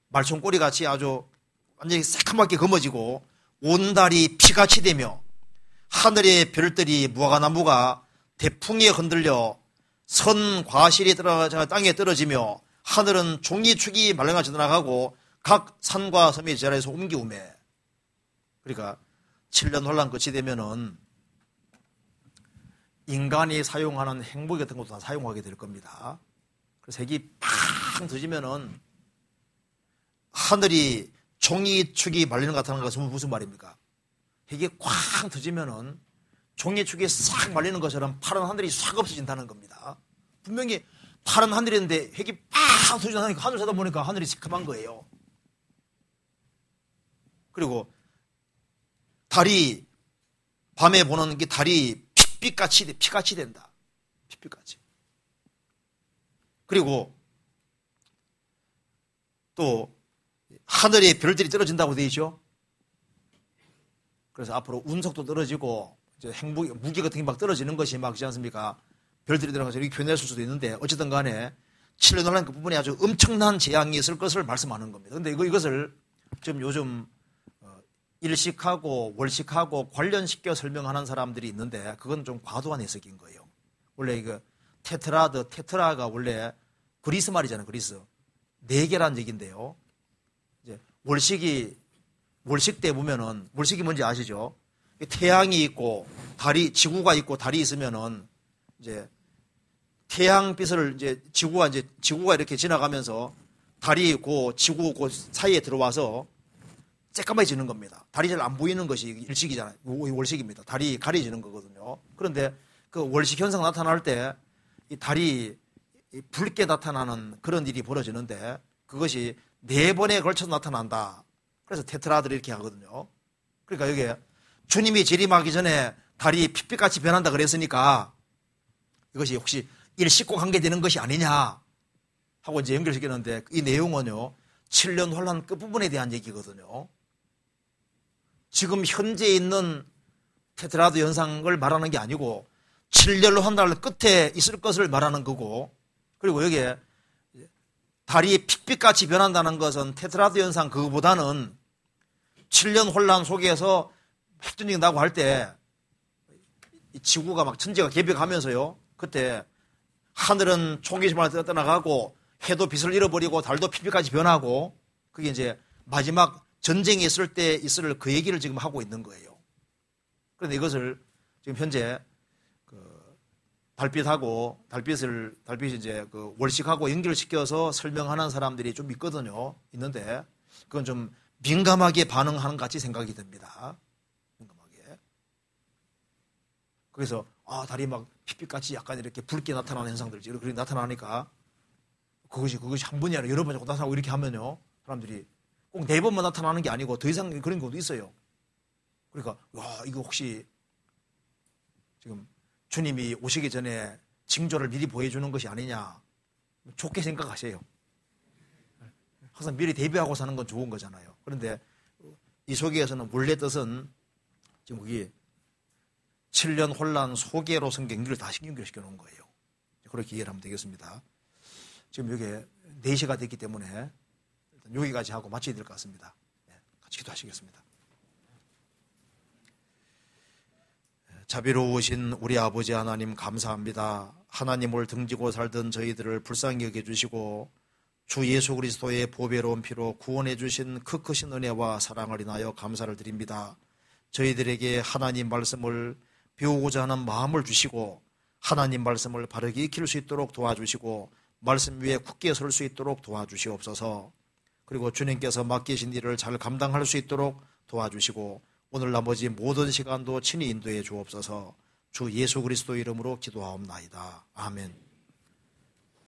말총꼬리같이 아주 완전히 새카맣게 검어지고 온 달이 피같이 되며 하늘의 별들이 무화과나무가 대풍에 흔들려 선 과실이 땅에 떨어지며 하늘은 종이축이 말랑같이 날아가고 각 산과 섬이 제자리에서 옮기우매. 그러니까 7년 혼란 끝이 되면은 인간이 사용하는 행복 같은 것도 다 사용하게 될 겁니다. 그래서 핵이 팡 터지면은 하늘이 종이축이 말리는 것 같다는 것은 무슨 말입니까? 핵이 쾅 터지면은 종이축이 싹 말리는 것처럼 파란 하늘이 싹 없어진다는 겁니다. 분명히 파란 하늘인데 핵이 팍 터지니까 하늘 쳐다보니까 하늘이 새카만 거예요. 그리고 달이 밤에 보는 게 달이 피같이 된다. 핏빛같이. 그리고 또 하늘에 별들이 떨어진다고 되어 있죠. 그래서 앞으로 운석도 떨어지고 이제 무기 같은 게 막 떨어지는 것이 막 있지 않습니까? 별들이 들어가서 이렇게 표현했을 수도 있는데 어쨌든 간에 7년 혼란 그 부분에 아주 엄청난 재앙이 있을 것을 말씀하는 겁니다. 근데 이것을 지금 요즘 일식하고 월식하고 관련시켜 설명하는 사람들이 있는데 그건 좀 과도한 해석인 거예요. 원래 이거 테트라가 원래 그리스 말이잖아요. 그리스. 4개란 얘기인데요. 이제 월식 때 보면은 월식이 뭔지 아시죠? 태양이 있고 지구가 있고 달이 있으면은 이제 태양빛을 이제 지구가 이렇게 지나가면서 달이 있고 지구 그 사이에 들어와서 새까매지는 겁니다. 달이 잘 안 보이는 것이 일식이잖아요. 월식입니다. 달이 가려지는 거거든요. 그런데 그 월식 현상 나타날 때 이 달이 붉게 나타나는 그런 일이 벌어지는데 그것이 4번에 걸쳐서 나타난다. 그래서 테트라들이 이렇게 하거든요. 그러니까 여기에 주님이 재림하기 전에 달이 핏빛같이 변한다 그랬으니까 이것이 혹시 일식과 관계되는 것이 아니냐 하고 이제 연결시키는데 이 내용은요 7년 혼란 끝부분에 대한 얘기거든요. 지금 현재 있는 테트라드 현상을 말하는 게 아니고 7년 혼란 끝에 있을 것을 말하는 거고, 그리고 여기에 달이 핏빛같이 변한다는 것은 테트라드 현상 그거보다는 7년 혼란 속에서 핵전쟁이 나고 할 때 지구가 막 천지가 개벽하면서요. 그때 하늘은 총기지만 떠나가고 해도 빛을 잃어버리고 달도 핏빛같이 변하고 그게 이제 마지막 전쟁이 있을 때 있을 그 얘기를 지금 하고 있는 거예요. 그런데 이것을 지금 현재 달빛을 이제 그 월식하고 연결시켜서 설명하는 사람들이 좀 있는데 그건 좀 민감하게 반응하는 것 같이 생각이 듭니다. 민감하게. 그래서 달이 막 핏빛같이 약간 이렇게 붉게 나타나는 현상들이 그렇게 나타나니까 그것이 한 번이 아니라 여러 번 자꾸 나타나고 이렇게 하면요, 사람들이 꼭 4번만 나타나는 게 아니고 더 이상 그런 경우도 있어요. 그러니까 이거 혹시 지금 주님이 오시기 전에 징조를 미리 보여주는 것이 아니냐, 좋게 생각하세요. 항상 미리 대비하고 사는 건 좋은 거잖아요. 그런데 이 소개에서는 원래 뜻은 지금 거기 7년 혼란 소개로 성경을 다 연결시켜 놓은 거예요. 그렇게 이해를 하면 되겠습니다. 지금 여기 4시가 됐기 때문에 일단 여기까지 하고 마쳐야 될 것 같습니다. 같이 기도하시겠습니다. 자비로우신 우리 아버지 하나님 감사합니다. 하나님을 등지고 살던 저희들을 불쌍히 여겨주시고 주 예수 그리스도의 보배로운 피로 구원해 주신 그 크신 은혜와 사랑을 인하여 감사를 드립니다. 저희들에게 하나님 말씀을 배우고자 하는 마음을 주시고 하나님 말씀을 바르게 익힐 수 있도록 도와주시고 말씀 위에 굳게 설 수 있도록 도와주시옵소서. 그리고 주님께서 맡기신 일을 잘 감당할 수 있도록 도와주시고 오늘 나머지 모든 시간도 친히 인도해 주옵소서. 주 예수 그리스도 이름으로 기도하옵나이다. 아멘.